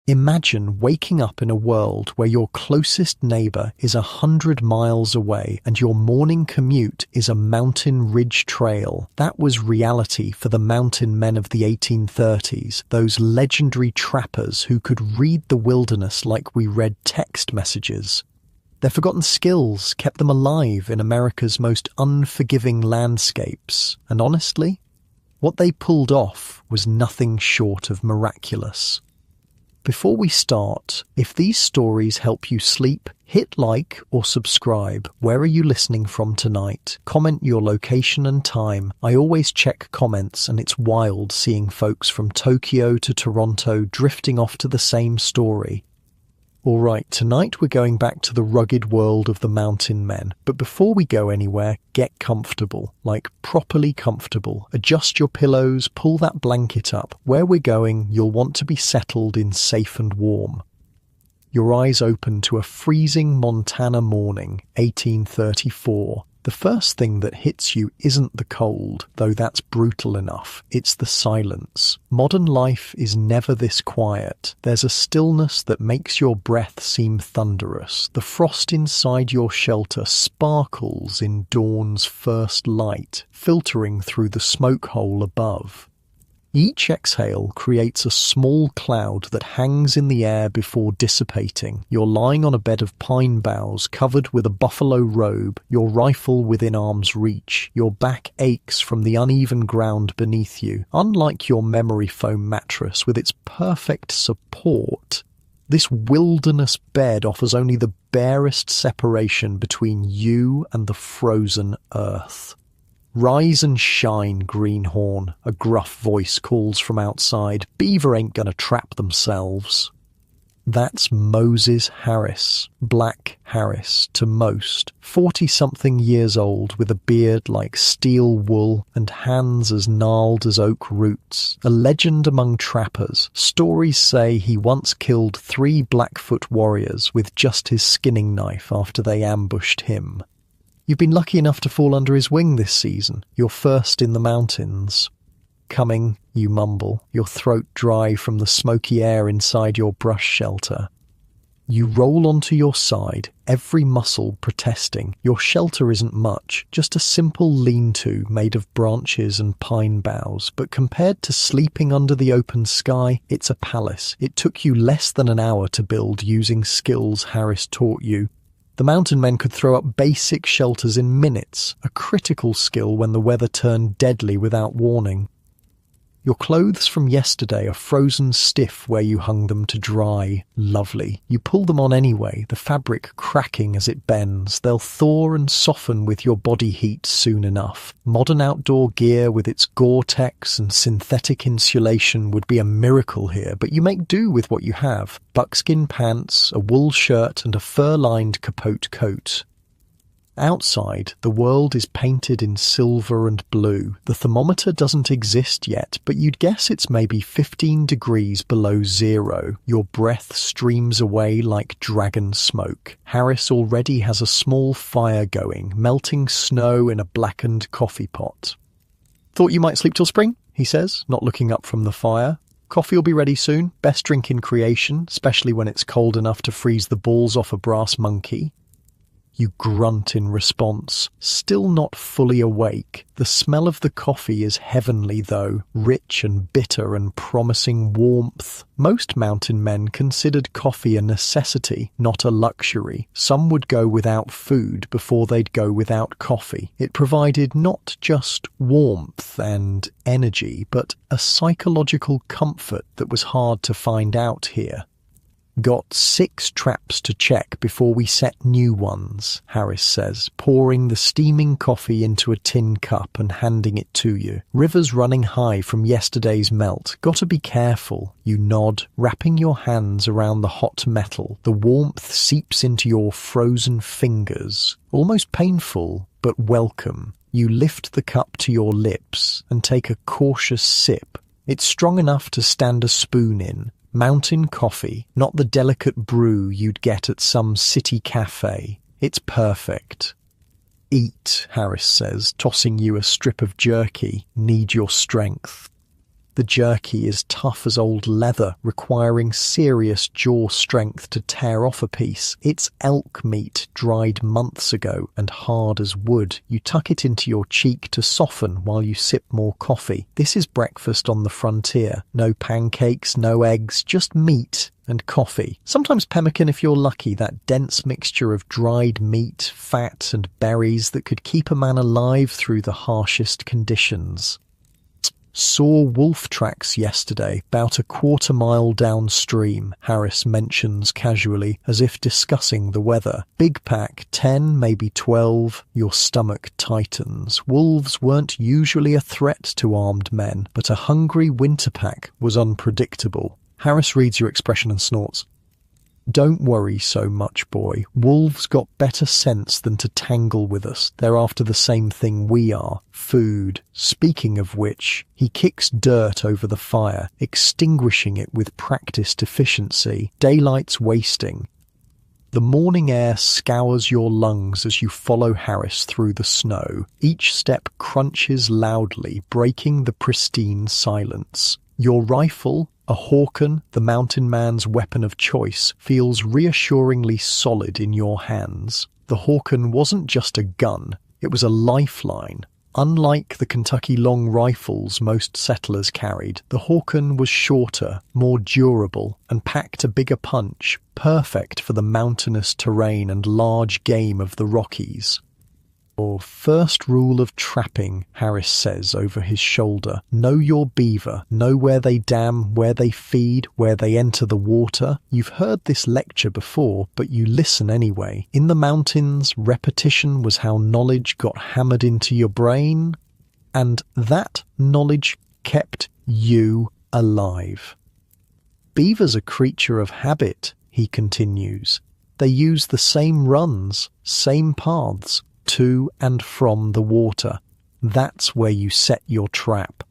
Imagine waking up in a world where your closest neighbor is 100 miles away and your morning commute is a mountain ridge trail. That was reality for the mountain men of the 1830s, those legendary trappers who could read the wilderness like we read text messages. Their forgotten skills kept them alive in America's most unforgiving landscapes, and honestly, what they pulled off was nothing short of miraculous. Before we start, if these stories help you sleep, hit like or subscribe. Where are you listening from tonight? Comment your location and time. I always check comments, and it's wild seeing folks from Tokyo to Toronto drifting off to the same story. Alright, tonight we're going back to the rugged world of the mountain men. But before we go anywhere, get comfortable. Like properly comfortable. Adjust your pillows, pull that blanket up. Where we're going, you'll want to be settled in safe and warm. Your eyes open to a freezing Montana morning, 1834. The first thing that hits you isn't the cold, though that's brutal enough. It's the silence. Modern life is never this quiet. There's a stillness that makes your breath seem thunderous. The frost inside your shelter sparkles in dawn's first light, filtering through the smoke hole above. Each exhale creates a small cloud that hangs in the air before dissipating. You're lying on a bed of pine boughs covered with a buffalo robe, your rifle within arm's reach. Your back aches from the uneven ground beneath you. Unlike your memory foam mattress with its perfect support, this wilderness bed offers only the barest separation between you and the frozen earth. "Rise and shine, greenhorn," a gruff voice calls from outside. "Beaver ain't gonna trap themselves." That's Moses Harris, Black Harris to most, 40-something years old with a beard like steel wool and hands as gnarled as oak roots. A legend among trappers. Stories say he once killed 3 Blackfoot warriors with just his skinning knife after they ambushed him. You've been lucky enough to fall under his wing this season, your first in the mountains. "Coming," you mumble, your throat dry from the smoky air inside your brush shelter. You roll onto your side, every muscle protesting. Your shelter isn't much, just a simple lean-to made of branches and pine boughs, but compared to sleeping under the open sky, it's a palace. It took you less than an hour to build using skills Harris taught you. The mountain men could throw up basic shelters in minutes, a critical skill when the weather turned deadly without warning. Your clothes from yesterday are frozen stiff where you hung them to dry. Lovely. You pull them on anyway, the fabric cracking as it bends. They'll thaw and soften with your body heat soon enough. Modern outdoor gear with its Gore-Tex and synthetic insulation would be a miracle here, but you make do with what you have. Buckskin pants, a wool shirt and a fur-lined capote coat. Outside, the world is painted in silver and blue. The thermometer doesn't exist yet, but you'd guess it's maybe 15 degrees below zero. Your breath streams away like dragon smoke. Harris already has a small fire going, melting snow in a blackened coffee pot. "Thought you might sleep till spring?" he says, not looking up from the fire. "Coffee will be ready soon. Best drink in creation, especially when it's cold enough to freeze the balls off a brass monkey." You grunt in response, still not fully awake. The smell of the coffee is heavenly though, rich and bitter and promising warmth. Most mountain men considered coffee a necessity, not a luxury. Some would go without food before they'd go without coffee. It provided not just warmth and energy, but a psychological comfort that was hard to find out here. "Got 6 traps to check before we set new ones," Harris says, pouring the steaming coffee into a tin cup and handing it to you. "River's running high from yesterday's melt. Gotta be careful." You nod, wrapping your hands around the hot metal. The warmth seeps into your frozen fingers. Almost painful, but welcome. You lift the cup to your lips and take a cautious sip. It's strong enough to stand a spoon in. Mountain coffee, not the delicate brew you'd get at some city cafe. It's perfect. "Eat," Harris says, tossing you a strip of jerky. "Need your strength." The jerky is tough as old leather, requiring serious jaw strength to tear off a piece. It's elk meat dried months ago and hard as wood. You tuck it into your cheek to soften while you sip more coffee. This is breakfast on the frontier. No pancakes, no eggs, just meat and coffee. Sometimes pemmican if you're lucky, that dense mixture of dried meat, fat and berries that could keep a man alive through the harshest conditions. Saw wolf tracks yesterday, about a quarter-mile downstream, Harris mentions casually, as if discussing the weather. Big pack, 10, maybe 12, your stomach tightens. Wolves weren't usually a threat to armed men, but a hungry winter pack was unpredictable. Harris reads your expression and snorts. Don't worry so much, boy. Wolves got better sense than to tangle with us. They're after the same thing we are, food. Speaking of which, he kicks dirt over the fire, extinguishing it with practiced efficiency. Daylight's wasting. The morning air scours your lungs as you follow Harris through the snow. Each step crunches loudly, breaking the pristine silence. Your rifle, a Hawken, the mountain man's weapon of choice, feels reassuringly solid in your hands. The Hawken wasn't just a gun, it was a lifeline. Unlike the Kentucky long rifles most settlers carried, the Hawken was shorter, more durable, and packed a bigger punch, perfect for the mountainous terrain and large game of the Rockies. First rule of trapping, Harris says over his shoulder. Know your beaver. Know where they dam, where they feed, where they enter the water. You've heard this lecture before, but you listen anyway. In the mountains, repetition was how knowledge got hammered into your brain, and that knowledge kept you alive. Beaver's a creature of habit, he continues. They use the same runs, same paths, to and from the water. That's where you set your trap.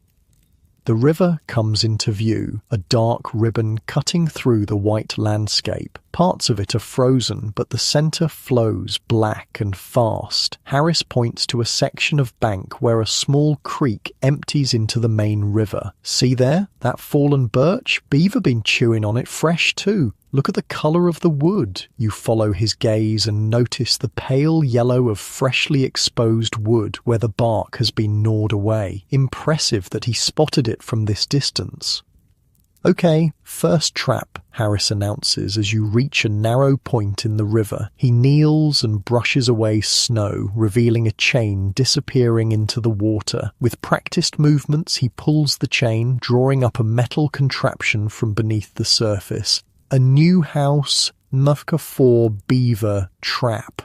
The river comes into view, a dark ribbon cutting through the white landscape. Parts of it are frozen, but the centre flows black and fast. Harris points to a section of bank where a small creek empties into the main river. See there? That fallen birch? Beaver been chewing on it fresh too. Look at the colour of the wood. You follow his gaze and notice the pale yellow of freshly exposed wood where the bark has been gnawed away. Impressive that he spotted it from this distance. Okay, first trap, Harris announces as you reach a narrow point in the river. He kneels and brushes away snow, revealing a chain disappearing into the water. With practiced movements, he pulls the chain, drawing up a metal contraption from beneath the surface. A new house, Nufka 4 beaver trap,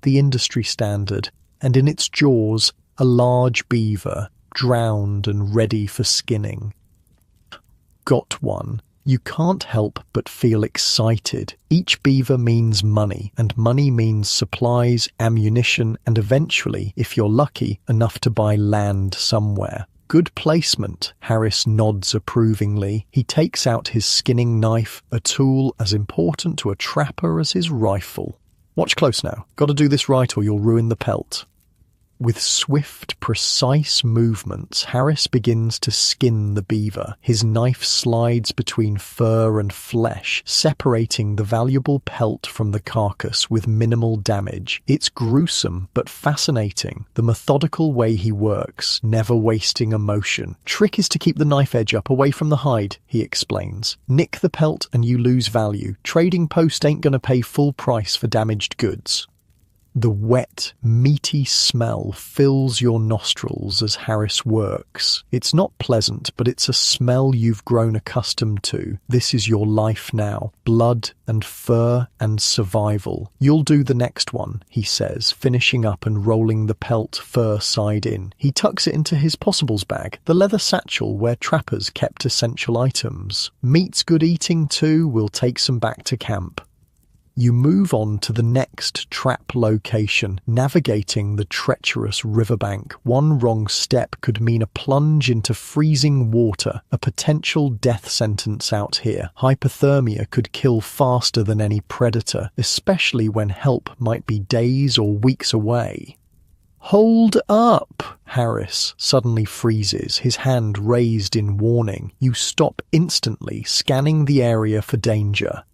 the industry standard, and in its jaws, a large beaver, drowned and ready for skinning. Got one. You can't help but feel excited. Each beaver means money, and money means supplies, ammunition, and eventually, if you're lucky, enough to buy land somewhere. Good placement, Harris nods approvingly. He takes out his skinning knife, a tool as important to a trapper as his rifle. Watch close now. Gotta do this right or you'll ruin the pelt. With swift, precise movements, Harris begins to skin the beaver. His knife slides between fur and flesh, separating the valuable pelt from the carcass with minimal damage. It's gruesome, but fascinating. The methodical way he works, never wasting a motion. Trick is to keep the knife edge up away from the hide, he explains. Nick the pelt and you lose value. Trading post ain't gonna pay full price for damaged goods. The wet, meaty smell fills your nostrils as Harris works. It's not pleasant, but it's a smell you've grown accustomed to. This is your life now. Blood and fur and survival. You'll do the next one, he says, finishing up and rolling the pelt fur side in. He tucks it into his possibles bag, the leather satchel where trappers kept essential items. Meat's good eating too, we'll take some back to camp. You move on to the next trap location, navigating the treacherous riverbank. One wrong step could mean a plunge into freezing water, a potential death sentence out here. Hypothermia could kill faster than any predator, especially when help might be days or weeks away. Hold up! Harris suddenly freezes, his hand raised in warning. You stop instantly, scanning the area for danger.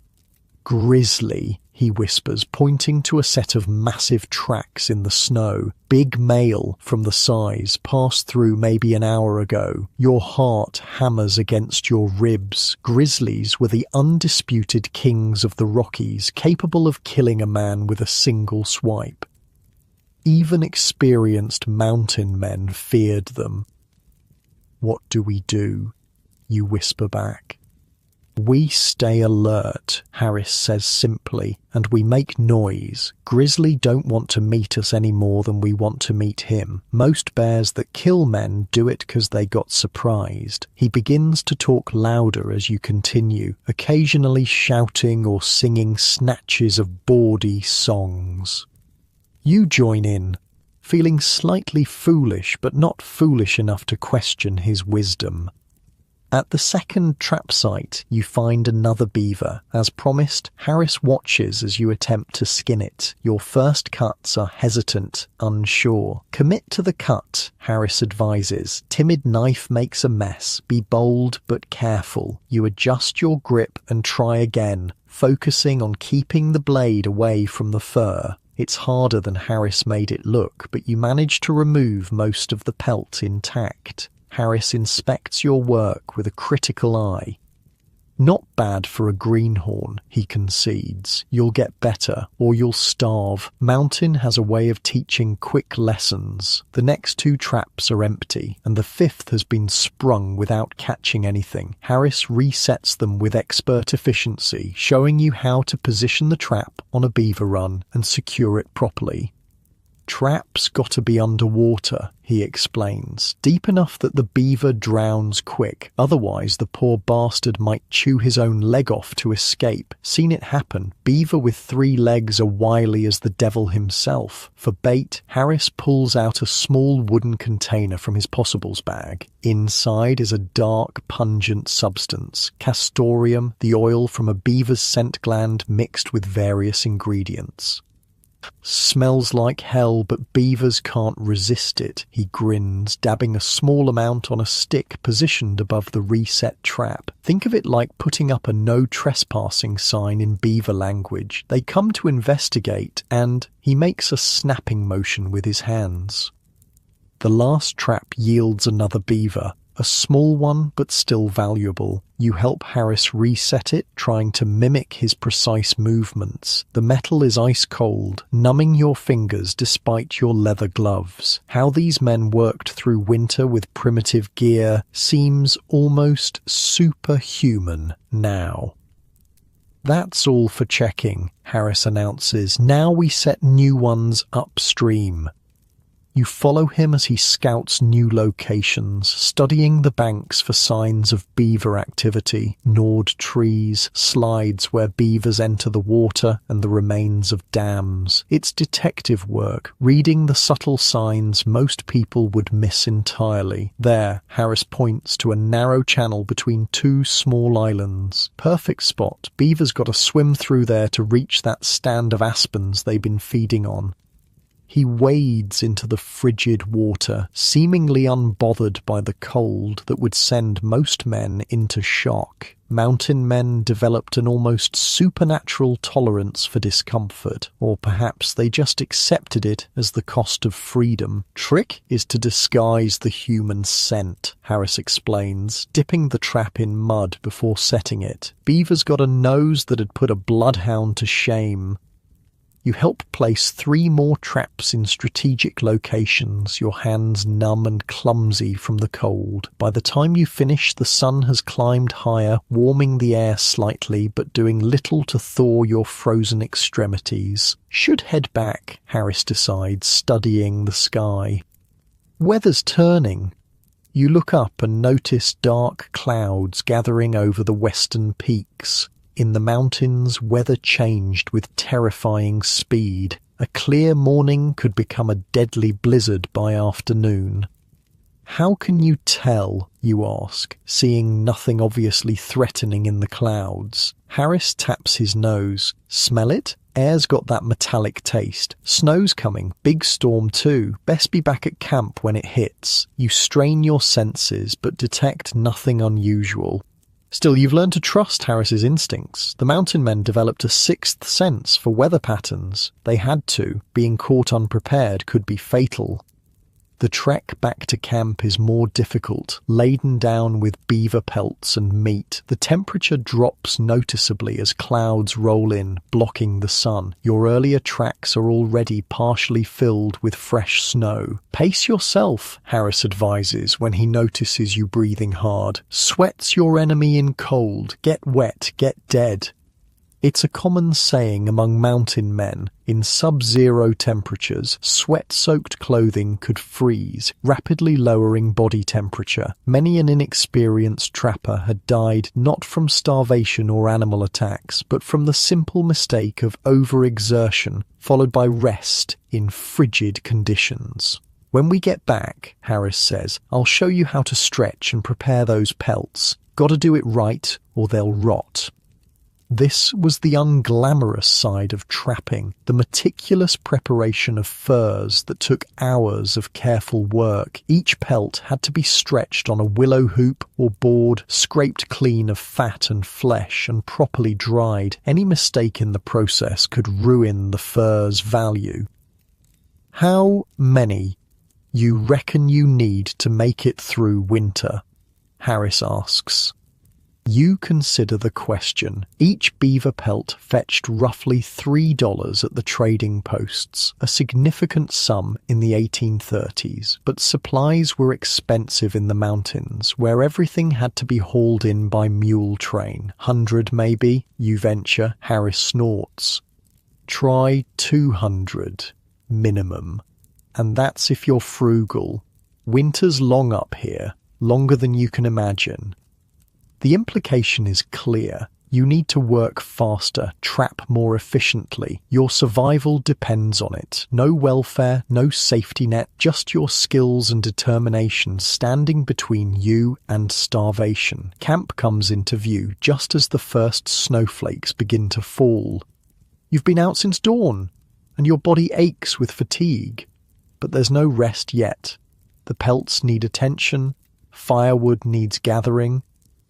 Grizzly, he whispers, pointing to a set of massive tracks in the snow. Big male from the size, passed through maybe an hour ago. Your heart hammers against your ribs. Grizzlies were the undisputed kings of the Rockies, capable of killing a man with a single swipe. Even experienced mountain men feared them. What do we do? You whisper back. We stay alert, Harris says simply, and we make noise. Grizzly don't want to meet us any more than we want to meet him. Most bears that kill men do it because they got surprised. He begins to talk louder as you continue, occasionally shouting or singing snatches of bawdy songs. You join in, feeling slightly foolish but not foolish enough to question his wisdom. At the second trap site, you find another beaver. As promised, Harris watches as you attempt to skin it. Your first cuts are hesitant, unsure. Commit to the cut, Harris advises. Timid knife makes a mess. Be bold but careful. You adjust your grip and try again, focusing on keeping the blade away from the fur. It's harder than Harris made it look, but you manage to remove most of the pelt intact. Harris inspects your work with a critical eye. Not bad for a greenhorn, he concedes. You'll get better, or you'll starve. Mountain has a way of teaching quick lessons. The next 2 traps are empty, and the 5th has been sprung without catching anything. Harris resets them with expert efficiency, showing you how to position the trap on a beaver run and secure it properly. Trap's gotta be underwater, he explains, deep enough that the beaver drowns quick, otherwise the poor bastard might chew his own leg off to escape. Seen it happen. Beaver with 3 legs are wily as the devil himself. For bait, Harris pulls out a small wooden container from his possibles bag. Inside is a dark, pungent substance, castoreum, the oil from a beaver's scent gland mixed with various ingredients. Smells like hell, but beavers can't resist it, he grins, dabbing a small amount on a stick positioned above the reset trap. Think of it like putting up a no trespassing sign in beaver language. They come to investigate, and he makes a snapping motion with his hands. The last trap yields another beaver. A small one, but still valuable. You help Harris reset it, trying to mimic his precise movements. The metal is ice cold, numbing your fingers despite your leather gloves. How these men worked through winter with primitive gear seems almost superhuman now. That's all for checking, Harris announces. Now we set new ones upstream. You follow him as he scouts new locations, studying the banks for signs of beaver activity, gnawed trees, slides where beavers enter the water, and the remains of dams. It's detective work, reading the subtle signs most people would miss entirely. There, Harris points to a narrow channel between 2 small islands. Perfect spot. Beavers got to swim through there to reach that stand of aspens they've been feeding on. He wades into the frigid water, seemingly unbothered by the cold that would send most men into shock. Mountain men developed an almost supernatural tolerance for discomfort, or perhaps they just accepted it as the cost of freedom. Trick is to disguise the human scent, Harris explains, dipping the trap in mud before setting it. Beavers got a nose that'd put a bloodhound to shame. You help place 3 more traps in strategic locations, your hands numb and clumsy from the cold. By the time you finish, the sun has climbed higher, warming the air slightly, but doing little to thaw your frozen extremities. Should head back, Harris decides, studying the sky. Weather's turning. You look up and notice dark clouds gathering over the western peaks. In the mountains, weather changed with terrifying speed. A clear morning could become a deadly blizzard by afternoon. How can you tell, you ask, seeing nothing obviously threatening in the clouds? Harris taps his nose. Smell it? Air's got that metallic taste. Snow's coming. Big storm too. Best be back at camp when it hits. You strain your senses, but detect nothing unusual. Still, you've learned to trust Harris's instincts. The mountain men developed a sixth sense for weather patterns. They had to. Being caught unprepared could be fatal. The trek back to camp is more difficult, laden down with beaver pelts and meat. The temperature drops noticeably as clouds roll in, blocking the sun. Your earlier tracks are already partially filled with fresh snow. Pace yourself, Harris advises when he notices you breathing hard. Sweat's your enemy in cold. Get wet, get dead. It's a common saying among mountain men. In sub-zero temperatures, sweat-soaked clothing could freeze, rapidly lowering body temperature. Many an inexperienced trapper had died not from starvation or animal attacks, but from the simple mistake of overexertion, followed by rest in frigid conditions. When we get back, Harris says, I'll show you how to stretch and prepare those pelts. Gotta do it right, or they'll rot. This was the unglamorous side of trapping, the meticulous preparation of furs that took hours of careful work. Each pelt had to be stretched on a willow hoop or board, scraped clean of fat and flesh, and properly dried. Any mistake in the process could ruin the fur's value. How many you reckon you need to make it through winter? Harris asks. You consider the question. Each beaver pelt fetched roughly $3 at the trading posts, a significant sum in the 1830s, but supplies were expensive in the mountains, where everything had to be hauled in by mule train. 100 maybe, you venture, Harris snorts. Try 200, minimum. And that's if you're frugal. Winter's long up here, longer than you can imagine. The implication is clear. You need to work faster, trap more efficiently. Your survival depends on it. No welfare, no safety net, just your skills and determination standing between you and starvation. Camp comes into view just as the first snowflakes begin to fall. You've been out since dawn, and your body aches with fatigue. But there's no rest yet. The pelts need attention, firewood needs gathering,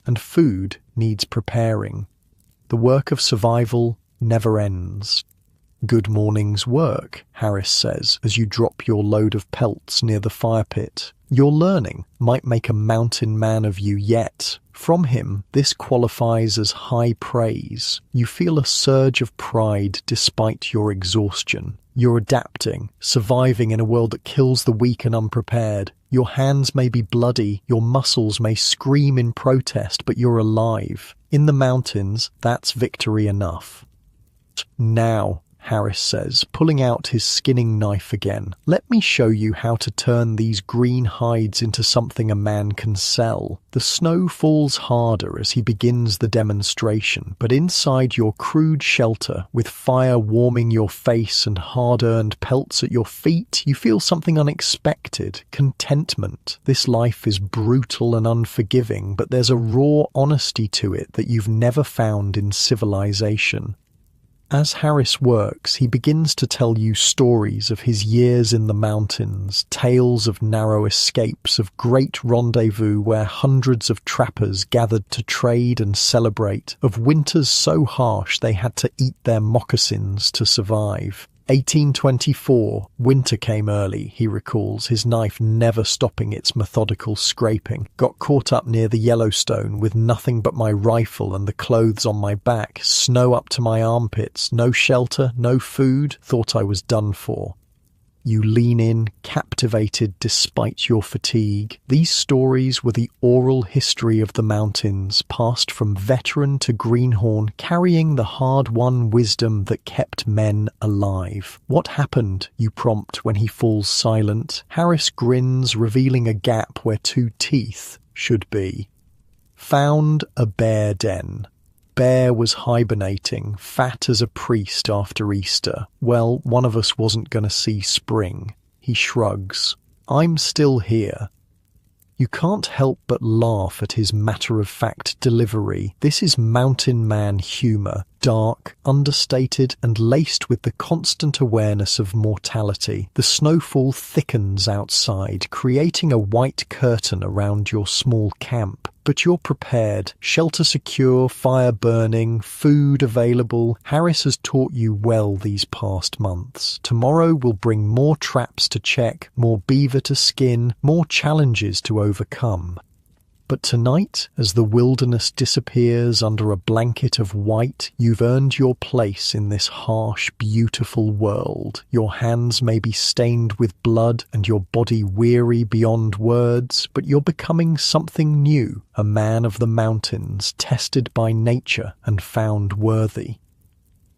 and food needs preparing. The work of survival never ends. Good morning's work, Harris says, as you drop your load of pelts near the fire pit. Your learning might make a mountain man of you yet. From him, this qualifies as high praise. You feel a surge of pride despite your exhaustion. You're adapting, surviving in a world that kills the weak and unprepared. Your hands may be bloody, your muscles may scream in protest, but you're alive. In the mountains, that's victory enough. Now, Harris says, pulling out his skinning knife again, let me show you how to turn these green hides into something a man can sell. The snow falls harder as he begins the demonstration, but inside your crude shelter, with fire warming your face and hard-earned pelts at your feet, you feel something unexpected, contentment. This life is brutal and unforgiving, but there's a raw honesty to it that you've never found in civilization. As Harris works, he begins to tell you stories of his years in the mountains, tales of narrow escapes, of great rendezvous where hundreds of trappers gathered to trade and celebrate, of winters so harsh they had to eat their moccasins to survive. 1824, winter came early, he recalls, his knife never stopping its methodical scraping. Got caught up near the Yellowstone with nothing but my rifle and the clothes on my back, snow up to my armpits, no shelter, no food, thought I was done for. You lean in, captivated despite your fatigue. These stories were the oral history of the mountains, passed from veteran to greenhorn, carrying the hard-won wisdom that kept men alive. What happened, you prompt when he falls silent. Harris grins, revealing a gap where two teeth should be. Found a bear den. Bear was hibernating, fat as a priest after Easter. Well, one of us wasn't going to see spring. He shrugs. I'm still here. You can't help but laugh at his matter-of-fact delivery. This is mountain man humour. dark, understated, and laced with the constant awareness of mortality. The snowfall thickens outside, creating a white curtain around your small camp. But you're prepared. Shelter secure, fire burning, food available. Harris has taught you well these past months. Tomorrow will bring more traps to check, more beaver to skin, more challenges to overcome. But tonight, as the wilderness disappears under a blanket of white, you've earned your place in this harsh, beautiful world. Your hands may be stained with blood and your body weary beyond words, but you're becoming something new, a man of the mountains, tested by nature and found worthy.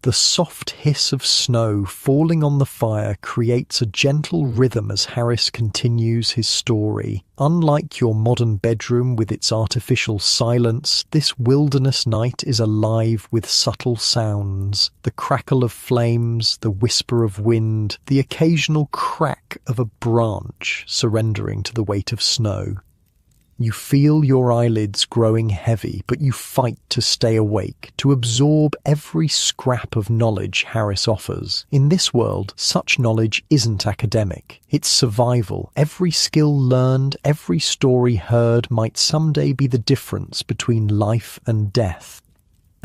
The soft hiss of snow falling on the fire creates a gentle rhythm as Harris continues his story. Unlike your modern bedroom with its artificial silence, this wilderness night is alive with subtle sounds. The crackle of flames, the whisper of wind, the occasional crack of a branch surrendering to the weight of snow. You feel your eyelids growing heavy, but you fight to stay awake, to absorb every scrap of knowledge Harris offers. In this world, such knowledge isn't academic. It's survival. Every skill learned, every story heard might someday be the difference between life and death.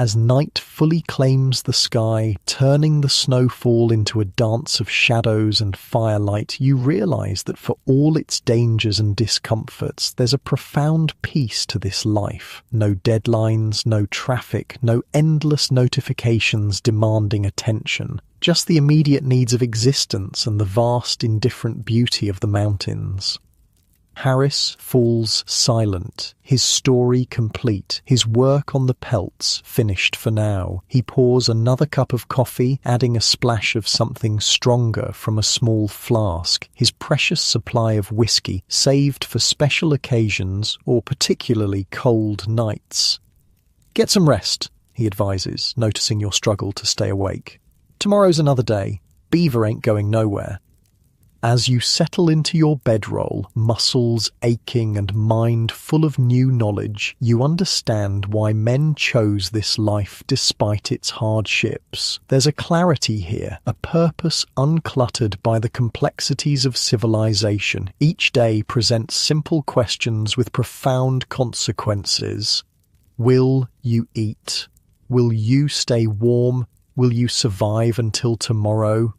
As night fully claims the sky, turning the snowfall into a dance of shadows and firelight, you realize that for all its dangers and discomforts, there's a profound peace to this life. No deadlines, no traffic, no endless notifications demanding attention. Just the immediate needs of existence and the vast, indifferent beauty of the mountains. Harris falls silent, his story complete, his work on the pelts finished for now. He pours another cup of coffee, adding a splash of something stronger from a small flask, his precious supply of whiskey saved for special occasions or particularly cold nights. "Get some rest," he advises, noticing your struggle to stay awake. "Tomorrow's another day. Beaver ain't going nowhere." As you settle into your bedroll, muscles aching and mind full of new knowledge, you understand why men chose this life despite its hardships. There's a clarity here, a purpose uncluttered by the complexities of civilization. Each day presents simple questions with profound consequences. Will you eat? Will you stay warm? Will you survive until tomorrow?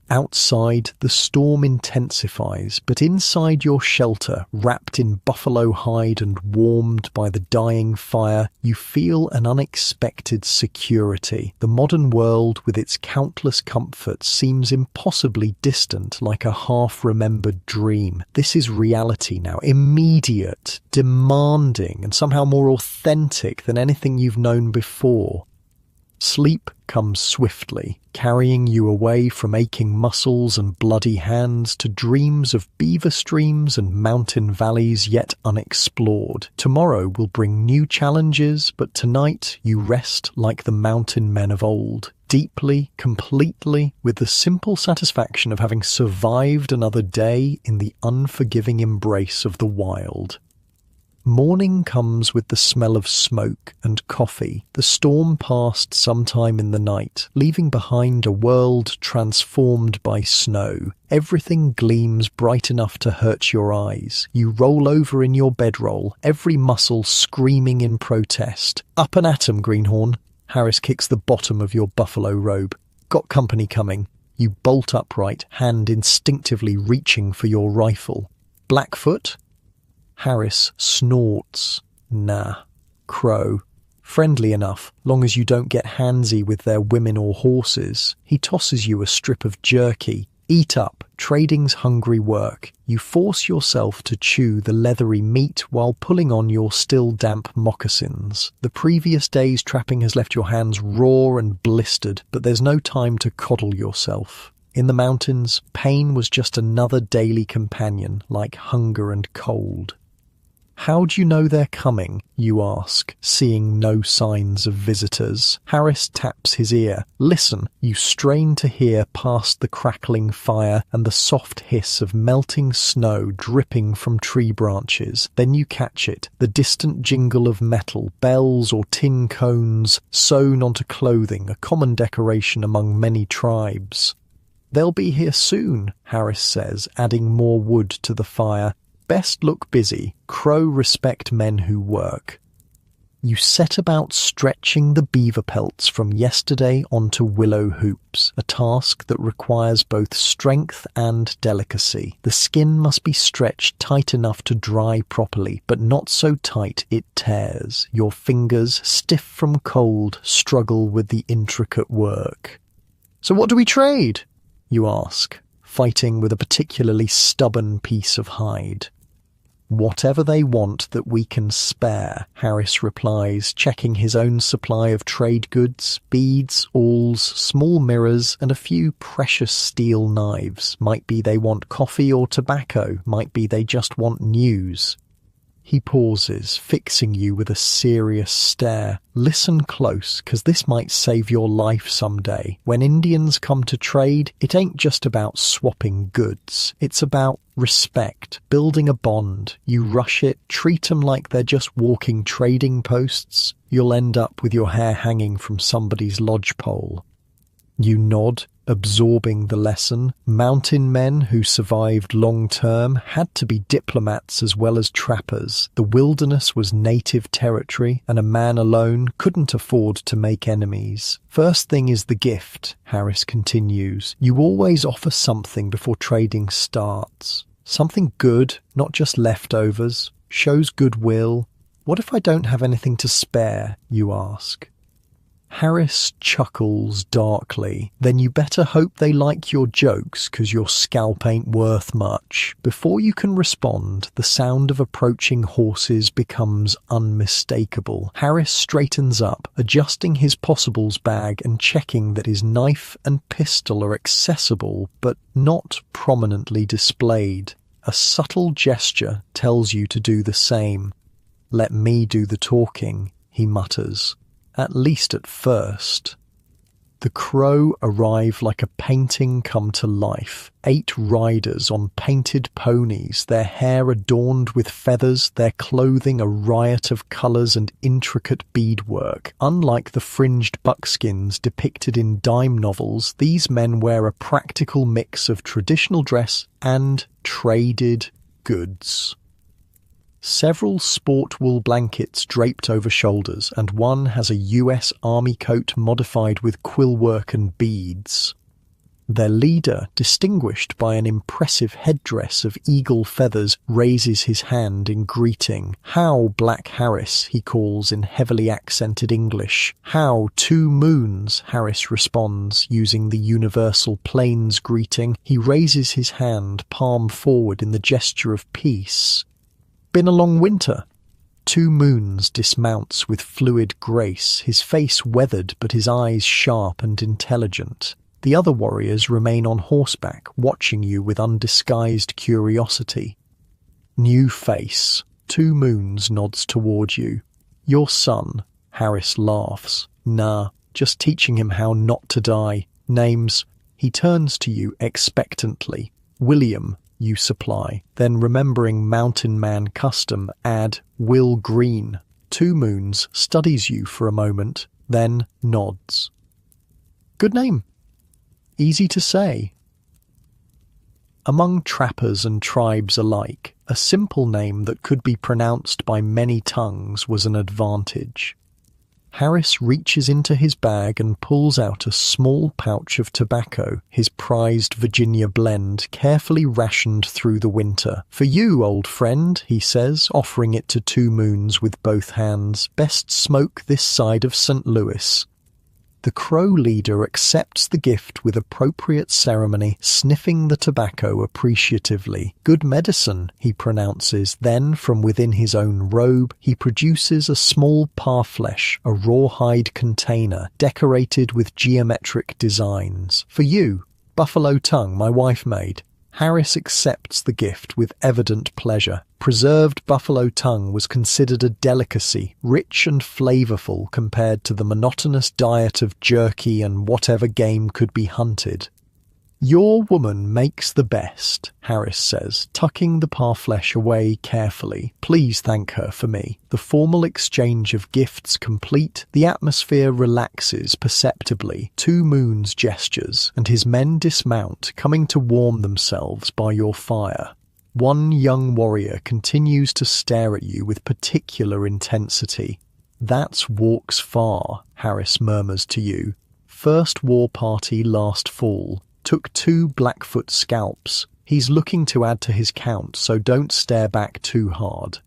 Outside, the storm intensifies, but inside your shelter, wrapped in buffalo hide and warmed by the dying fire, you feel an unexpected security. The modern world, with its countless comforts, seems impossibly distant, like a half-remembered dream. This is reality now, immediate, demanding, and somehow more authentic than anything you've known before. Sleep comes swiftly, carrying you away from aching muscles and bloody hands to dreams of beaver streams and mountain valleys yet unexplored. Tomorrow will bring new challenges, but tonight you rest like the mountain men of old, deeply, completely, with the simple satisfaction of having survived another day in the unforgiving embrace of the wild. Morning comes with the smell of smoke and coffee. The storm passed sometime in the night, leaving behind a world transformed by snow. Everything gleams bright enough to hurt your eyes. You roll over in your bedroll, every muscle screaming in protest. "Up and at 'em, greenhorn." Harris kicks the bottom of your buffalo robe. "Got company coming." You bolt upright, hand instinctively reaching for your rifle. "Blackfoot?" Harris snorts. "Nah. Crow. Friendly enough, long as you don't get handsy with their women or horses." He tosses you a strip of jerky. "Eat up. Trading's hungry work." You force yourself to chew the leathery meat while pulling on your still damp moccasins. The previous day's trapping has left your hands raw and blistered, but there's no time to coddle yourself. In the mountains, pain was just another daily companion, like hunger and cold. How do you know they're coming? You ask, seeing no signs of visitors. Harris taps his ear. Listen, you strain to hear past the crackling fire and the soft hiss of melting snow dripping from tree branches. Then you catch it, the distant jingle of metal, bells or tin cones sewn onto clothing, a common decoration among many tribes. They'll be here soon, Harris says, adding more wood to the fire. Best look busy. Crow respect men who work. You set about stretching the beaver pelts from yesterday onto willow hoops, a task that requires both strength and delicacy. The skin must be stretched tight enough to dry properly, but not so tight it tears. Your fingers, stiff from cold, struggle with the intricate work. So what do we trade? You ask, fighting with a particularly stubborn piece of hide. Whatever they want that we can spare, Harris replies, checking his own supply of trade goods, beads, awls, small mirrors, and a few precious steel knives. Might be they want coffee or tobacco, might be they just want news. He pauses, fixing you with a serious stare. Listen close, 'cause this might save your life someday. When Indians come to trade, it ain't just about swapping goods. It's about respect, building a bond. You rush it, treat 'em like they're just walking trading posts. You'll end up with your hair hanging from somebody's lodgepole. You nod, absorbing the lesson. Mountain men who survived long-term had to be diplomats as well as trappers. The wilderness was native territory, and a man alone couldn't afford to make enemies. First thing is the gift, Harris continues. You always offer something before trading starts. Something good, not just leftovers. Shows goodwill. What if I don't have anything to spare, you ask. Harris chuckles darkly. Then you better hope they like your jokes, 'cause your scalp ain't worth much. Before you can respond, the sound of approaching horses becomes unmistakable. Harris straightens up, adjusting his possibles bag and checking that his knife and pistol are accessible but not prominently displayed. A subtle gesture tells you to do the same. Let me do the talking, he mutters. At least at first. The crow arrive like a painting come to life. 8 riders on painted ponies, their hair adorned with feathers, their clothing a riot of colours and intricate beadwork. Unlike the fringed buckskins depicted in dime novels, these men wear a practical mix of traditional dress and traded goods. Several sport wool blankets draped over shoulders, and one has a US Army coat modified with quillwork and beads. Their leader, distinguished by an impressive headdress of eagle feathers, raises his hand in greeting. "How, Black Harris," he calls in heavily accented English. "How, 2 moons," Harris responds, using the universal plains greeting. He raises his hand, palm forward in the gesture of peace. "Been a long winter." 2 moons dismounts with fluid grace, his face weathered but his eyes sharp and intelligent. The other warriors remain on horseback, watching you with undisguised curiosity. "New face." 2 moons nods toward you. "Your son," Harris laughs. "Nah, just teaching him how not to die. Names." He turns to you expectantly. "William," you supply. Then, remembering mountain man custom, add Will Green. 2 moons studies you for a moment, then nods. "Good name. Easy to say." Among trappers and tribes alike, a simple name that could be pronounced by many tongues was an advantage. Harris reaches into his bag and pulls out a small pouch of tobacco, his prized Virginia blend, carefully rationed through the winter. "For you, old friend," he says, offering it to 2 moons with both hands. "Best smoke this side of St. Louis." The crow leader accepts the gift with appropriate ceremony, sniffing the tobacco appreciatively. "Good medicine," he pronounces. Then, from within his own robe, he produces a small parfleche, a rawhide container, decorated with geometric designs. "For you, buffalo tongue my wife made." Harris accepts the gift with evident pleasure. Preserved buffalo tongue was considered a delicacy, rich and flavorful compared to the monotonous diet of jerky and whatever game could be hunted. "Your woman makes the best," Harris says, tucking the parfleche away carefully. "Please thank her for me." The formal exchange of gifts complete, the atmosphere relaxes perceptibly. Two Moons gestures, and his men dismount, coming to warm themselves by your fire. One young warrior continues to stare at you with particular intensity. "That's walks far," Harris murmurs to you. "First war party last fall. Took 2 Blackfoot scalps. He's looking to add to his count, so don't stare back too hard."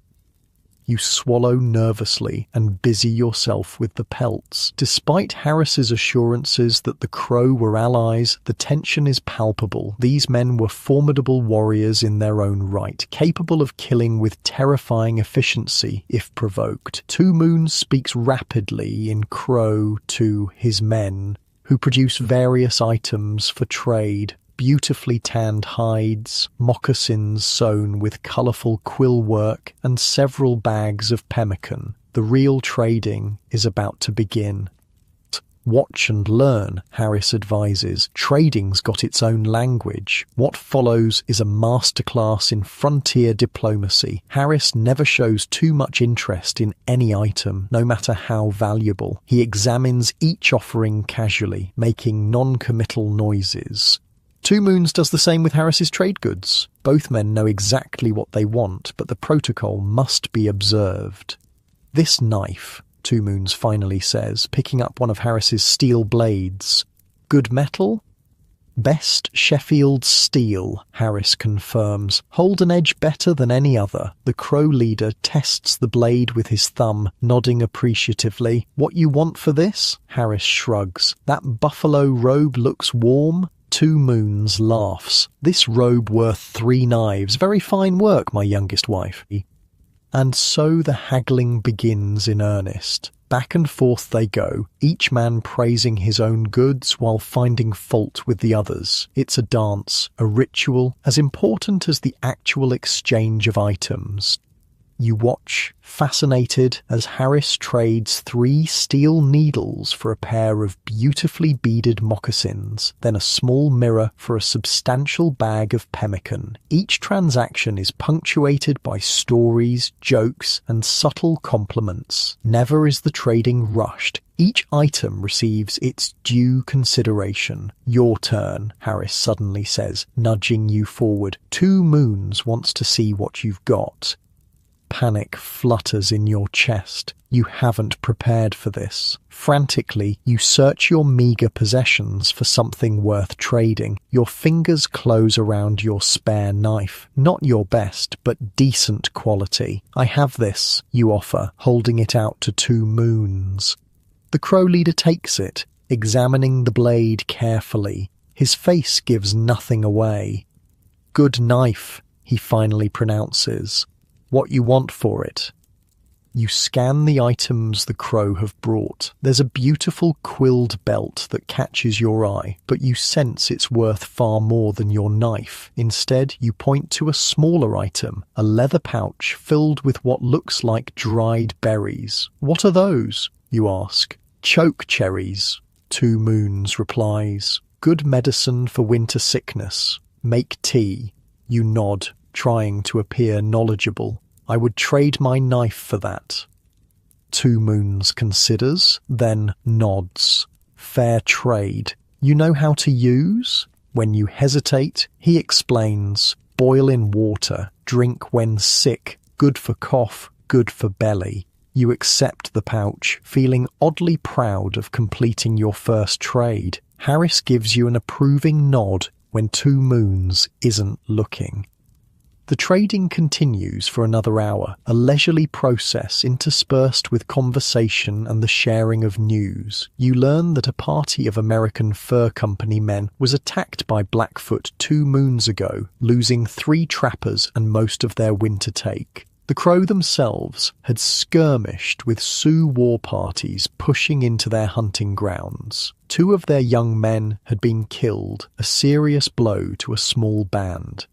You swallow nervously and busy yourself with the pelts. Despite Harris's assurances that the Crow were allies, the tension is palpable. These men were formidable warriors in their own right, capable of killing with terrifying efficiency if provoked. Two Moons speaks rapidly in Crow to his men, who produce various items for trade: beautifully tanned hides, moccasins sewn with colourful quill work, and several bags of pemmican. The real trading is about to begin. "Watch and learn," Harris advises. "Trading's got its own language." What follows is a masterclass in frontier diplomacy. Harris never shows too much interest in any item, no matter how valuable. He examines each offering casually, making non-committal noises. Two Moons does the same with Harris's trade goods. Both men know exactly what they want, but the protocol must be observed. "This knife," Two Moons finally says, picking up one of Harris's steel blades. "Good metal?" "Best Sheffield steel," Harris confirms. "Hold an edge better than any other." The Crow leader tests the blade with his thumb, nodding appreciatively. "What you want for this?" Harris shrugs. "That buffalo robe looks warm." Two Moons laughs. "This robe worth 3 knives. Very fine work, my youngest wife." And so the haggling begins in earnest. Back and forth they go, each man praising his own goods while finding fault with the others. It's a dance, a ritual, as important as the actual exchange of items. You watch, fascinated, as Harris trades 3 steel needles for a pair of beautifully beaded moccasins, then a small mirror for a substantial bag of pemmican. Each transaction is punctuated by stories, jokes, and subtle compliments. Never is the trading rushed. Each item receives its due consideration. "Your turn," Harris suddenly says, nudging you forward. Two Moons wants to see what you've got. Panic flutters in your chest. You haven't prepared for this. Frantically, you search your meagre possessions for something worth trading. Your fingers close around your spare knife. Not your best, but decent quality. "I have this," you offer, holding it out to Two Moons. The Crow leader takes it, examining the blade carefully. His face gives nothing away. "Good knife," he finally pronounces. "What you want for it?" You scan the items the Crow have brought. There's a beautiful quilled belt that catches your eye, but you sense it's worth far more than your knife. Instead, you point to a smaller item, a leather pouch filled with what looks like dried berries. "What are those?" you ask. "Choke cherries," Two Moons replies. "Good medicine for winter sickness. Make tea." You nod, trying to appear knowledgeable. "I would trade my knife for that." Two Moons considers, then nods. "Fair trade. You know how to use?" When you hesitate, he explains. "Boil in water, drink when sick, good for cough, good for belly." You accept the pouch, feeling oddly proud of completing your first trade. Harris gives you an approving nod when Two Moons isn't looking. The trading continues for another hour, a leisurely process interspersed with conversation and the sharing of news. You learn that a party of American Fur Company men was attacked by Blackfoot 2 moons ago, losing 3 trappers and most of their winter take. The Crow themselves had skirmished with Sioux war parties pushing into their hunting grounds. 2 of their young men had been killed, a serious blow to a small band.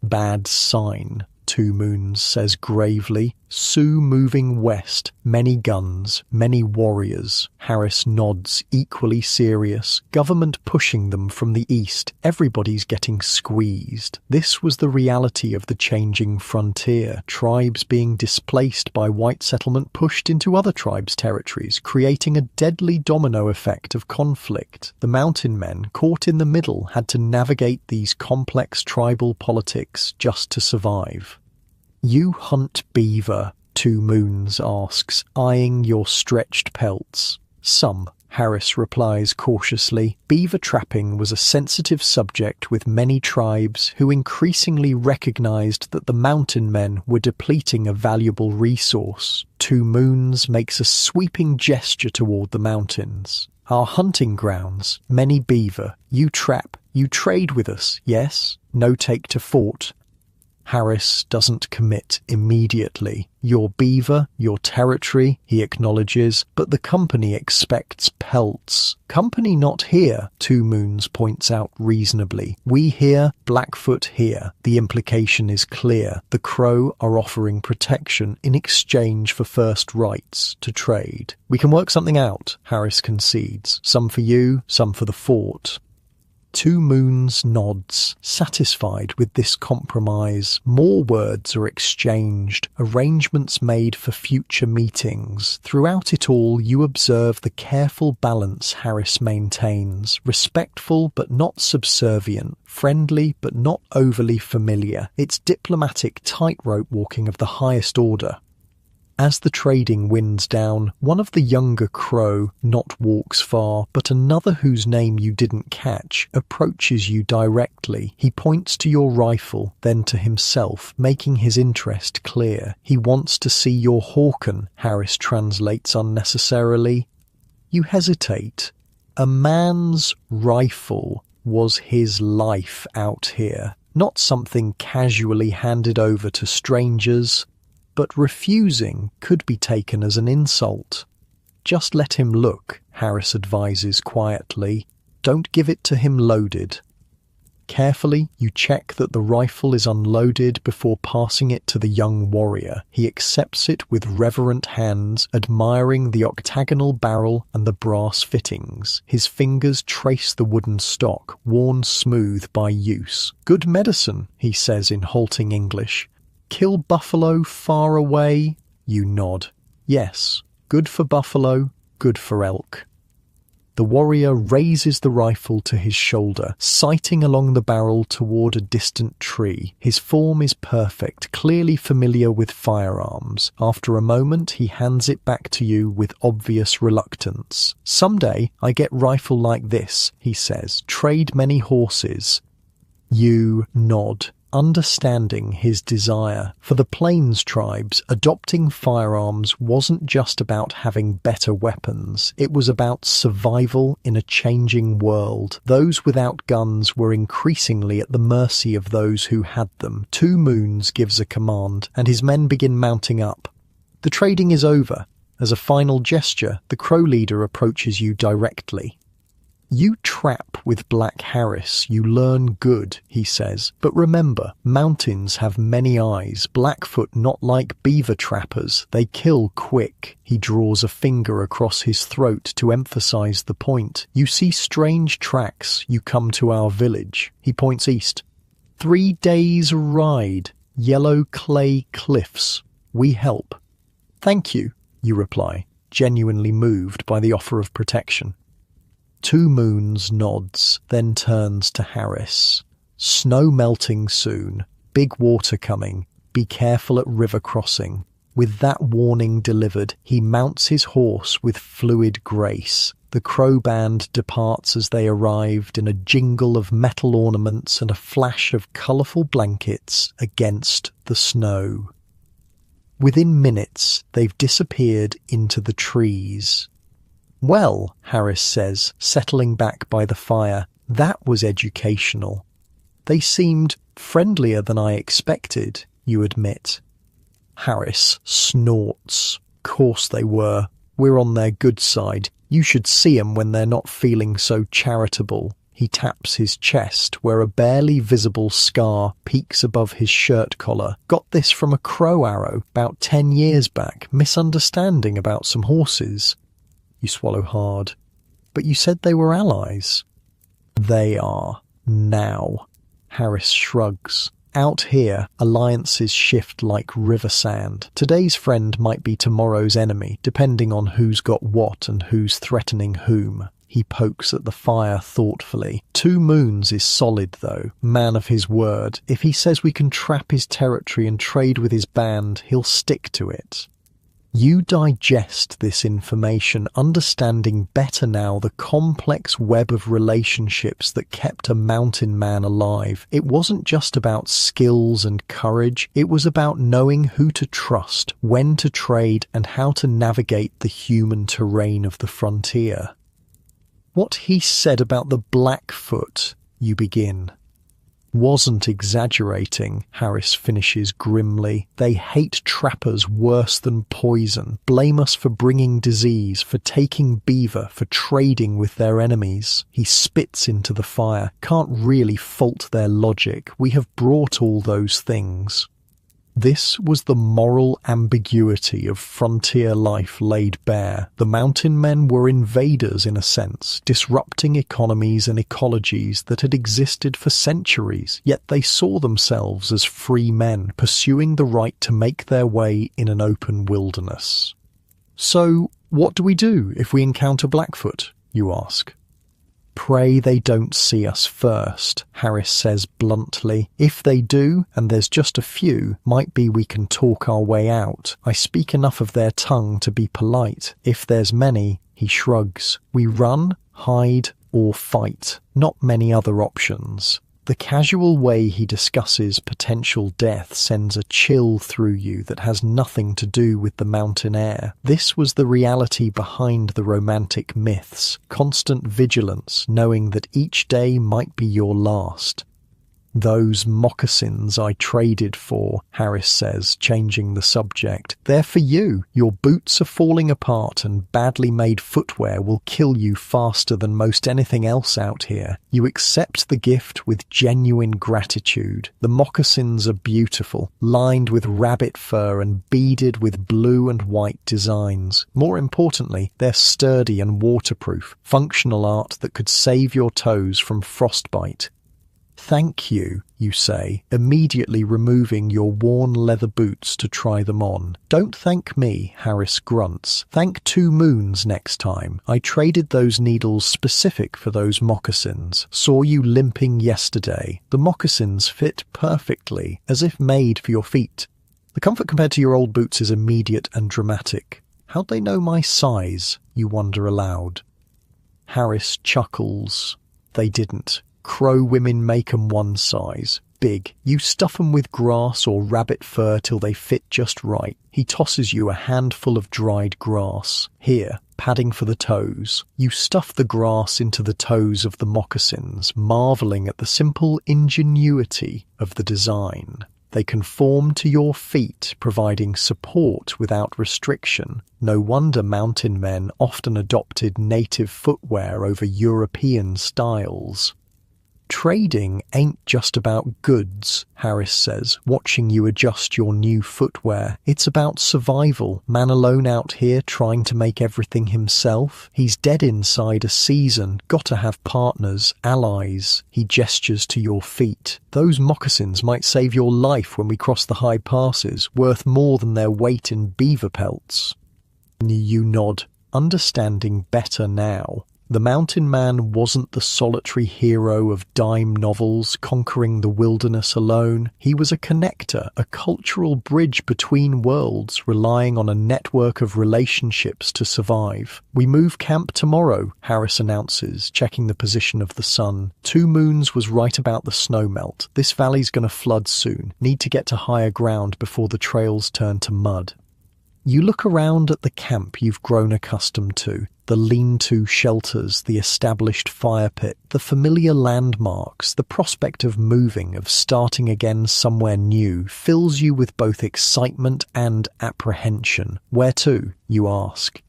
"Bad sign," 2 Moons says gravely. "Sioux moving west, many guns, many warriors." Harris nods, equally serious. "Government pushing them from the east. Everybody's getting squeezed." This was the reality of the changing frontier. Tribes being displaced by white settlement pushed into other tribes' territories, creating a deadly domino effect of conflict. The mountain men, caught in the middle, had to navigate these complex tribal politics just to survive. "You hunt beaver?" 2 Moons asks, eyeing your stretched pelts. "Some," Harris replies cautiously. Beaver trapping was a sensitive subject with many tribes who increasingly recognized that the mountain men were depleting a valuable resource. 2 Moons makes a sweeping gesture toward the mountains. "Our hunting grounds, many beaver. You trap, you trade with us, yes? No take to fort." Harris doesn't commit immediately. "Your beaver, your territory," he acknowledges, "but the company expects pelts." "Company not here," 2 Moons points out reasonably. "We here, Blackfoot here." The implication is clear. The Crow are offering protection in exchange for first rights to trade. "We can work something out," Harris concedes. "Some for you, some for the fort." 2 Moons nods, satisfied with this compromise. More words are exchanged, arrangements made for future meetings. Throughout it all, you observe the careful balance Harris maintains, respectful but not subservient, friendly but not overly familiar. It's diplomatic tightrope walking of the highest order. As the trading winds down, one of the younger Crow not walks far, but another whose name you didn't catch approaches you directly. He points to your rifle, then to himself, making his interest clear. "He wants to see your Hawken," Harris translates unnecessarily. You hesitate. A man's rifle was his life out here, not something casually handed over to strangers. But refusing could be taken as an insult. "Just let him look," Harris advises quietly. "Don't give it to him loaded." Carefully, you check that the rifle is unloaded before passing it to the young warrior. He accepts it with reverent hands, admiring the octagonal barrel and the brass fittings. His fingers trace the wooden stock, worn smooth by use. "Good medicine," he says in halting English. "Kill buffalo far away?" You nod. "Yes, good for buffalo, good for elk." The warrior raises the rifle to his shoulder, sighting along the barrel toward a distant tree. His form is perfect, clearly familiar with firearms. After a moment, he hands it back to you with obvious reluctance. "Someday I get rifle like this," he says. "Trade many horses." You nod, understanding his desire. For the Plains tribes, adopting firearms wasn't just about having better weapons. It was about survival in a changing world. Those without guns were increasingly at the mercy of those who had them. 2 Moons gives a command, and his men begin mounting up. The trading is over. As a final gesture, the Crow leader approaches you directly. "You trap with Black Harris, you learn good," he says. "But remember, mountains have many eyes. Blackfoot not like beaver trappers. They kill quick." He draws a finger across his throat to emphasize the point. "You see strange tracks, you come to our village." He points east. 3 days' ride, yellow clay cliffs. We help." "Thank you," you reply, genuinely moved by the offer of protection. 2 Moons nods, then turns to Harris. "Snow melting soon. Big water coming. Be careful at river crossing." With that warning delivered, he mounts his horse with fluid grace. The Crow band departs as they arrived in a jingle of metal ornaments and a flash of colourful blankets against the snow. Within minutes, they've disappeared into the trees. "Well," Harris says, settling back by the fire, "that was educational." "They seemed friendlier than I expected," you admit. Harris snorts. Course they were. We're on their good side. You should see 'em when they're not feeling so charitable. He taps his chest, where a barely visible scar peeks above his shirt collar. Got this from a crow arrow about 10 years back. Misunderstanding about some horses. You swallow hard. But you said they were allies. They are. Now. Harris shrugs. Out here, alliances shift like river sand. Today's friend might be tomorrow's enemy, depending on who's got what and who's threatening whom. He pokes at the fire thoughtfully. 2 moons is solid, though. Man of his word. If he says we can trap his territory and trade with his band, he'll stick to it. You digest this information, understanding better now the complex web of relationships that kept a mountain man alive. It wasn't just about skills and courage, it was about knowing who to trust, when to trade, and how to navigate the human terrain of the frontier. What he said about the Blackfoot, you begin. Wasn't exaggerating, Harris finishes grimly. They hate trappers worse than poison, blame us for bringing disease, for taking beaver, for trading with their enemies. He spits into the fire. Can't really fault their logic. We have brought all those things. This was the moral ambiguity of frontier life laid bare. The mountain men were invaders in a sense, disrupting economies and ecologies that had existed for centuries, yet they saw themselves as free men, pursuing the right to make their way in an open wilderness. So, what do we do if we encounter Blackfoot, you ask? Pray they don't see us first, Harris says bluntly. If they do, and there's just a few, might be we can talk our way out. I speak enough of their tongue to be polite. If there's many, he shrugs. We run, hide, or fight. Not many other options. The casual way he discusses potential death sends a chill through you that has nothing to do with the mountain air. This was the reality behind the romantic myths, constant vigilance, knowing that each day might be your last. Those moccasins I traded for, Harris says, changing the subject. They're for you. Your boots are falling apart and badly made footwear will kill you faster than most anything else out here. You accept the gift with genuine gratitude. The moccasins are beautiful, lined with rabbit fur and beaded with blue and white designs. More importantly, they're sturdy and waterproof, functional art that could save your toes from frostbite. Thank you, you say, immediately removing your worn leather boots to try them on. Don't thank me, Harris grunts. Thank 2 moons next time. I traded those needles specific for those moccasins. Saw you limping yesterday. The moccasins fit perfectly, as if made for your feet. The comfort compared to your old boots is immediate and dramatic. How'd they know my size? You wonder aloud. Harris chuckles. They didn't. Crow women make 'em one size. Big. You stuff 'em with grass or rabbit fur till they fit just right. He tosses you a handful of dried grass. Here, padding for the toes. You stuff the grass into the toes of the moccasins, marveling at the simple ingenuity of the design. They conform to your feet, providing support without restriction. No wonder mountain men often adopted native footwear over European styles. Trading ain't just about goods, Harris says, watching you adjust your new footwear. It's about survival. Man alone out here trying to make everything himself. He's dead inside a season. Gotta have partners, allies. He gestures to your feet. Those moccasins might save your life when we cross the high passes, worth more than their weight in beaver pelts. You nod, understanding better now. The mountain man wasn't the solitary hero of dime novels conquering the wilderness alone. He was a connector, a cultural bridge between worlds, relying on a network of relationships to survive. We move camp tomorrow, Harris announces, checking the position of the sun. 2 moons was right about the snowmelt. This valley's gonna flood soon. Need to get to higher ground before the trails turn to mud. You look around at the camp you've grown accustomed to, the lean-to shelters, the established fire pit, the familiar landmarks. The prospect of moving, of starting again somewhere new, fills you with both excitement and apprehension. Where to, you ask?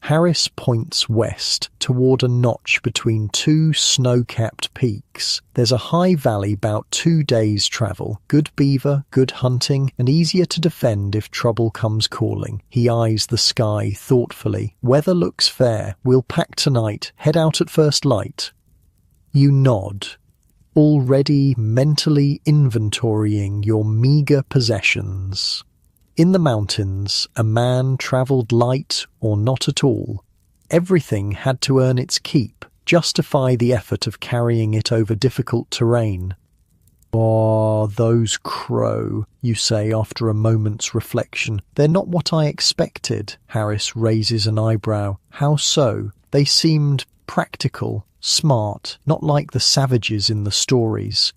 Harris points west, toward a notch between two snow-capped peaks. There's a high valley about 2 days' travel. Good beaver, good hunting, and easier to defend if trouble comes calling. He eyes the sky thoughtfully. Weather looks fair. We'll pack tonight. Head out at first light. You nod, already mentally inventorying your meager possessions. In the mountains, a man travelled light or not at all. Everything had to earn its keep, justify the effort of carrying it over difficult terrain. "Ah, those crow," you say after a moment's reflection. "They're not what I expected." Harris raises an eyebrow. "How so?" "They seemed practical, smart, not like the savages in the stories."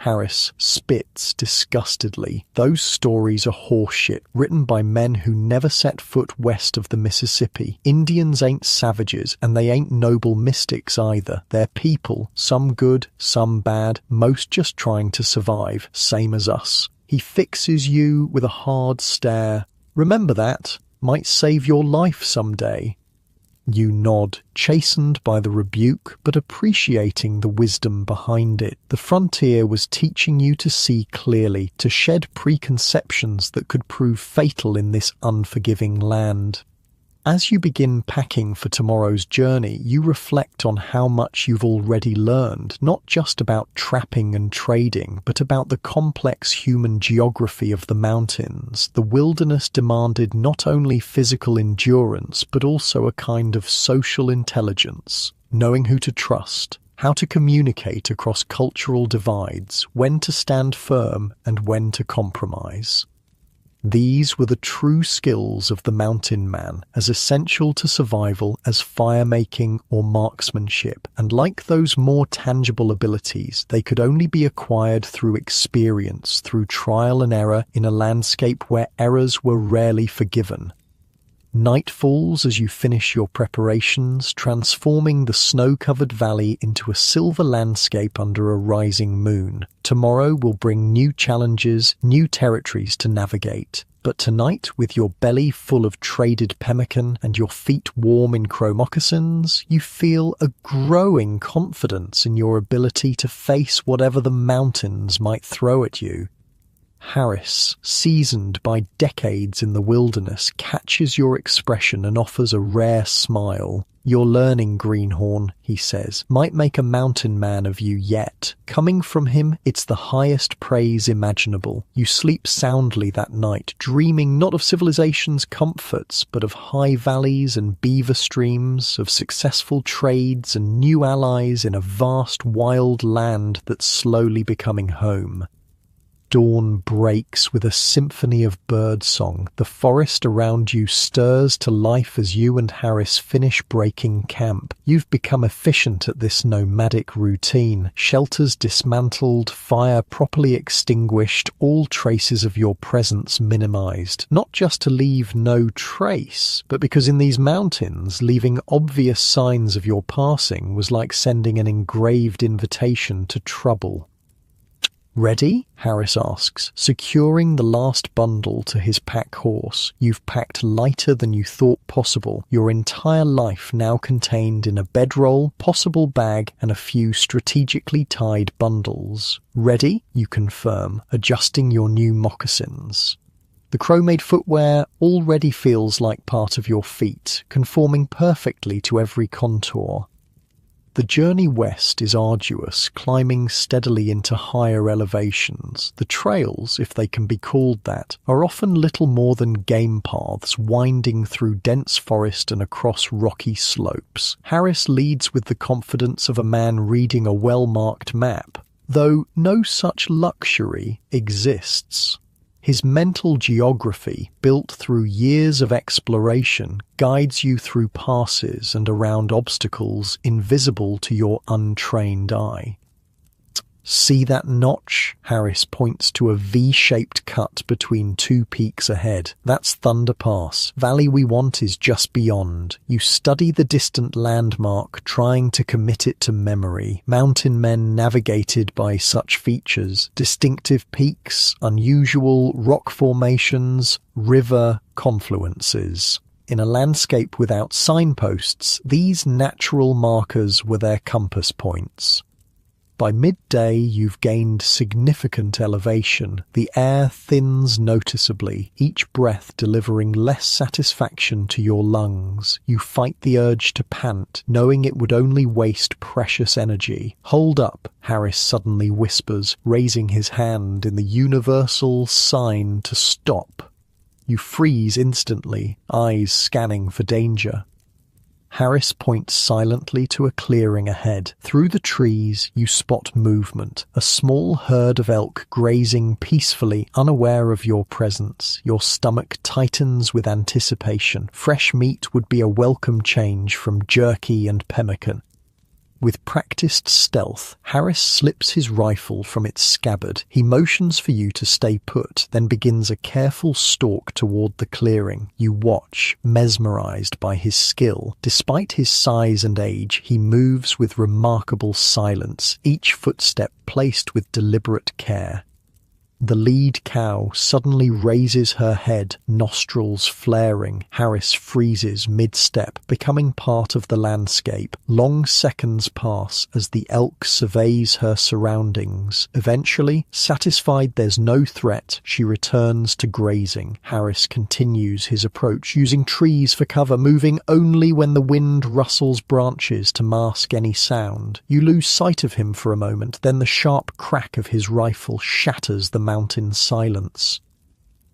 Harris spits disgustedly. "Those stories are horseshit, written by men who never set foot west of the Mississippi. Indians ain't savages, and they ain't noble mystics either. They're people, some good, some bad, most just trying to survive, same as us." He fixes you with a hard stare. "Remember that. Might save your life someday." You nod, chastened by the rebuke, but appreciating the wisdom behind it. The frontier was teaching you to see clearly, to shed preconceptions that could prove fatal in this unforgiving land. As you begin packing for tomorrow's journey, you reflect on how much you've already learned, not just about trapping and trading, but about the complex human geography of the mountains. The wilderness demanded not only physical endurance, but also a kind of social intelligence, knowing who to trust, how to communicate across cultural divides, when to stand firm and when to compromise. These were the true skills of the mountain man, as essential to survival as fire-making or marksmanship, and like those more tangible abilities, they could only be acquired through experience, through trial and error in a landscape where errors were rarely forgiven. Night falls as you finish your preparations, transforming the snow-covered valley into a silver landscape under a rising moon. Tomorrow will bring new challenges, new territories to navigate. But tonight, with your belly full of traded pemmican and your feet warm in crow moccasins, you feel a growing confidence in your ability to face whatever the mountains might throw at you. Harris, seasoned by decades in the wilderness, catches your expression and offers a rare smile. "Your learning, greenhorn," he says, "might make a mountain man of you yet." Coming from him, it's the highest praise imaginable. You sleep soundly that night, dreaming not of civilization's comforts, but of high valleys and beaver streams, of successful trades and new allies in a vast wild land that's slowly becoming home. Dawn breaks with a symphony of birdsong. The forest around you stirs to life as you and Harris finish breaking camp. You've become efficient at this nomadic routine. Shelters dismantled, fire properly extinguished, all traces of your presence minimized. Not just to leave no trace, but because in these mountains, leaving obvious signs of your passing was like sending an engraved invitation to trouble. "Ready?" Harris asks, securing the last bundle to his pack horse. You've packed lighter than you thought possible, your entire life now contained in a bedroll, possible bag, and a few strategically tied bundles. "Ready?" you confirm, adjusting your new moccasins. The crow-made footwear already feels like part of your feet, conforming perfectly to every contour. The journey west is arduous, climbing steadily into higher elevations. The trails, if they can be called that, are often little more than game paths winding through dense forest and across rocky slopes. Harris leads with the confidence of a man reading a well-marked map, though no such luxury exists. His mental geography, built through years of exploration, guides you through passes and around obstacles invisible to your untrained eye. See that notch? Harris points to a V-shaped cut between two peaks ahead. That's Thunder Pass. Valley we want is just beyond. You study the distant landmark, trying to commit it to memory. Mountain men navigated by such features. Distinctive peaks, unusual rock formations, river confluences. In a landscape without signposts, these natural markers were their compass points. By midday, you've gained significant elevation. The air thins noticeably, each breath delivering less satisfaction to your lungs. You fight the urge to pant, knowing it would only waste precious energy. "Hold up," Harris suddenly whispers, raising his hand in the universal sign to stop. You freeze instantly, eyes scanning for danger. Harris points silently to a clearing ahead. Through the trees, you spot movement. A small herd of elk grazing peacefully, unaware of your presence. Your stomach tightens with anticipation. Fresh meat would be a welcome change from jerky and pemmican. With practiced stealth, Harris slips his rifle from its scabbard. He motions for you to stay put, then begins a careful stalk toward the clearing. You watch, mesmerized by his skill. Despite his size and age, he moves with remarkable silence, each footstep placed with deliberate care. The lead cow suddenly raises her head, nostrils flaring. Harris freezes mid-step, becoming part of the landscape. Long seconds pass as the elk surveys her surroundings. Eventually, satisfied there's no threat, she returns to grazing. Harris continues his approach, using trees for cover, moving only when the wind rustles branches to mask any sound. You lose sight of him for a moment, then the sharp crack of his rifle shatters the mountain silence.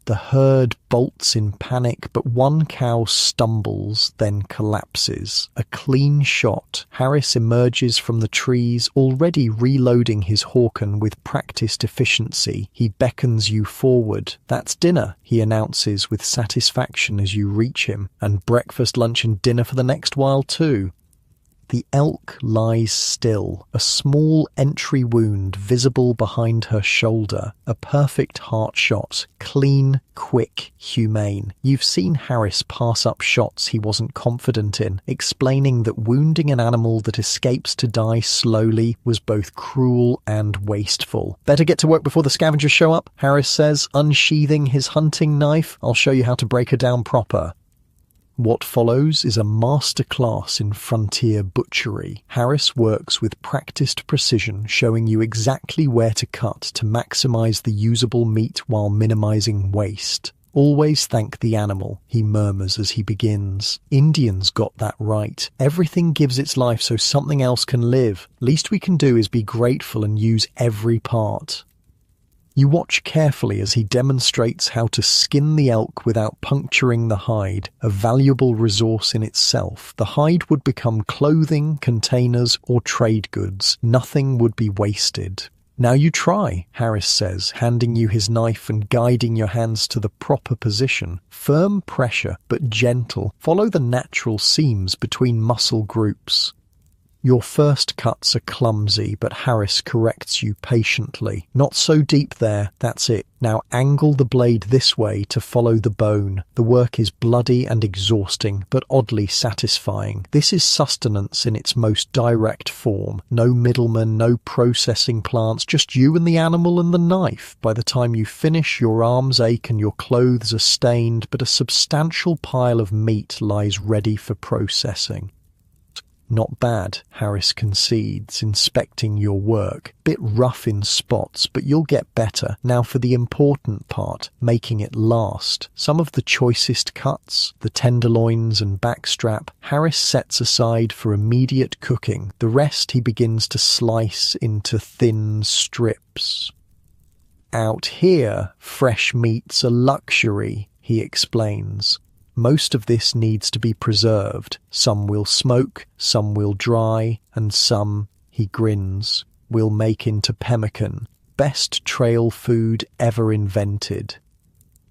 The herd bolts in panic, but one cow stumbles, then collapses. A clean shot. Harris emerges from the trees, already reloading his Hawken with practiced efficiency. He beckons you forward. "That's dinner," he announces with satisfaction as you reach him. "And breakfast, lunch and dinner for the next while too." The elk lies still, a small entry wound visible behind her shoulder, a perfect heart shot, clean, quick, humane. You've seen Harris pass up shots he wasn't confident in, explaining that wounding an animal that escapes to die slowly was both cruel and wasteful. "Better get to work before the scavengers show up," Harris says, unsheathing his hunting knife. "I'll show you how to break her down proper." What follows is a masterclass in frontier butchery. Harris works with practiced precision, showing you exactly where to cut to maximize the usable meat while minimizing waste. "Always thank the animal," he murmurs as he begins. "Indians got that right. Everything gives its life so something else can live. Least we can do is be grateful and use every part." You watch carefully as he demonstrates how to skin the elk without puncturing the hide, a valuable resource in itself. The hide would become clothing, containers, or trade goods. Nothing would be wasted. "Now you try," Harris says, handing you his knife and guiding your hands to the proper position. Firm pressure, but gentle. Follow the natural seams between muscle groups. Your first cuts are clumsy, but Harris corrects you patiently. "Not so deep there, that's it. Now angle the blade this way to follow the bone." The work is bloody and exhausting, but oddly satisfying. This is sustenance in its most direct form. No middleman, no processing plants, just you and the animal and the knife. By the time you finish, your arms ache and your clothes are stained, but a substantial pile of meat lies ready for processing. "Not bad," Harris concedes, inspecting your work. "Bit rough in spots, but you'll get better. Now for the important part, making it last." Some of the choicest cuts, the tenderloins and backstrap, Harris sets aside for immediate cooking. The rest he begins to slice into thin strips. "Out here, fresh meat's a luxury," he explains. "Most of this needs to be preserved. Some will smoke, some will dry, and some," he grins, "will make into pemmican. Best trail food ever invented."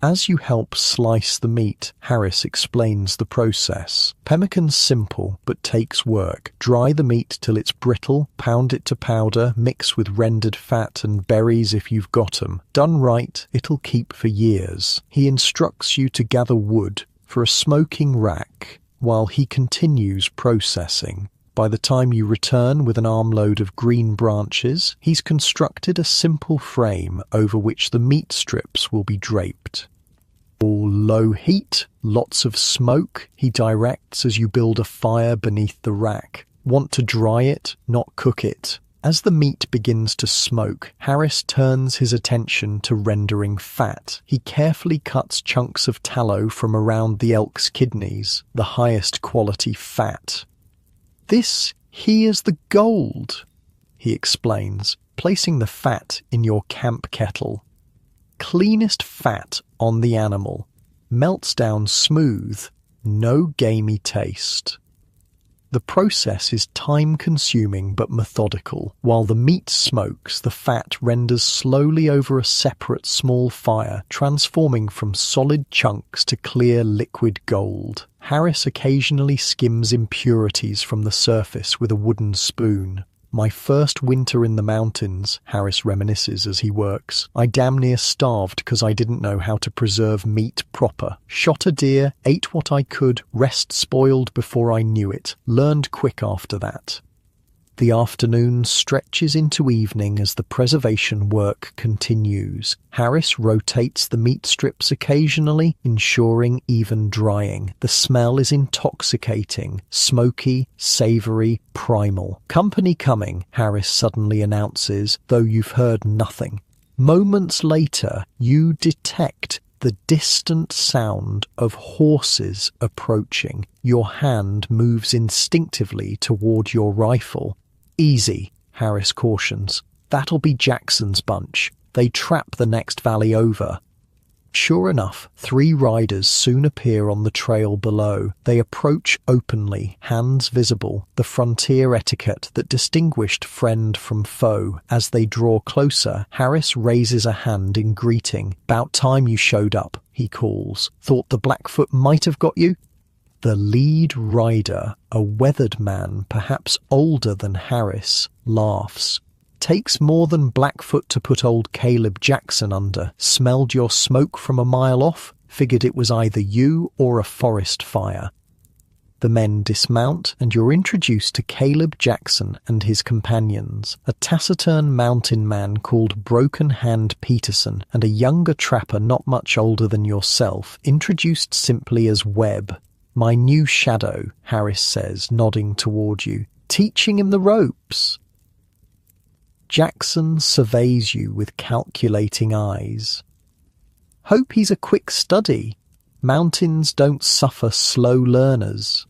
As you help slice the meat, Harris explains the process. Pemmican's simple, but takes work. Dry the meat till it's brittle, pound it to powder, mix with rendered fat and berries if you've got 'em. Done right, it'll keep for years. He instructs you to gather wood for a smoking rack while he continues processing. By the time you return with an armload of green branches, he's constructed a simple frame over which the meat strips will be draped. All low heat, lots of smoke, he directs as you build a fire beneath the rack. Want to dry it, not cook it. As the meat begins to smoke, Harris turns his attention to rendering fat. He carefully cuts chunks of tallow from around the elk's kidneys, the highest quality fat. "This here's the gold," he explains, placing the fat in your camp kettle. Cleanest fat on the animal. Melts down smooth, no gamey taste. The process is time-consuming but methodical. While the meat smokes, the fat renders slowly over a separate small fire, transforming from solid chunks to clear liquid gold. Harris occasionally skims impurities from the surface with a wooden spoon. "My first winter in the mountains," Harris reminisces as he works. "I damn near starved because I didn't know how to preserve meat proper. Shot a deer, ate what I could, rest spoiled before I knew it. Learned quick after that." The afternoon stretches into evening as the preservation work continues. Harris rotates the meat strips occasionally, ensuring even drying. The smell is intoxicating, smoky, savoury, primal. "Company coming," Harris suddenly announces, though you've heard nothing. Moments later, you detect the distant sound of horses approaching. Your hand moves instinctively toward your rifle. "Easy," Harris cautions. "That'll be Jackson's bunch. They trap the next valley over." Sure enough, 3 riders soon appear on the trail below. They approach openly, hands visible, the frontier etiquette that distinguished friend from foe. As they draw closer, Harris raises a hand in greeting. "'Bout time you showed up," he calls. "Thought the Blackfoot might have got you?" The lead rider, a weathered man perhaps older than Harris, laughs. "Takes more than Blackfoot to put old Caleb Jackson under. Smelled your smoke from a mile off, figured it was either you or a forest fire." The men dismount and you're introduced to Caleb Jackson and his companions, a taciturn mountain man called Broken Hand Peterson and a younger trapper not much older than yourself, introduced simply as Webb. "My new shadow," Harris says, nodding toward you. "Teaching him the ropes." Jackson surveys you with calculating eyes. "Hope he's a quick study. Mountains don't suffer slow learners."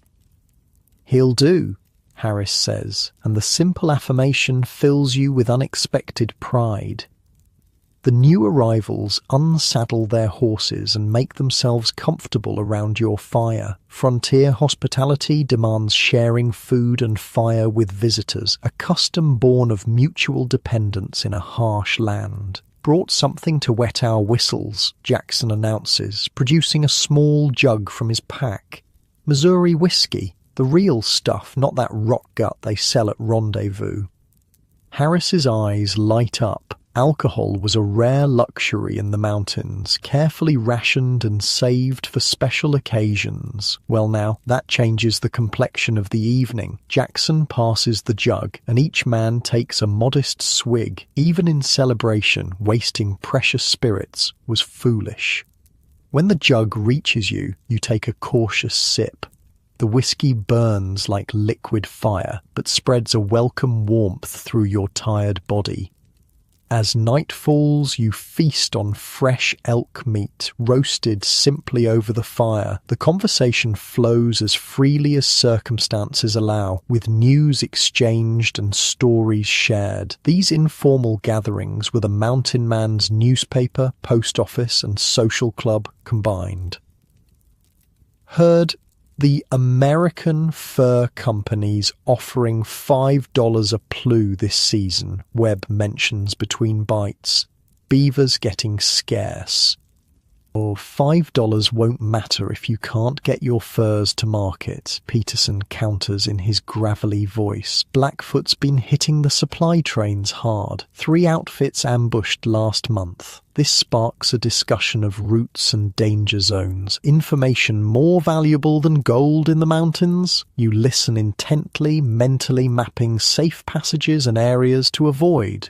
"He'll do," Harris says, and the simple affirmation fills you with unexpected pride. The new arrivals unsaddle their horses and make themselves comfortable around your fire. Frontier hospitality demands sharing food and fire with visitors, a custom born of mutual dependence in a harsh land. "Brought something to wet our whistles," Jackson announces, producing a small jug from his pack. "Missouri whiskey, the real stuff, not that rot gut they sell at Rendezvous." Harris's eyes light up. Alcohol was a rare luxury in the mountains, carefully rationed and saved for special occasions. Well now, that changes the complexion of the evening. Jackson passes the jug, and each man takes a modest swig. Even in celebration, wasting precious spirits was foolish. When the jug reaches you, you take a cautious sip. The whiskey burns like liquid fire, but spreads a welcome warmth through your tired body. As night falls, you feast on fresh elk meat, roasted simply over the fire. The conversation flows as freely as circumstances allow, with news exchanged and stories shared. These informal gatherings were the mountain man's newspaper, post office, and social club combined. Heard the American Fur Company's offering $5 a plew this season, Webb mentions between bites. Beavers getting scarce. Or $5 won't matter if you can't get your furs to market, Peterson counters in his gravelly voice. Blackfoot's been hitting the supply trains hard. 3 outfits ambushed last month. This sparks a discussion of routes and danger zones. Information more valuable than gold in the mountains? You listen intently, mentally mapping safe passages and areas to avoid.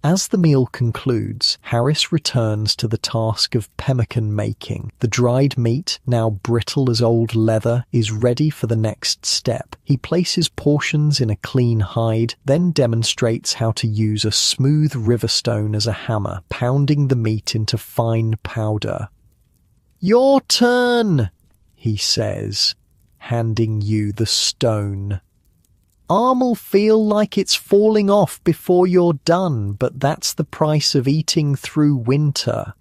As the meal concludes, Harris returns to the task of pemmican making. The dried meat, now brittle as old leather, is ready for the next step. He places portions in a clean hide, then demonstrates how to use a smooth riverstone as a hammer, pounding the meat into fine powder. "Your turn," he says, handing you the stone. "Arm'll feel like it's falling off before you're done, but that's the price of eating through winter."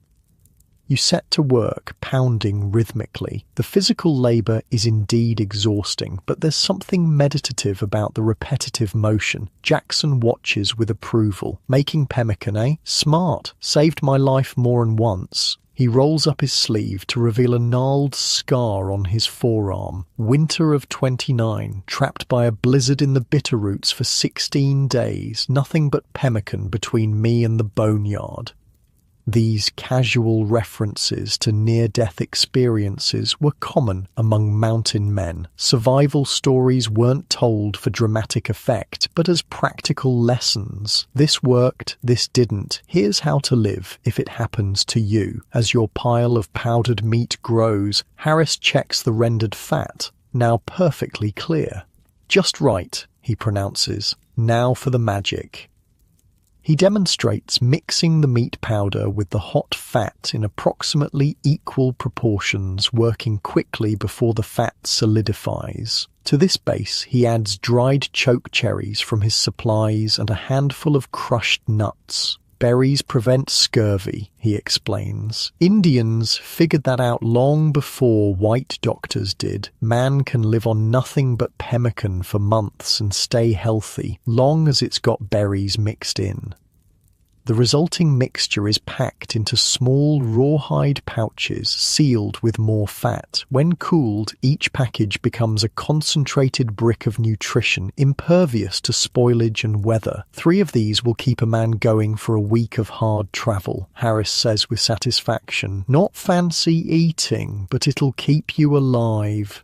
You set to work, pounding rhythmically. The physical labour is indeed exhausting, but there's something meditative about the repetitive motion. Jackson watches with approval. "Making pemmican, eh? Smart. Saved my life more'n once." He rolls up his sleeve to reveal a gnarled scar on his forearm. Winter of 29, trapped by a blizzard in the Bitterroots for 16 days. Nothing but pemmican between me and the boneyard. These casual references to near-death experiences were common among mountain men. Survival stories weren't told for dramatic effect, but as practical lessons. This worked, this didn't. Here's how to live if it happens to you. As your pile of powdered meat grows, Harris checks the rendered fat, now perfectly clear. "Just right," he pronounces. "Now for the magic." He demonstrates mixing the meat powder with the hot fat in approximately equal proportions, working quickly before the fat solidifies. To this base, he adds dried choke cherries from his supplies and a handful of crushed nuts. "Berries prevent scurvy," he explains. "Indians figured that out long before white doctors did. Man can live on nothing but pemmican for months and stay healthy, long as it's got berries mixed in." The resulting mixture is packed into small rawhide pouches sealed with more fat. When cooled, each package becomes a concentrated brick of nutrition, impervious to spoilage and weather. 3 of these will keep a man going for a week of hard travel, Harris says with satisfaction. "Not fancy eating, but it'll keep you alive."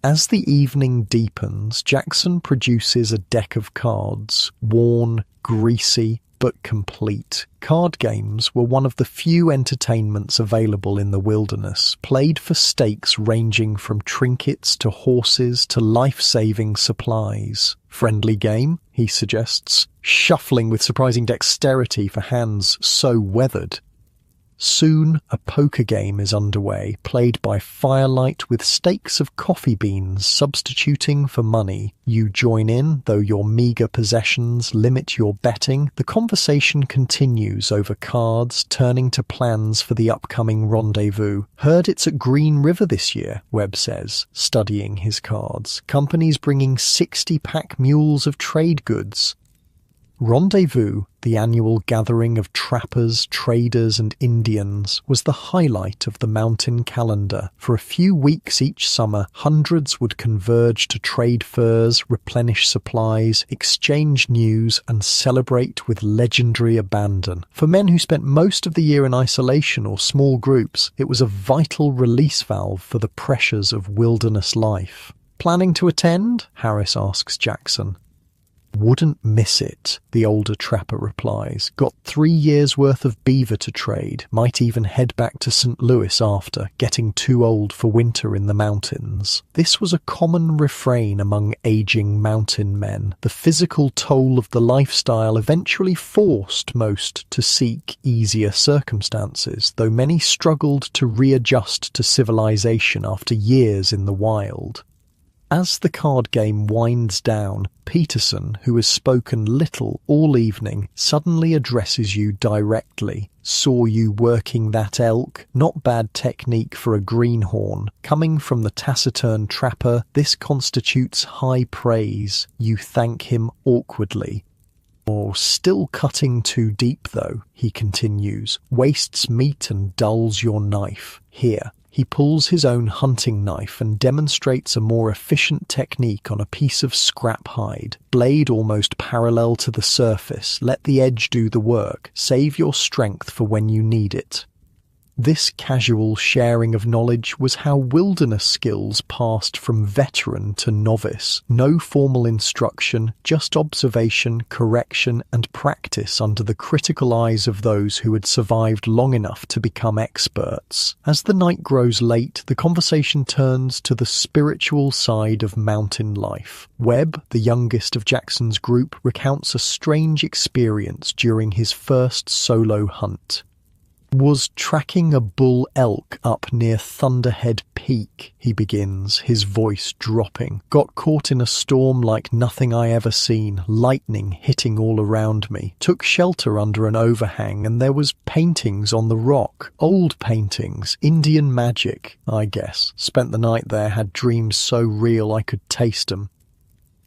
As the evening deepens, Jackson produces a deck of cards, worn, greasy, but complete. Card games were one of the few entertainments available in the wilderness, played for stakes ranging from trinkets to horses to life-saving supplies. "Friendly game," he suggests, shuffling with surprising dexterity for hands so weathered. Soon, a poker game is underway, played by firelight with stakes of coffee beans substituting for money. You join in, though your meagre possessions limit your betting. The conversation continues over cards, turning to plans for the upcoming rendezvous. "Heard it's at Green River this year," Webb says, studying his cards. "Company's bringing 60-pack mules of trade goods." Rendezvous, the annual gathering of trappers, traders and Indians, was the highlight of the mountain calendar. For a few weeks each summer, hundreds would converge to trade furs, replenish supplies, exchange news and celebrate with legendary abandon. For men who spent most of the year in isolation or small groups, it was a vital release valve for the pressures of wilderness life. "Planning to attend?" Harris asks Jackson. "Wouldn't miss it," the older trapper replies. "Got 3 years' worth of beaver to trade. Might even head back to St. Louis after, getting too old for winter in the mountains." This was a common refrain among aging mountain men. The physical toll of the lifestyle eventually forced most to seek easier circumstances, though many struggled to readjust to civilization after years in the wild. As the card game winds down, Peterson, who has spoken little all evening, suddenly addresses you directly. "Saw you working that elk. Not bad technique for a greenhorn. Coming from the taciturn trapper, this constitutes high praise." You thank him awkwardly. "Oh, still cutting too deep, though," he continues. "Wastes meat and dulls your knife. Here." He pulls his own hunting knife and demonstrates a more efficient technique on a piece of scrap hide. Blade almost parallel to the surface. Let the edge do the work. Save your strength for when you need it. This casual sharing of knowledge was how wilderness skills passed from veteran to novice. No formal instruction, just observation, correction, and practice under the critical eyes of those who had survived long enough to become experts. As the night grows late, the conversation turns to the spiritual side of mountain life. Webb, the youngest of Jackson's group, recounts a strange experience during his first solo hunt. "Was tracking a bull elk up near Thunderhead Peak," he begins, his voice dropping. "Got caught in a storm like nothing I ever seen, lightning hitting all around me. Took shelter under an overhang and there was paintings on the rock. Old paintings, Indian magic, I guess. Spent the night there, had dreams so real I could taste 'em."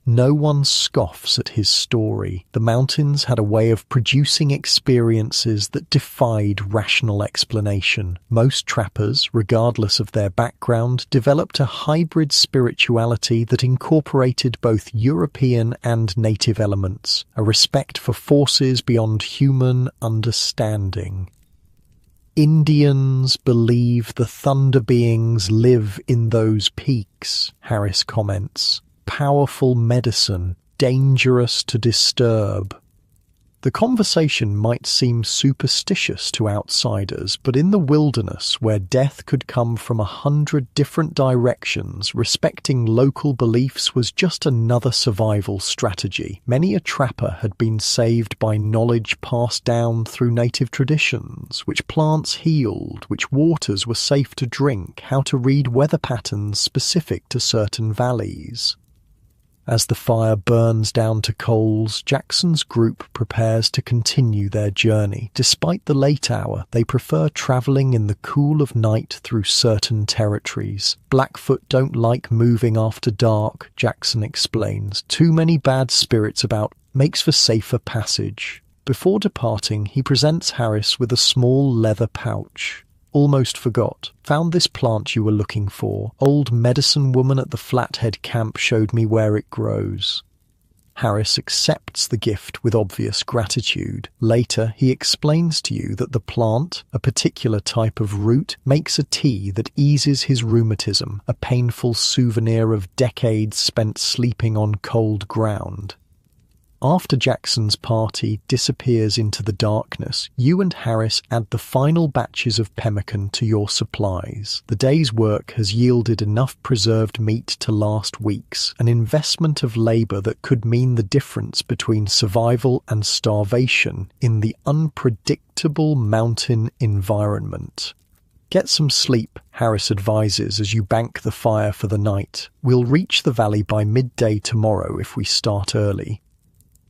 No one scoffs at his story. The mountains had a way of producing experiences that defied rational explanation. Most trappers, regardless of their background, developed a hybrid spirituality that incorporated both European and native elements, a respect for forces beyond human understanding. "Indians believe the thunder beings live in those peaks," Harris comments. "Powerful medicine, dangerous to disturb." The conversation might seem superstitious to outsiders, but in the wilderness, where death could come from 100 different directions, respecting local beliefs was just another survival strategy. Many a trapper had been saved by knowledge passed down through native traditions, which plants healed, which waters were safe to drink, how to read weather patterns specific to certain valleys. As the fire burns down to coals, Jackson's group prepares to continue their journey. Despite the late hour, they prefer traveling in the cool of night through certain territories. "Blackfoot don't like moving after dark," Jackson explains. "Too many bad spirits about, makes for safer passage." Before departing, he presents Harris with a small leather pouch. "Almost forgot. Found this plant you were looking for. Old medicine woman at the Flathead camp showed me where it grows." Harris accepts the gift with obvious gratitude. Later, he explains to you that the plant, a particular type of root, makes a tea that eases his rheumatism, a painful souvenir of decades spent sleeping on cold ground. After Jackson's party disappears into the darkness, you and Harris add the final batches of pemmican to your supplies. The day's work has yielded enough preserved meat to last weeks, an investment of labor that could mean the difference between survival and starvation in the unpredictable mountain environment. "Get some sleep," Harris advises as you bank the fire for the night. "We'll reach the valley by midday tomorrow if we start early."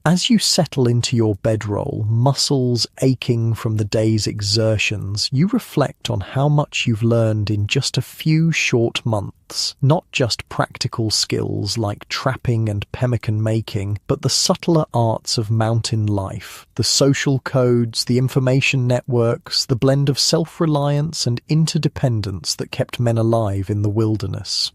As you settle into your bedroll, muscles aching from the day's exertions, you reflect on how much you've learned in just a few short months. Not just practical skills like trapping and pemmican making, but the subtler arts of mountain life. The social codes, the information networks, the blend of self-reliance and interdependence that kept men alive in the wilderness.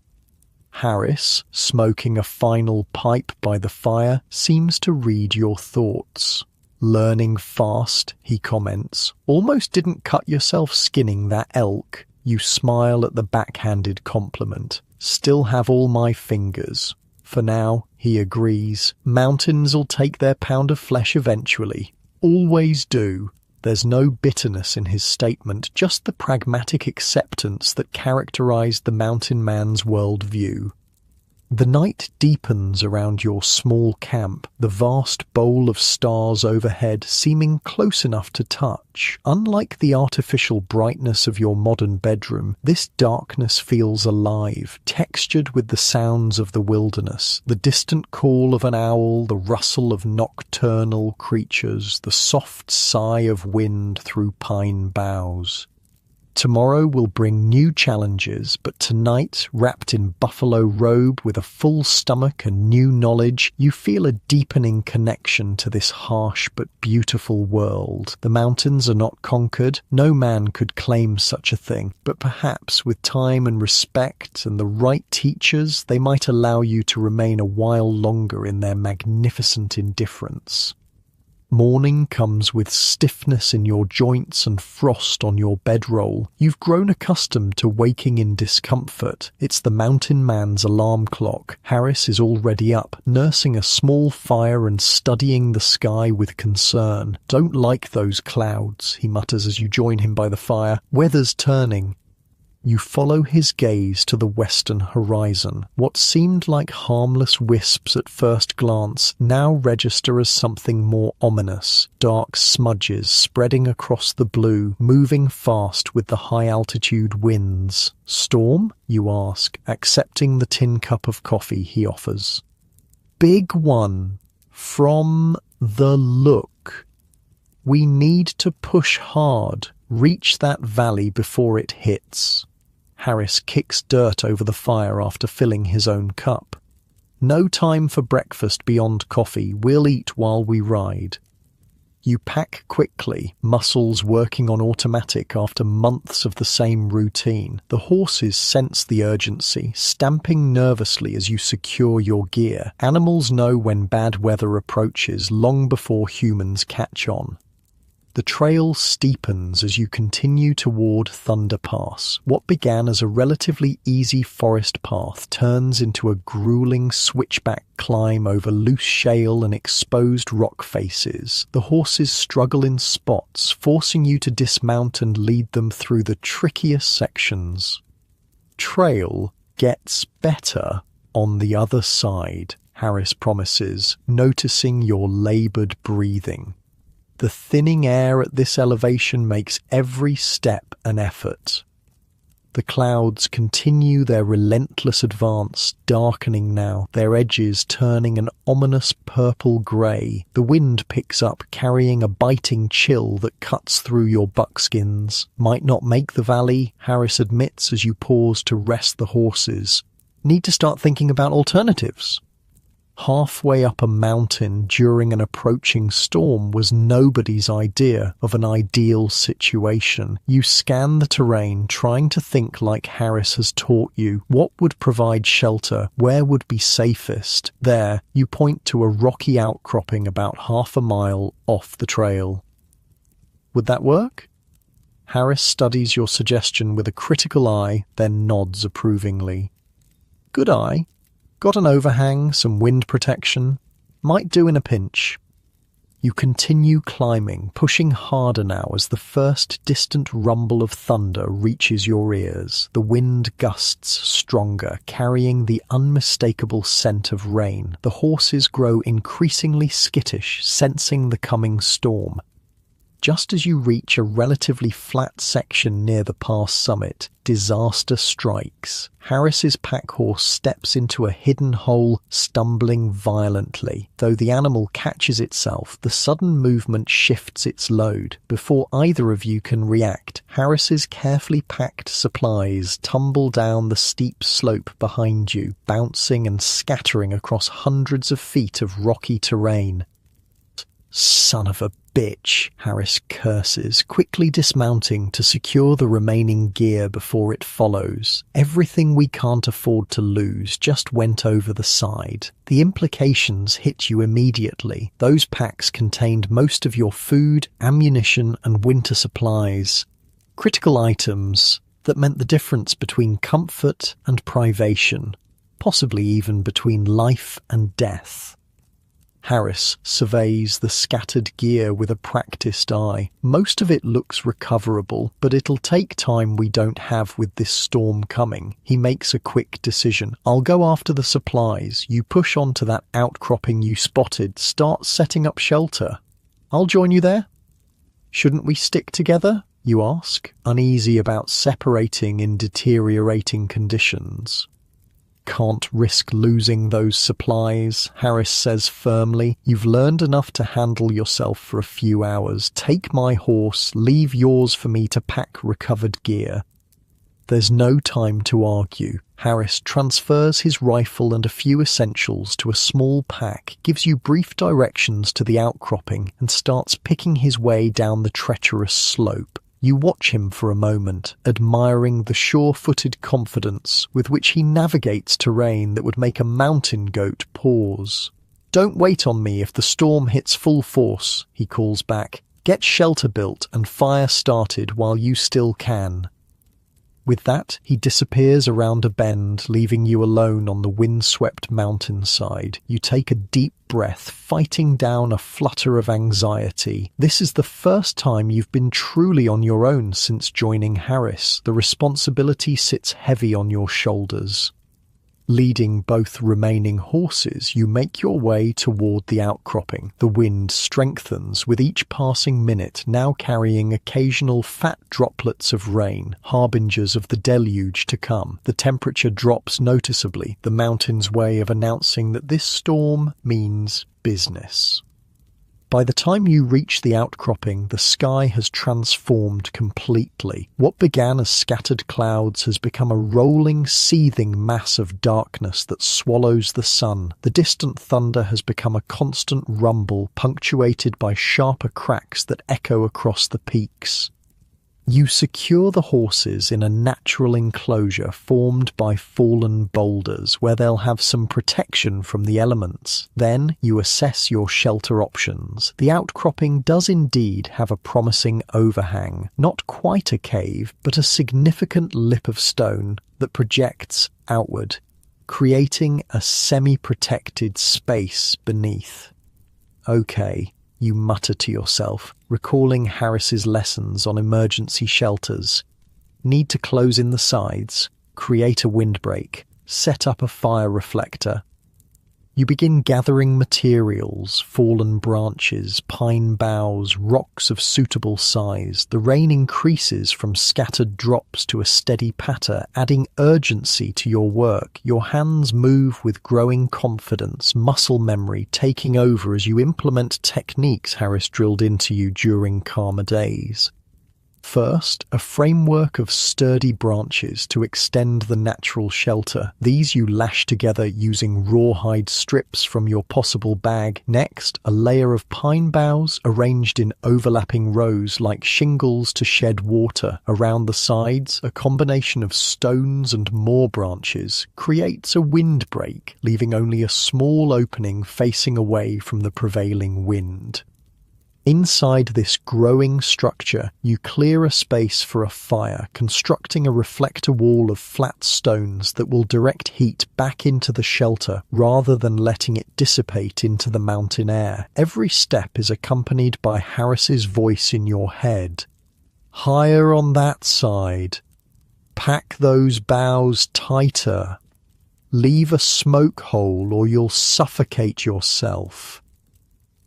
Harris, smoking a final pipe by the fire, seems to read your thoughts. "Learning fast," he comments. "Almost didn't cut yourself skinning that elk." You smile at the backhanded compliment. "Still have all my fingers." "For now," he agrees. "Mountains'll take their pound of flesh eventually. Always do." There's no bitterness in his statement, just the pragmatic acceptance that characterized the mountain man's worldview. The night deepens around your small camp, the vast bowl of stars overhead seeming close enough to touch. Unlike the artificial brightness of your modern bedroom, this darkness feels alive, textured with the sounds of the wilderness, the distant call of an owl, the rustle of nocturnal creatures, the soft sigh of wind through pine boughs. Tomorrow will bring new challenges, but tonight, wrapped in buffalo robe with a full stomach and new knowledge, you feel a deepening connection to this harsh but beautiful world. The mountains are not conquered. No man could claim such a thing, but perhaps with time and respect and the right teachers, they might allow you to remain a while longer in their magnificent indifference. Morning comes with stiffness in your joints and frost on your bedroll. You've grown accustomed to waking in discomfort. It's the mountain man's alarm clock. Harris is already up, nursing a small fire and studying the sky with concern. "Don't like those clouds," he mutters as you join him by the fire. "Weather's turning." You follow his gaze to the western horizon. What seemed like harmless wisps at first glance now register as something more ominous. Dark smudges spreading across the blue, moving fast with the high-altitude winds. "Storm?" you ask, accepting the tin cup of coffee he offers. "Big one. From the look. We need to push hard, reach that valley before it hits." Harris kicks dirt over the fire after filling his own cup. "No time for breakfast beyond coffee. We'll eat while we ride." You pack quickly, muscles working on automatic after months of the same routine. The horses sense the urgency, stamping nervously as you secure your gear. Animals know when bad weather approaches long before humans catch on. The trail steepens as you continue toward Thunder Pass. What began as a relatively easy forest path turns into a grueling switchback climb over loose shale and exposed rock faces. The horses struggle in spots, forcing you to dismount and lead them through the trickiest sections. Trail gets better on the other side, Harris promises, noticing your labored breathing. The thinning air at this elevation makes every step an effort. The clouds continue their relentless advance, darkening now, their edges turning an ominous purple-grey. The wind picks up, carrying a biting chill that cuts through your buckskins. "Might not make the valley," Harris admits as you pause to rest the horses. "Need to start thinking about alternatives." Halfway up a mountain during an approaching storm was nobody's idea of an ideal situation. You scan the terrain, trying to think like Harris has taught you. What would provide shelter? Where would be safest? There, you point to a rocky outcropping about half a mile off the trail. Would that work? Harris studies your suggestion with a critical eye, then nods approvingly. Good eye. Got an overhang, some wind protection. Might do in a pinch. You continue climbing, pushing harder now as the first distant rumble of thunder reaches your ears. The wind gusts stronger, carrying the unmistakable scent of rain. The horses grow increasingly skittish, sensing the coming storm. Just as you reach a relatively flat section near the pass summit, disaster strikes. Harris's pack horse steps into a hidden hole, stumbling violently. Though the animal catches itself, the sudden movement shifts its load. Before either of you can react, Harris's carefully packed supplies tumble down the steep slope behind you, bouncing and scattering across hundreds of feet of rocky terrain. Son of a bitch, Harris curses, quickly dismounting to secure the remaining gear before it follows. Everything we can't afford to lose just went over the side. The implications hit you immediately. Those packs contained most of your food, ammunition, and winter supplies. Critical items that meant the difference between comfort and privation, possibly even between life and death. Harris surveys the scattered gear with a practiced eye. Most of it looks recoverable, but it'll take time we don't have with this storm coming. He makes a quick decision. I'll go after the supplies. You push onto that outcropping you spotted. Start setting up shelter. I'll join you there. Shouldn't we stick together? You ask, uneasy about separating in deteriorating conditions. can't risk losing those supplies, Harris says firmly. You've learned enough to handle yourself for a few hours. Take my horse, leave yours for me to pack recovered gear. There's no time to argue. Harris transfers his rifle and a few essentials to a small pack, gives you brief directions to the outcropping, and starts picking his way down the treacherous slope. You watch him for a moment, admiring the sure-footed confidence with which he navigates terrain that would make a mountain goat pause. "Don't wait on me if the storm hits full force," he calls back. "Get shelter built and fire started while you still can." With that, he disappears around a bend, leaving you alone on the wind-swept mountainside. You take a deep breath, fighting down a flutter of anxiety. This is the first time you've been truly on your own since joining Harris. The responsibility sits heavy on your shoulders. Leading both remaining horses, you make your way toward the outcropping. The wind strengthens with each passing minute, now carrying occasional fat droplets of rain, harbingers of the deluge to come. The temperature drops noticeably, the mountain's way of announcing that this storm means business. By the time you reach the outcropping, the sky has transformed completely. What began as scattered clouds has become a rolling, seething mass of darkness that swallows the sun. The distant thunder has become a constant rumble, punctuated by sharper cracks that echo across the peaks. You secure the horses in a natural enclosure formed by fallen boulders where they'll have some protection from the elements. Then you assess your shelter options. The outcropping does indeed have a promising overhang, not quite a cave, but a significant lip of stone that projects outward, creating a semi-protected space beneath. Okay, you mutter to yourself, recalling Harris's lessons on emergency shelters. Need to close in the sides, create a windbreak, set up a fire reflector. You begin gathering materials, fallen branches, pine boughs, rocks of suitable size. The rain increases from scattered drops to a steady patter, adding urgency to your work. Your hands move with growing confidence, muscle memory taking over as you implement techniques Harris drilled into you during calmer days. First, a framework of sturdy branches to extend the natural shelter. These you lash together using rawhide strips from your possible bag. Next, a layer of pine boughs arranged in overlapping rows like shingles to shed water. Around the sides, a combination of stones and more branches creates a windbreak, leaving only a small opening facing away from the prevailing wind. Inside this growing structure, you clear a space for a fire, constructing a reflector wall of flat stones that will direct heat back into the shelter rather than letting it dissipate into the mountain air. Every step is accompanied by Harris's voice in your head. Higher on that side. Pack those boughs tighter. Leave a smoke hole or you'll suffocate yourself.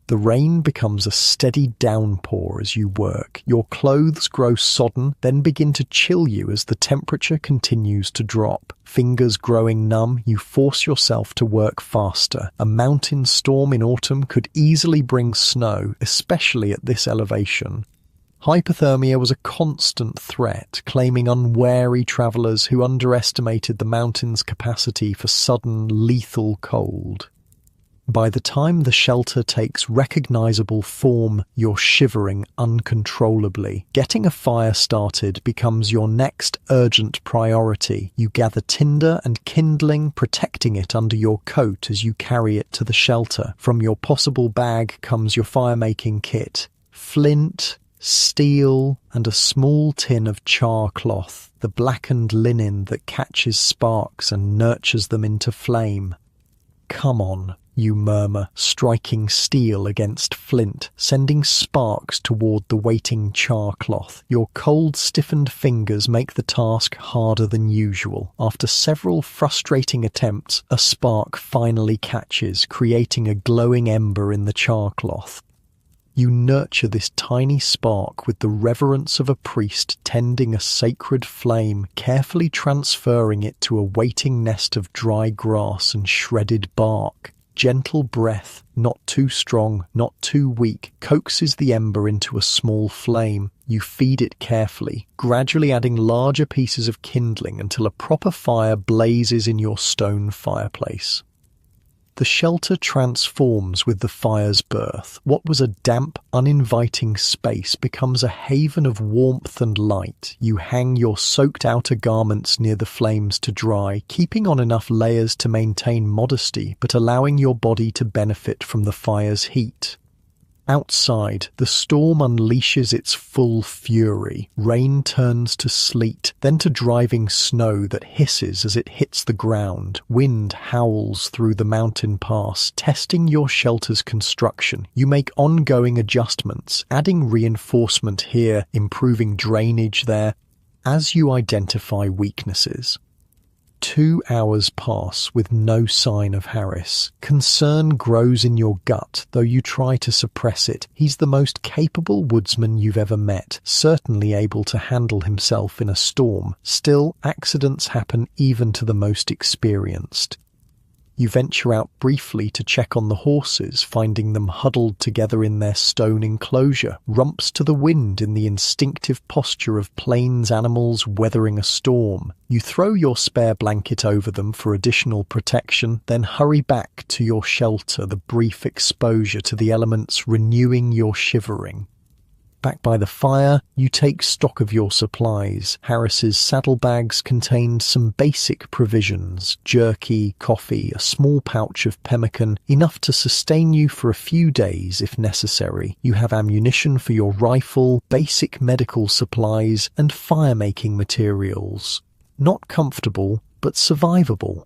The rain becomes a steady downpour as you work. Your clothes grow sodden, then begin to chill you as the temperature continues to drop. Fingers growing numb, you force yourself to work faster. A mountain storm in autumn could easily bring snow, especially at this elevation. Hypothermia was a constant threat, claiming unwary travelers who underestimated the mountain's capacity for sudden, lethal cold. By the time the shelter takes recognizable form, you're shivering uncontrollably. Getting a fire started becomes your next urgent priority. You gather tinder and kindling, protecting it under your coat as you carry it to the shelter. From your possible bag comes your fire-making kit. Flint, steel, and a small tin of char cloth, the blackened linen that catches sparks and nurtures them into flame. Come on, you murmur, striking steel against flint, sending sparks toward the waiting char cloth. Your cold, stiffened fingers make the task harder than usual. After several frustrating attempts, a spark finally catches, creating a glowing ember in the char cloth. You nurture this tiny spark with the reverence of a priest tending a sacred flame, carefully transferring it to a waiting nest of dry grass and shredded bark. Gentle breath, not too strong, not too weak, coaxes the ember into a small flame. You feed it carefully, gradually adding larger pieces of kindling until a proper fire blazes in your stone fireplace. The shelter transforms with the fire's birth. What was a damp, uninviting space becomes a haven of warmth and light. You hang your soaked outer garments near the flames to dry, keeping on enough layers to maintain modesty, but allowing your body to benefit from the fire's heat. Outside, the storm unleashes its full fury. Rain turns to sleet, then to driving snow that hisses as it hits the ground. Wind howls through the mountain pass, testing your shelter's construction. You make ongoing adjustments, adding reinforcement here, improving drainage there, as you identify weaknesses. 2 hours pass with no sign of Harris. Concern grows in your gut, though you try to suppress it. He's the most capable woodsman you've ever met, certainly able to handle himself in a storm. Still, accidents happen even to the most experienced. You venture out briefly to check on the horses, finding them huddled together in their stone enclosure, rumps to the wind in the instinctive posture of plains animals weathering a storm. You throw your spare blanket over them for additional protection, then hurry back to your shelter, the brief exposure to the elements renewing your shivering. Back by the fire, you take stock of your supplies. Harris's saddlebags contained some basic provisions: jerky, coffee, a small pouch of pemmican, enough to sustain you for a few days if necessary. You have ammunition for your rifle, basic medical supplies, and fire-making materials. Not comfortable, but survivable.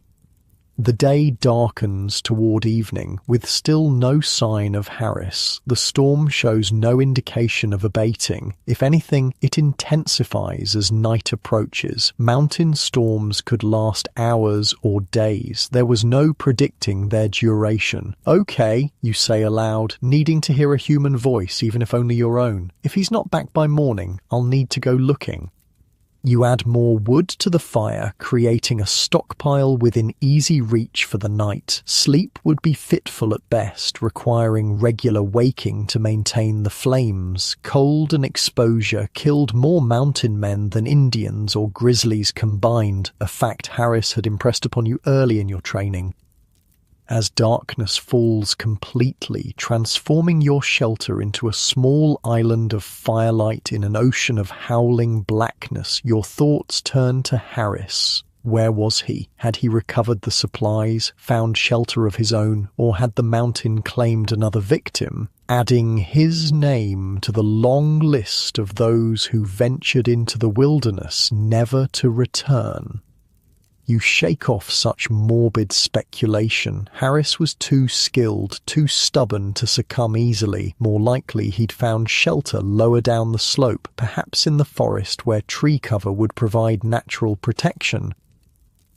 The day darkens toward evening, with still no sign of Harris. The storm shows no indication of abating. If anything, it intensifies as night approaches. Mountain storms could last hours or days. There was no predicting their duration. "Okay," you say aloud, needing to hear a human voice, even if only your own. "If he's not back by morning, I'll need to go looking." You add more wood to the fire, creating a stockpile within easy reach for the night. Sleep would be fitful at best, requiring regular waking to maintain the flames. Cold and exposure killed more mountain men than Indians or grizzlies combined, a fact Harris had impressed upon you early in your training. As darkness falls completely, transforming your shelter into a small island of firelight in an ocean of howling blackness, your thoughts turn to Harris. Where was he? Had he recovered the supplies, found shelter of his own, or had the mountain claimed another victim, adding his name to the long list of those who ventured into the wilderness never to return? You shake off such morbid speculation. Harris was too skilled, too stubborn to succumb easily. More likely he'd found shelter lower down the slope, perhaps in the forest where tree cover would provide natural protection.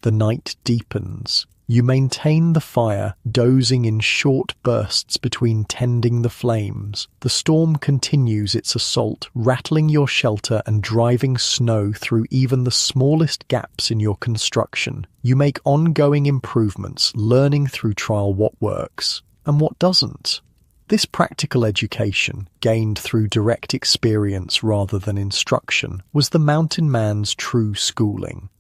The night deepens. You maintain the fire, dozing in short bursts between tending the flames. The storm continues its assault, rattling your shelter and driving snow through even the smallest gaps in your construction. You make ongoing improvements, learning through trial what works and what doesn't. This practical education, gained through direct experience rather than instruction, was the mountain man's true schooling.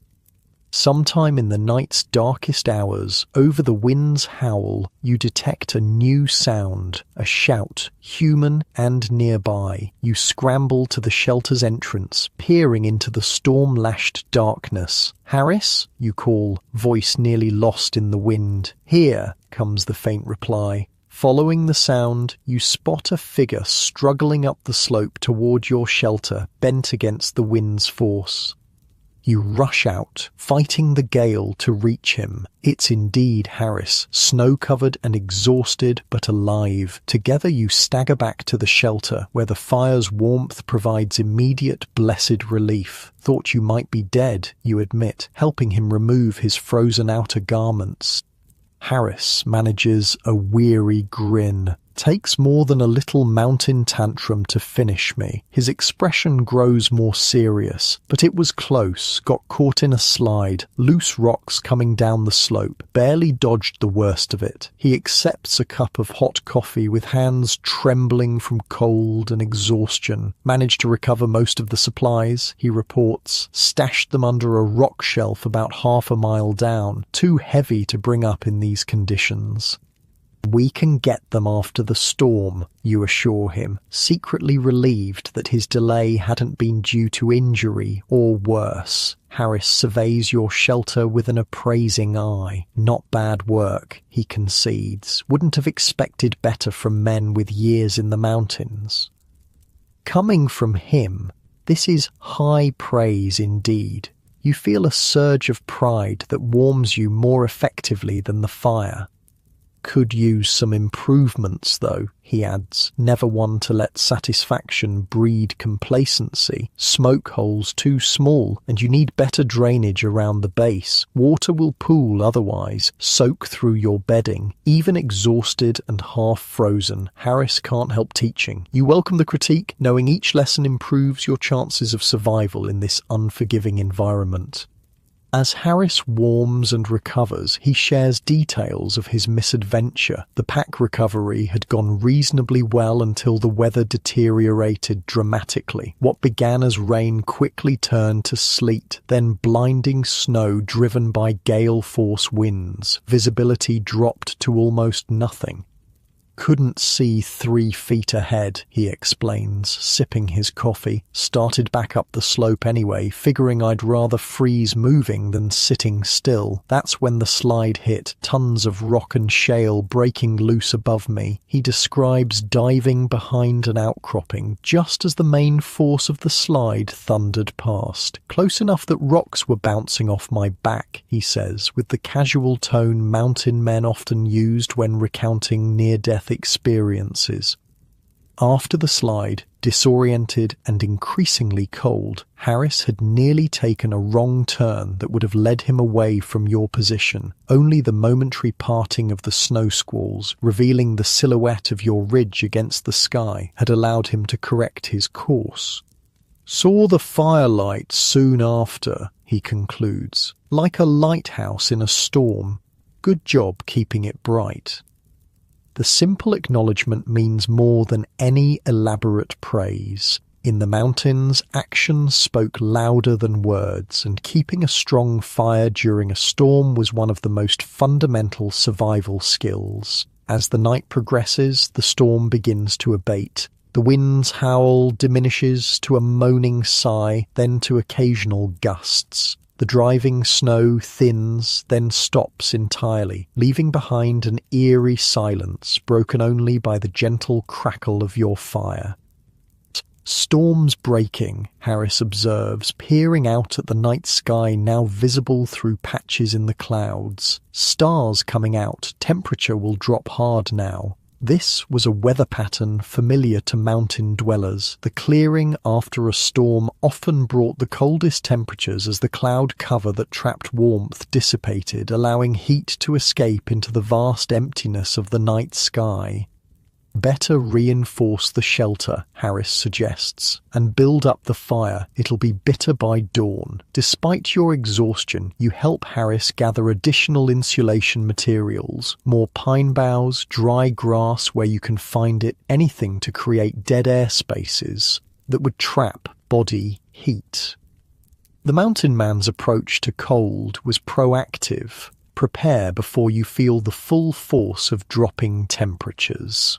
Sometime in the night's darkest hours, over the wind's howl, you detect a new sound, a shout, human and nearby. You scramble to the shelter's entrance, peering into the storm-lashed darkness. "Harris?" you call, voice nearly lost in the wind. "Here," comes the faint reply. Following the sound, you spot a figure struggling up the slope toward your shelter, bent against the wind's force. You rush out, fighting the gale to reach him. It's indeed Harris, snow-covered and exhausted but alive. Together you stagger back to the shelter, where the fire's warmth provides immediate blessed relief. Thought you might be dead, you admit, helping him remove his frozen outer garments. Harris manages a weary grin. Takes more than a little mountain tantrum to finish me. His expression grows more serious, but it was close, got caught in a slide, loose rocks coming down the slope, barely dodged the worst of it. He accepts a cup of hot coffee with hands trembling from cold and exhaustion. Managed to recover most of the supplies, he reports, stashed them under a rock shelf about half a mile down, too heavy to bring up in these conditions. We can get them after the storm, you assure him, secretly relieved that his delay hadn't been due to injury or worse. Harris surveys your shelter with an appraising eye. Not bad work, he concedes. Wouldn't have expected better from men with years in the mountains. Coming from him, this is high praise indeed. You feel a surge of pride that warms you more effectively than the fire. Could use some improvements, though, he adds, never one to let satisfaction breed complacency. Smoke holes too small, and you need better drainage around the base. Water will pool otherwise, soak through your bedding. Even exhausted and half frozen, Harris can't help teaching. You welcome the critique, knowing each lesson improves your chances of survival in this unforgiving environment. As Harris warms and recovers, he shares details of his misadventure. The pack recovery had gone reasonably well until the weather deteriorated dramatically. What began as rain quickly turned to sleet, then blinding snow driven by gale-force winds. Visibility dropped to almost nothing. Couldn't see 3 feet ahead, he explains, sipping his coffee. Started back up the slope anyway, figuring I'd rather freeze moving than sitting still. That's when the slide hit, tons of rock and shale breaking loose above me. He describes diving behind an outcropping just as the main force of the slide thundered past. Close enough that rocks were bouncing off my back, he says, with the casual tone mountain men often used when recounting near-death experiences. After the slide, disoriented and increasingly cold, Harris had nearly taken a wrong turn that would have led him away from your position. Only the momentary parting of the snow squalls, revealing the silhouette of your ridge against the sky, had allowed him to correct his course. Saw the firelight soon after, he concludes, like a lighthouse in a storm. Good job keeping it bright. The simple acknowledgement means more than any elaborate praise. In the mountains, action spoke louder than words, and keeping a strong fire during a storm was one of the most fundamental survival skills. As the night progresses, the storm begins to abate. The wind's howl diminishes to a moaning sigh, then to occasional gusts. The driving snow thins, then stops entirely, leaving behind an eerie silence broken only by the gentle crackle of your fire. Storms breaking, Harris observes, peering out at the night sky now visible through patches in the clouds. Stars coming out, temperature will drop hard now. This was a weather pattern familiar to mountain dwellers. The clearing after a storm often brought the coldest temperatures as the cloud cover that trapped warmth dissipated, allowing heat to escape into the vast emptiness of the night sky. Better reinforce the shelter, Harris suggests, and build up the fire. It'll be bitter by dawn. Despite your exhaustion, you help Harris gather additional insulation materials, more pine boughs, dry grass where you can find it, anything to create dead air spaces that would trap body heat. The mountain man's approach to cold was proactive. Prepare before you feel the full force of dropping temperatures.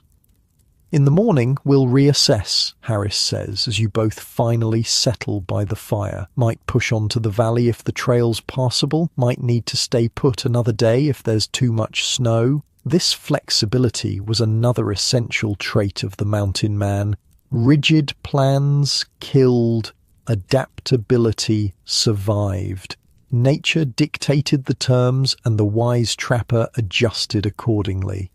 In the morning, we'll reassess, Harris says, as you both finally settle by the fire. Might push on to the valley if the trail's passable, might need to stay put another day if there's too much snow. This flexibility was another essential trait of the mountain man. Rigid plans killed, adaptability survived. Nature dictated the terms and the wise trapper adjusted accordingly.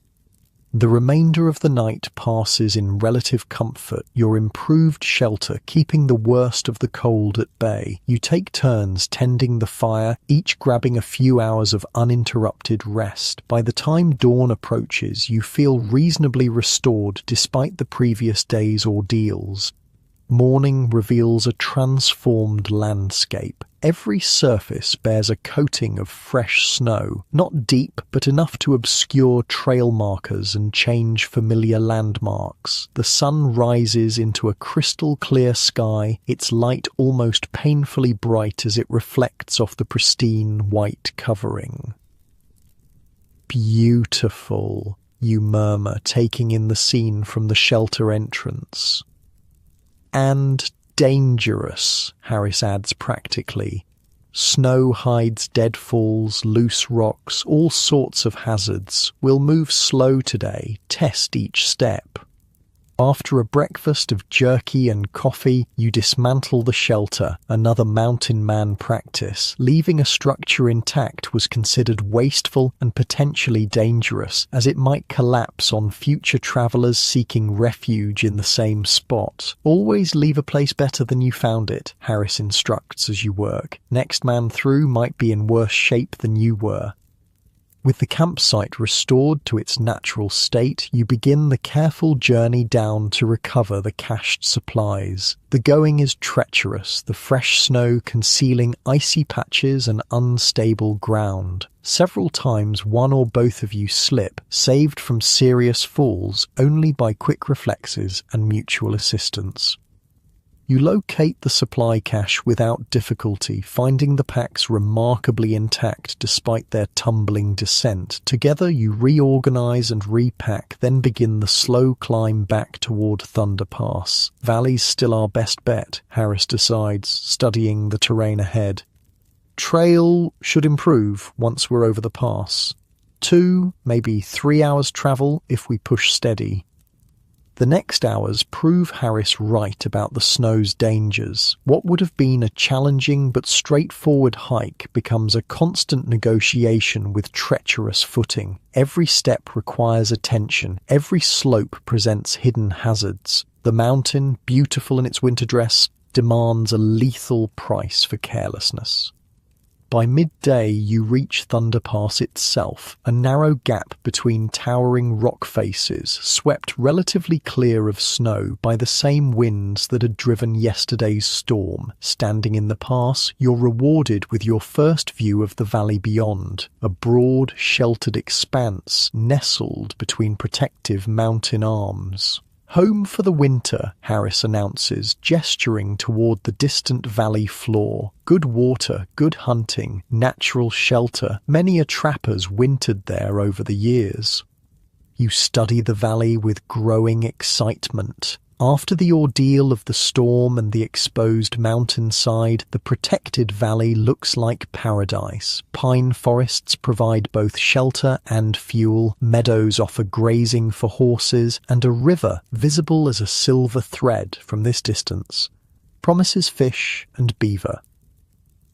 The remainder of the night passes in relative comfort, your improved shelter keeping the worst of the cold at bay. You take turns tending the fire, each grabbing a few hours of uninterrupted rest. By the time dawn approaches, you feel reasonably restored despite the previous day's ordeals. Morning reveals a transformed landscape. Every surface bears a coating of fresh snow, not deep but enough to obscure trail markers and change familiar landmarks. The sun rises into a crystal clear sky, its light almost painfully bright as it reflects off the pristine white covering. "Beautiful," you murmur, taking in the scene from the shelter entrance. "And dangerous," Harris adds practically. "Snow hides deadfalls, loose rocks, all sorts of hazards. We'll move slow today, test each step." After a breakfast of jerky and coffee, you dismantle the shelter, another mountain man practice. Leaving a structure intact was considered wasteful and potentially dangerous, as it might collapse on future travelers seeking refuge in the same spot. "Always leave a place better than you found it," Harris instructs as you work. "Next man through might be in worse shape than you were." With the campsite restored to its natural state, you begin the careful journey down to recover the cached supplies. The going is treacherous, the fresh snow concealing icy patches and unstable ground. Several times one or both of you slip, saved from serious falls only by quick reflexes and mutual assistance. You locate the supply cache without difficulty, finding the packs remarkably intact despite their tumbling descent. Together you reorganize and repack, then begin the slow climb back toward Thunder Pass. Valley's still our best bet, Harris decides, studying the terrain ahead. Trail should improve once we're over the pass. 2, maybe 3 hours travel if we push steady. The next hours prove Harris right about the snow's dangers. What would have been a challenging but straightforward hike becomes a constant negotiation with treacherous footing. Every step requires attention. Every slope presents hidden hazards. The mountain, beautiful in its winter dress, demands a lethal price for carelessness. By midday, you reach Thunder Pass itself, a narrow gap between towering rock faces, swept relatively clear of snow by the same winds that had driven yesterday's storm. Standing in the pass, you're rewarded with your first view of the valley beyond, a broad, sheltered expanse nestled between protective mountain arms. "Home for the winter," Harris announces, gesturing toward the distant valley floor. Good water, good hunting, natural shelter. Many a trapper's wintered there over the years. You study the valley with growing excitement. After the ordeal of the storm and the exposed mountainside, the protected valley looks like paradise. Pine forests provide both shelter and fuel, meadows offer grazing for horses, and a river, visible as a silver thread from this distance, promises fish and beaver.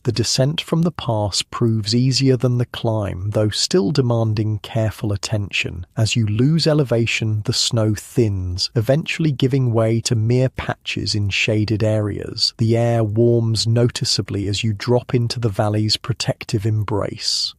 The descent from the pass proves easier than the climb, though still demanding careful attention. As you lose elevation, the snow thins, eventually giving way to mere patches in shaded areas. The air warms noticeably as you drop into the valley's protective embrace.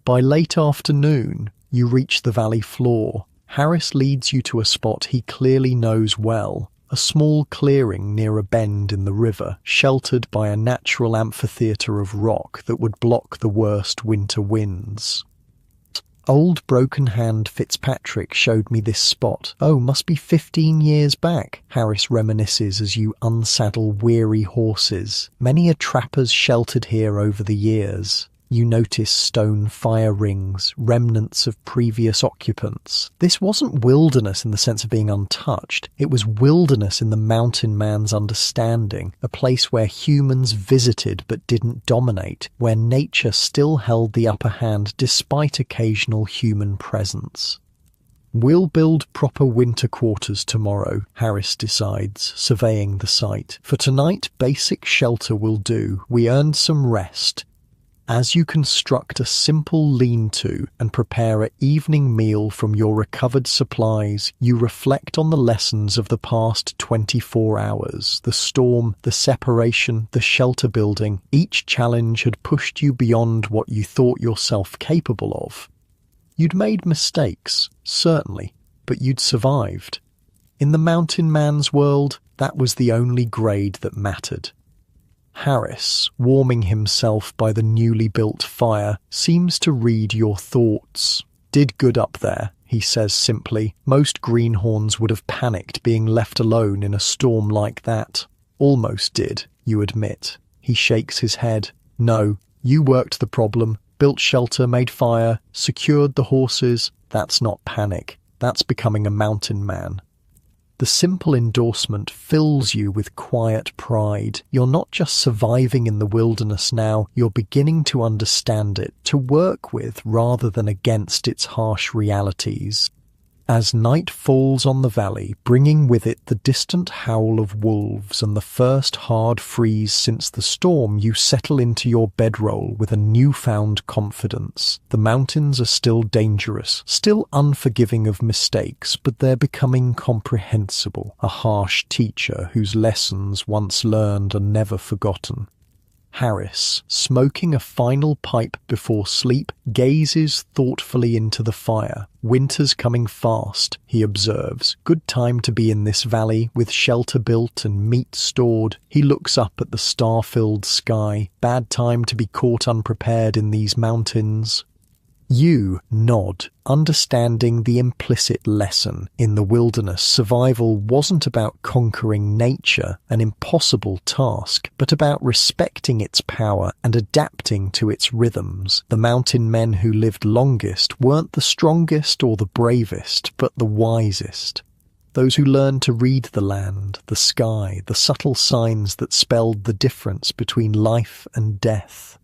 By late afternoon, you reach the valley floor. Harris leads you to a spot he clearly knows well. A small clearing near a bend in the river, sheltered by a natural amphitheatre of rock that would block the worst winter winds. "Old Broken Hand Fitzpatrick showed me this spot. Oh, must be 15 years back," Harris reminisces as you unsaddle weary horses. "Many a trapper's sheltered here over the years." You notice stone fire rings, remnants of previous occupants. This wasn't wilderness in the sense of being untouched. It was wilderness in the mountain man's understanding, a place where humans visited but didn't dominate, where nature still held the upper hand despite occasional human presence. "We'll build proper winter quarters tomorrow," Harris decides, surveying the site. "For tonight, basic shelter will do. We earned some rest." As you construct a simple lean-to and prepare an evening meal from your recovered supplies, you reflect on the lessons of the past 24 hours. The storm, the separation, the shelter building. Each challenge had pushed you beyond what you thought yourself capable of. You'd made mistakes, certainly, but you'd survived. In the mountain man's world, that was the only grade that mattered. Harris, warming himself by the newly built fire, seems to read your thoughts. "Did good up there," he says simply. "Most greenhorns would have panicked being left alone in a storm like that." "Almost did," you admit. He shakes his head. "No, you worked the problem, built shelter, made fire, secured the horses. That's not panic. That's becoming a mountain man." The simple endorsement fills you with quiet pride. You're not just surviving in the wilderness now, you're beginning to understand it, to work with rather than against its harsh realities. As night falls on the valley, bringing with it the distant howl of wolves and the first hard freeze since the storm, you settle into your bedroll with a newfound confidence. The mountains are still dangerous, still unforgiving of mistakes, but they're becoming comprehensible, a harsh teacher whose lessons once learned are never forgotten. Harris, smoking a final pipe before sleep, gazes thoughtfully into the fire. "Winter's coming fast," he observes. "Good time to be in this valley, with shelter built and meat stored." He looks up at the star-filled sky. "Bad time to be caught unprepared in these mountains." You nod, understanding the implicit lesson. In the wilderness, survival wasn't about conquering nature, an impossible task, but about respecting its power and adapting to its rhythms. The mountain men who lived longest weren't the strongest or the bravest, but the wisest. Those who learned to read the land, the sky, the subtle signs that spelled the difference between life and death.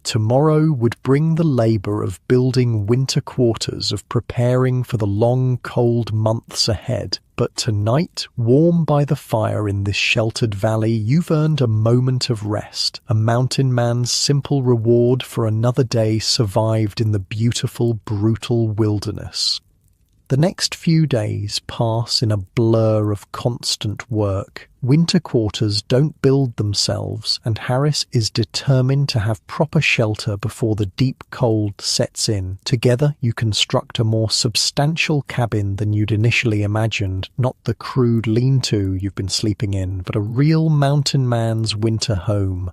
Tomorrow would bring the labour of building winter quarters, of preparing for the long, cold months ahead. But tonight, warm by the fire in this sheltered valley, you've earned a moment of rest, a mountain man's simple reward for another day survived in the beautiful, brutal wilderness. The next few days pass in a blur of constant work. Winter quarters don't build themselves, and Harris is determined to have proper shelter before the deep cold sets in. Together, you construct a more substantial cabin than you'd initially imagined, not the crude lean-to you've been sleeping in, but a real mountain man's winter home.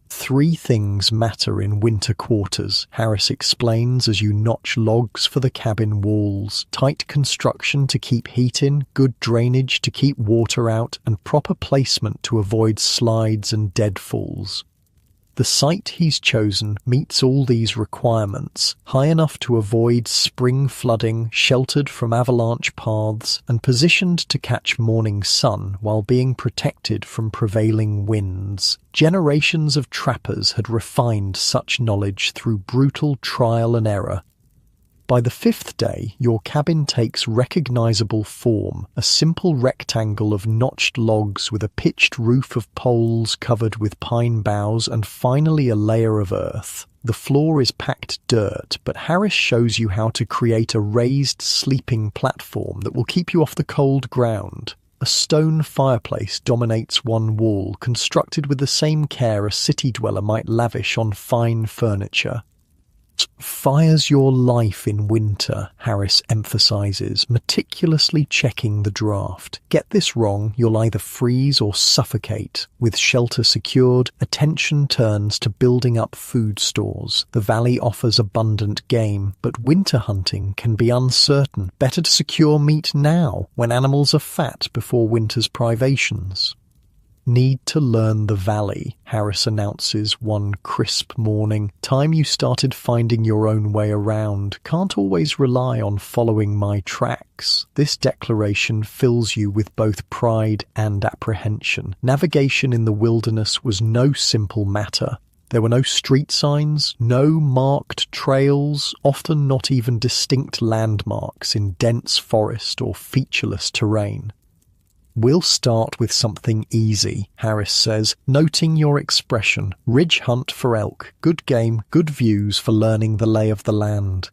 3 things matter in winter quarters, Harris explains as you notch logs for the cabin walls. Tight construction to keep heat in, good drainage to keep water out, and proper placement to avoid slides and deadfalls. The site he's chosen meets all these requirements, high enough to avoid spring flooding, sheltered from avalanche paths, and positioned to catch morning sun while being protected from prevailing winds. Generations of trappers had refined such knowledge through brutal trial and error. By the 5th day, your cabin takes recognizable form, a simple rectangle of notched logs with a pitched roof of poles covered with pine boughs and finally a layer of earth. The floor is packed dirt, but Harris shows you how to create a raised sleeping platform that will keep you off the cold ground. A stone fireplace dominates one wall, constructed with the same care a city dweller might lavish on fine furniture. "Fire's your life in winter," Harris emphasizes, meticulously checking the draft. "Get this wrong, you'll either freeze or suffocate." With shelter secured, attention turns to building up food stores. The valley offers abundant game, but winter hunting can be uncertain. Better to secure meat now, when animals are fat before winter's privations. "Need to learn the valley," Harris announces one crisp morning. "Time you started finding your own way around. Can't always rely on following my tracks." This declaration fills you with both pride and apprehension. Navigation in the wilderness was no simple matter. There were no street signs, no marked trails, often not even distinct landmarks in dense forest or featureless terrain. "We'll start with something easy," Harris says, noting your expression. "Ridge hunt for elk. Good game, good views for learning the lay of the land."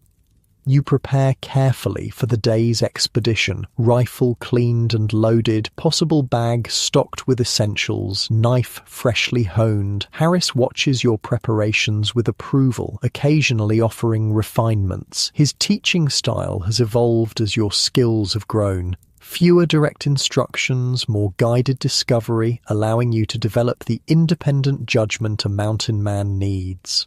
You prepare carefully for the day's expedition, rifle cleaned and loaded, possible bag stocked with essentials, knife freshly honed. Harris watches your preparations with approval, occasionally offering refinements. His teaching style has evolved as your skills have grown. Fewer direct instructions, more guided discovery, allowing you to develop the independent judgment a mountain man needs.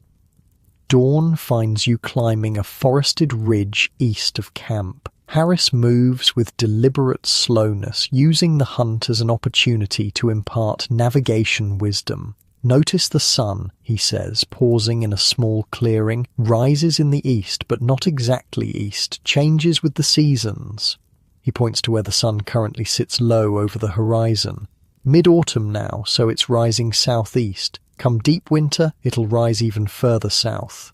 Dawn finds you climbing a forested ridge east of camp. Harris moves with deliberate slowness, using the hunt as an opportunity to impart navigation wisdom. "Notice the sun," he says, pausing in a small clearing, "rises in the east, but not exactly east, changes with the seasons." He points to where the sun currently sits low over the horizon. "Mid-autumn now, so it's rising southeast. Come deep winter, it'll rise even further south."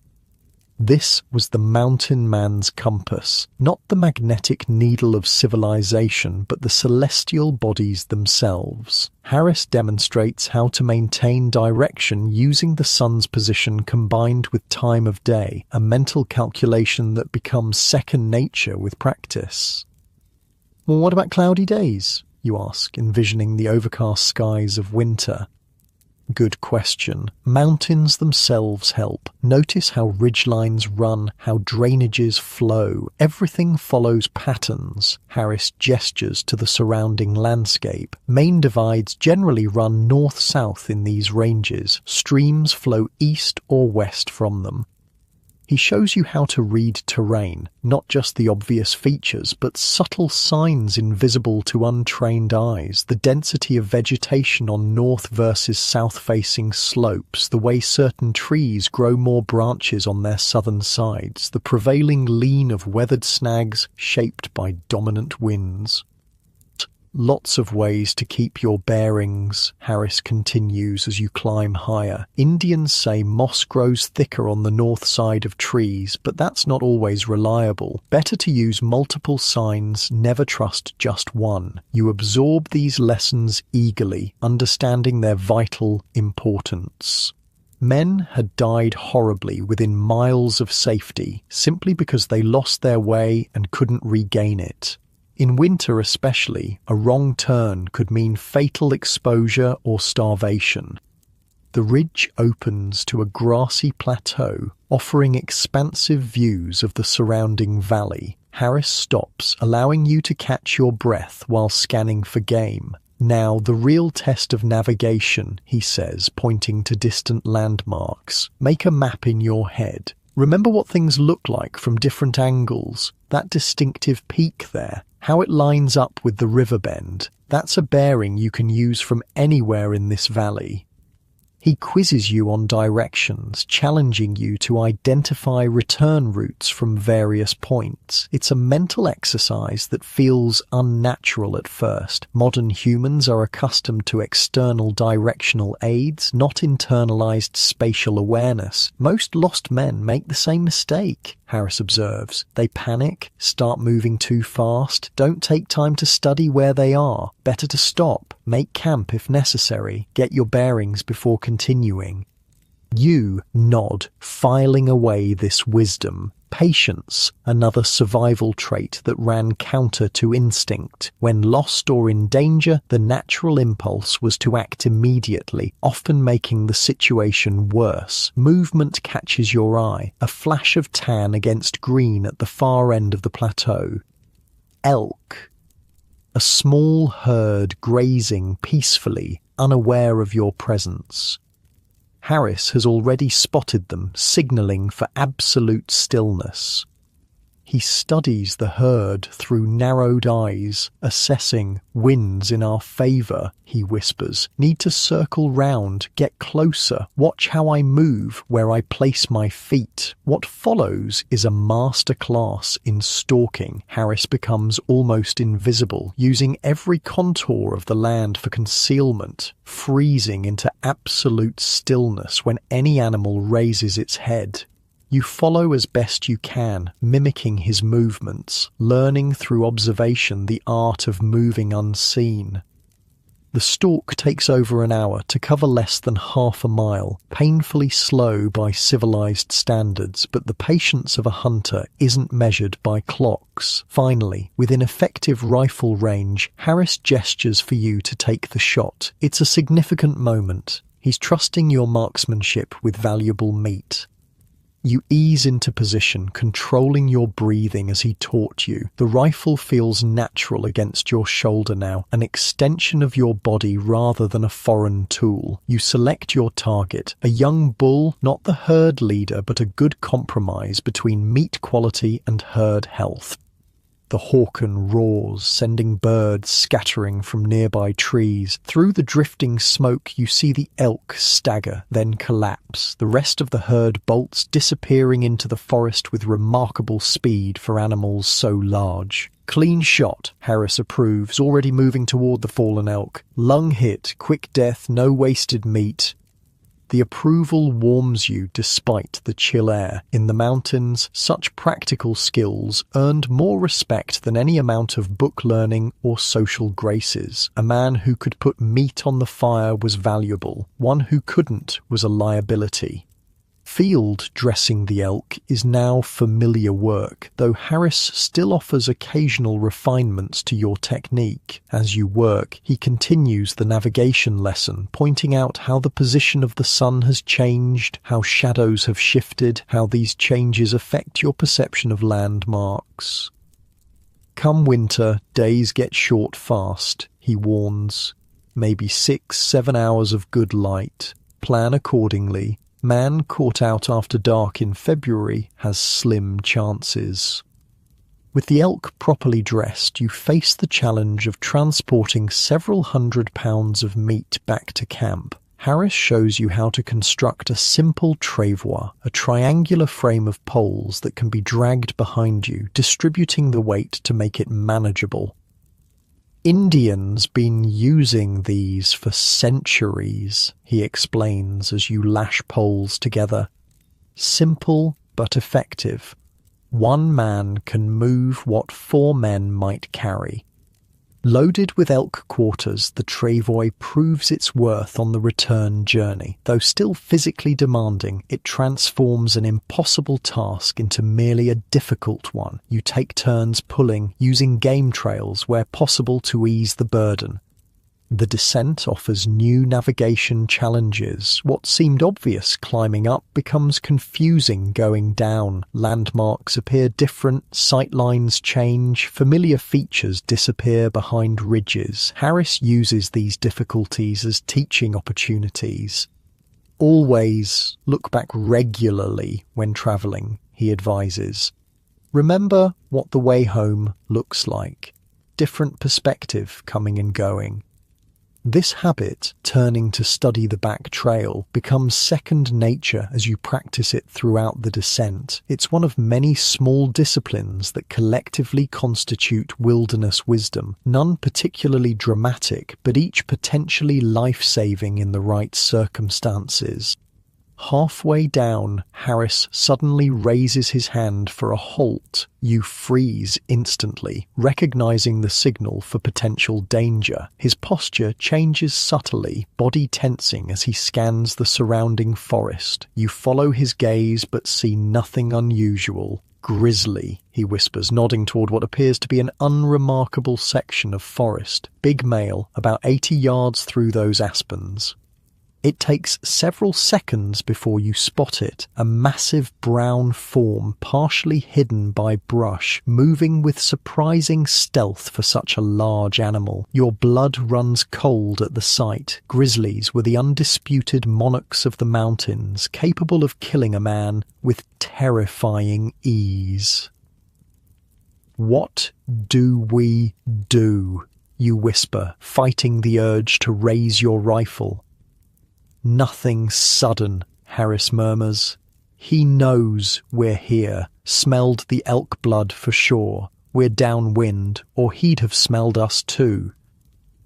This was the mountain man's compass, not the magnetic needle of civilization, but the celestial bodies themselves. Harris demonstrates how to maintain direction using the sun's position combined with time of day, a mental calculation that becomes second nature with practice. "Well, what about cloudy days?" you ask, envisioning the overcast skies of winter. Good question. Mountains themselves help. Notice how ridgelines run, how drainages flow. Everything follows patterns. Harris gestures to the surrounding landscape. Main divides generally run north-south in these ranges. Streams flow east or west from them. He shows you how to read terrain, not just the obvious features, but subtle signs invisible to untrained eyes, the density of vegetation on north versus south-facing slopes, the way certain trees grow more branches on their southern sides, the prevailing lean of weathered snags shaped by dominant winds. "Lots of ways to keep your bearings," Harris continues as you climb higher. "Indians say moss grows thicker on the north side of trees, but that's not always reliable. Better to use multiple signs, never trust just one." You absorb these lessons eagerly, understanding their vital importance. Men had died horribly within miles of safety, simply because they lost their way and couldn't regain it. In winter especially, a wrong turn could mean fatal exposure or starvation. The ridge opens to a grassy plateau, offering expansive views of the surrounding valley. Harris stops, allowing you to catch your breath while scanning for game. "Now, the real test of navigation," he says, pointing to distant landmarks. "Make a map in your head. Remember what things look like from different angles. That distinctive peak there, how it lines up with the river bend. That's a bearing you can use from anywhere in this valley." He quizzes you on directions, challenging you to identify return routes from various points. It's a mental exercise that feels unnatural at first. Modern humans are accustomed to external directional aids, not internalized spatial awareness. Most lost men make the same mistake, Harris observes. They panic, start moving too fast, don't take time to study where they are. Better to stop, make camp if necessary, get your bearings before continuing. You nod, filing away this wisdom. Patience, another survival trait that ran counter to instinct. When lost or in danger, the natural impulse was to act immediately, often making the situation worse. Movement catches your eye, a flash of tan against green at the far end of the plateau. Elk. A small herd grazing peacefully, unaware of your presence. Harris has already spotted them, signaling for absolute stillness. He studies the herd through narrowed eyes, assessing. "Winds in our favour," he whispers. "Need to circle round, get closer, watch how I move, where I place my feet." What follows is a master class in stalking. Harris becomes almost invisible, using every contour of the land for concealment, freezing into absolute stillness when any animal raises its head. You follow as best you can, mimicking his movements, learning through observation the art of moving unseen. The stalk takes over an hour to cover less than half a mile, painfully slow by civilized standards, but the patience of a hunter isn't measured by clocks. Finally, within effective rifle range, Harris gestures for you to take the shot. It's a significant moment. He's trusting your marksmanship with valuable meat. You ease into position, controlling your breathing as he taught you. The rifle feels natural against your shoulder now, an extension of your body rather than a foreign tool. You select your target, a young bull, not the herd leader, but a good compromise between meat quality and herd health. The hawken roars, sending birds scattering from nearby trees. Through the drifting smoke, you see the elk stagger, then collapse. The rest of the herd bolts, disappearing into the forest with remarkable speed for animals so large. Clean shot, Harris approves, already moving toward the fallen elk. Lung hit, quick death, no wasted meat. The approval warms you despite the chill air. In the mountains, such practical skills earned more respect than any amount of book learning or social graces. A man who could put meat on the fire was valuable. One who couldn't was a liability. Field dressing the elk is now familiar work, though Harris still offers occasional refinements to your technique. As you work, he continues the navigation lesson, pointing out how the position of the sun has changed, how shadows have shifted, how these changes affect your perception of landmarks. Come winter, days get short fast, he warns. Maybe 6-7 hours of good light. Plan accordingly. Man caught out after dark in February has slim chances. With the elk properly dressed, you face the challenge of transporting several hundred pounds of meat back to camp. Harris shows you how to construct a simple travois, a triangular frame of poles that can be dragged behind you, distributing the weight to make it manageable. Indians been using these for centuries, he explains as you lash poles together. Simple but effective. One man can move what 4 men might carry. Loaded with elk quarters, the travois proves its worth on the return journey. Though still physically demanding, it transforms an impossible task into merely a difficult one. You take turns pulling, using game trails where possible to ease the burden. The descent offers new navigation challenges. What seemed obvious climbing up becomes confusing going down. Landmarks appear different, sightlines change, familiar features disappear behind ridges. Harris uses these difficulties as teaching opportunities. Always look back regularly when traveling, he advises. Remember what the way home looks like. Different perspective coming and going. This habit, turning to study the back trail, becomes second nature as you practice it throughout the descent. It's one of many small disciplines that collectively constitute wilderness wisdom, none particularly dramatic, but each potentially life-saving in the right circumstances. Halfway down, Harris suddenly raises his hand for a halt. You freeze instantly, recognizing the signal for potential danger. His posture changes subtly, body tensing as he scans the surrounding forest. You follow his gaze but see nothing unusual. Grizzly, he whispers, nodding toward what appears to be an unremarkable section of forest. Big male, about 80 yards through those aspens. It takes several seconds before you spot it, a massive brown form partially hidden by brush, moving with surprising stealth for such a large animal. Your blood runs cold at the sight. Grizzlies were the undisputed monarchs of the mountains, capable of killing a man with terrifying ease. What do we do? You whisper, fighting the urge to raise your rifle. Nothing sudden, Harris murmurs. He knows we're here, smelled the elk blood for sure. We're downwind, or he'd have smelled us too.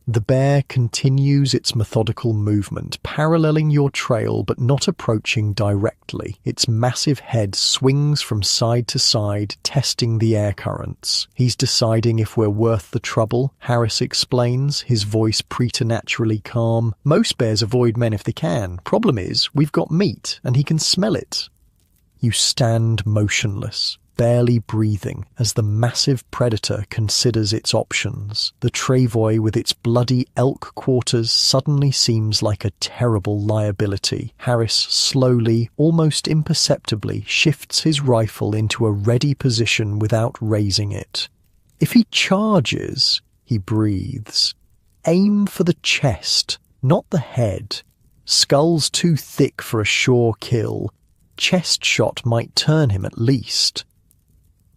The bear continues its methodical movement, paralleling your trail but not approaching directly. Its massive head swings from side to side, testing the air currents. He's deciding if we're worth the trouble, Harris explains, his voice preternaturally calm. Most bears avoid men if they can. Problem is, we've got meat, and he can smell it. You stand motionless, barely breathing, as the massive predator considers its options. The travois with its bloody elk quarters suddenly seems like a terrible liability. Harris slowly, almost imperceptibly, shifts his rifle into a ready position without raising it. If he charges, he breathes. Aim for the chest, not the head. Skull's too thick for a sure kill. Chest shot might turn him at least.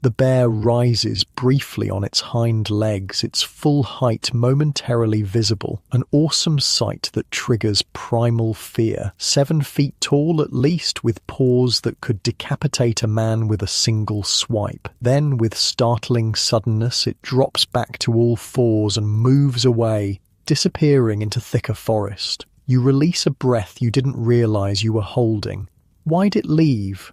The bear rises briefly on its hind legs, its full height momentarily visible, an awesome sight that triggers primal fear. 7 feet tall at least, with paws that could decapitate a man with a single swipe. Then, with startling suddenness, it drops back to all fours and moves away, disappearing into thicker forest. You release a breath you didn't realize you were holding. Why'd it leave?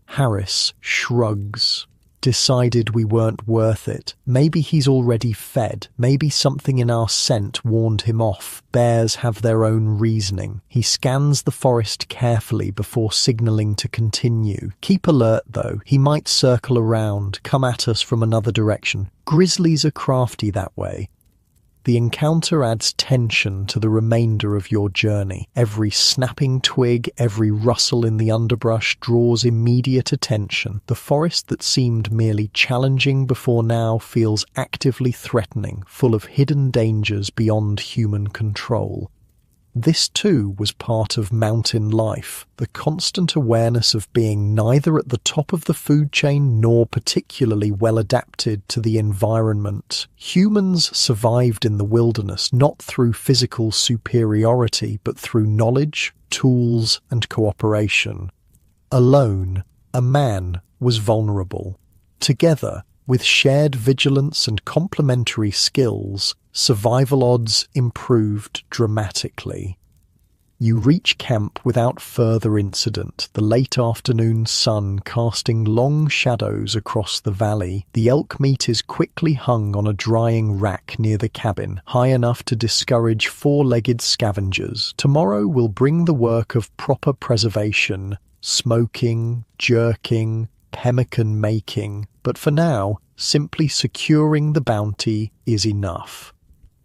Harris shrugs. Decided we weren't worth it. Maybe he's already fed. Maybe something in our scent warned him off. Bears have their own reasoning. He scans the forest carefully before signaling to continue. Keep alert, though. He might circle around, come at us from another direction. Grizzlies are crafty that way. The encounter adds tension to the remainder of your journey. Every snapping twig, every rustle in the underbrush draws immediate attention. The forest that seemed merely challenging before now feels actively threatening, full of hidden dangers beyond human control. This too was part of mountain life, the constant awareness of being neither at the top of the food chain nor particularly well adapted to the environment. Humans survived in the wilderness not through physical superiority but through knowledge, tools, and cooperation. Alone, a man was vulnerable. Together, with shared vigilance and complementary skills, survival odds improved dramatically. You reach camp without further incident, the late afternoon sun casting long shadows across the valley. The elk meat is quickly hung on a drying rack near the cabin, high enough to discourage four-legged scavengers. Tomorrow will bring the work of proper preservation, smoking, jerking, pemmican making, but for now, simply securing the bounty is enough.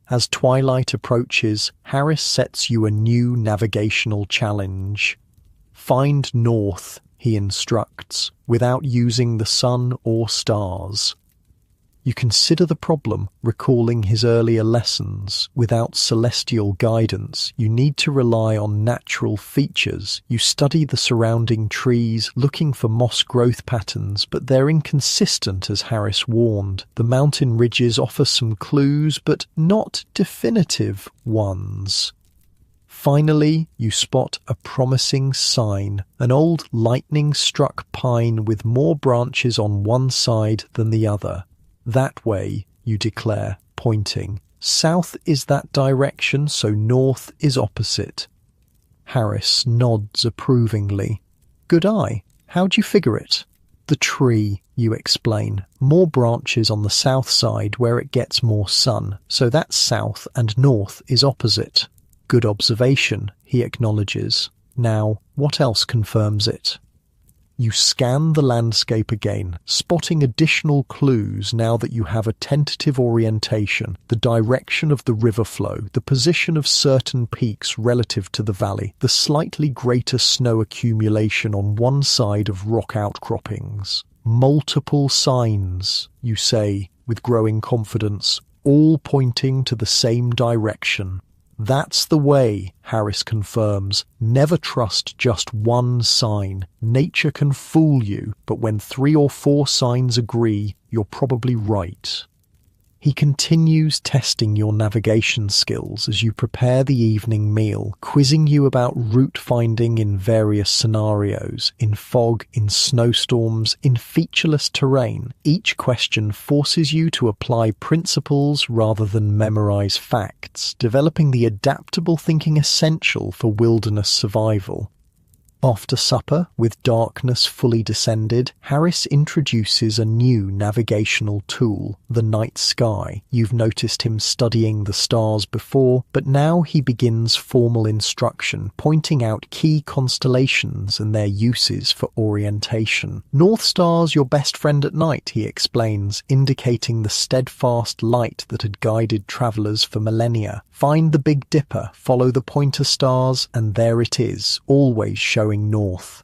As twilight approaches, Harris sets you a new navigational challenge. Find north, he instructs, without using the sun or stars. You consider the problem, recalling his earlier lessons. Without celestial guidance, you need to rely on natural features. You study the surrounding trees, looking for moss growth patterns, but they're inconsistent, as Harris warned. The mountain ridges offer some clues, but not definitive ones. Finally, you spot a promising sign, an old lightning-struck pine with more branches on one side than the other. That way, you declare, pointing. South is that direction, so north is opposite. Harris nods approvingly. Good eye. How'd you figure it? The tree, you explain. More branches on the south side where it gets more sun, so that's south and north is opposite. Good observation, he acknowledges. Now, what else confirms it? You scan the landscape again, spotting additional clues now that you have a tentative orientation, the direction of the river flow, the position of certain peaks relative to the valley, the slightly greater snow accumulation on one side of rock outcroppings. Multiple signs, you say, with growing confidence, all pointing to the same direction. That's the way, Harris confirms. Never trust just one sign. Nature can fool you, but when 3 or 4 signs agree, you're probably right. He continues testing your navigation skills as you prepare the evening meal, quizzing you about route finding in various scenarios, in fog, in snowstorms, in featureless terrain. Each question forces you to apply principles rather than memorize facts, developing the adaptable thinking essential for wilderness survival. After supper, with darkness fully descended, Harris introduces a new navigational tool, the night sky. You've noticed him studying the stars before, but now he begins formal instruction, pointing out key constellations and their uses for orientation. North Star's your best friend at night, he explains, indicating the steadfast light that had guided travelers for millennia. Find the Big Dipper, follow the pointer stars, and there it is, always showing north.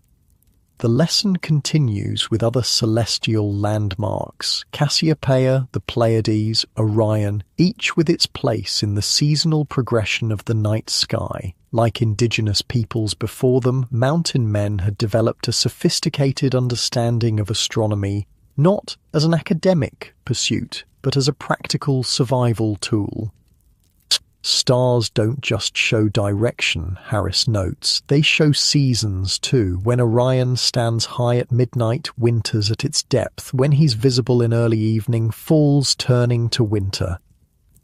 The lesson continues with other celestial landmarks, Cassiopeia, the Pleiades, Orion, each with its place in the seasonal progression of the night sky. Like indigenous peoples before them, mountain men had developed a sophisticated understanding of astronomy, not as an academic pursuit, but as a practical survival tool. Stars don't just show direction, Harris notes. They show seasons too. When Orion stands high at midnight, winter's at its depth. When he's visible in early evening, fall's turning to winter.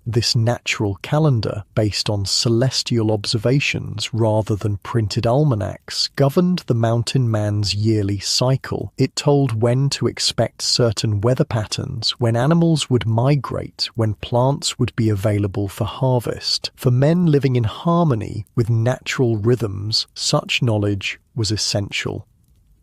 This natural calendar, based on celestial observations rather than printed almanacs, governed the mountain man's yearly cycle. It told when to expect certain weather patterns, when animals would migrate, when plants would be available for harvest. For men living in harmony with natural rhythms, such knowledge was essential.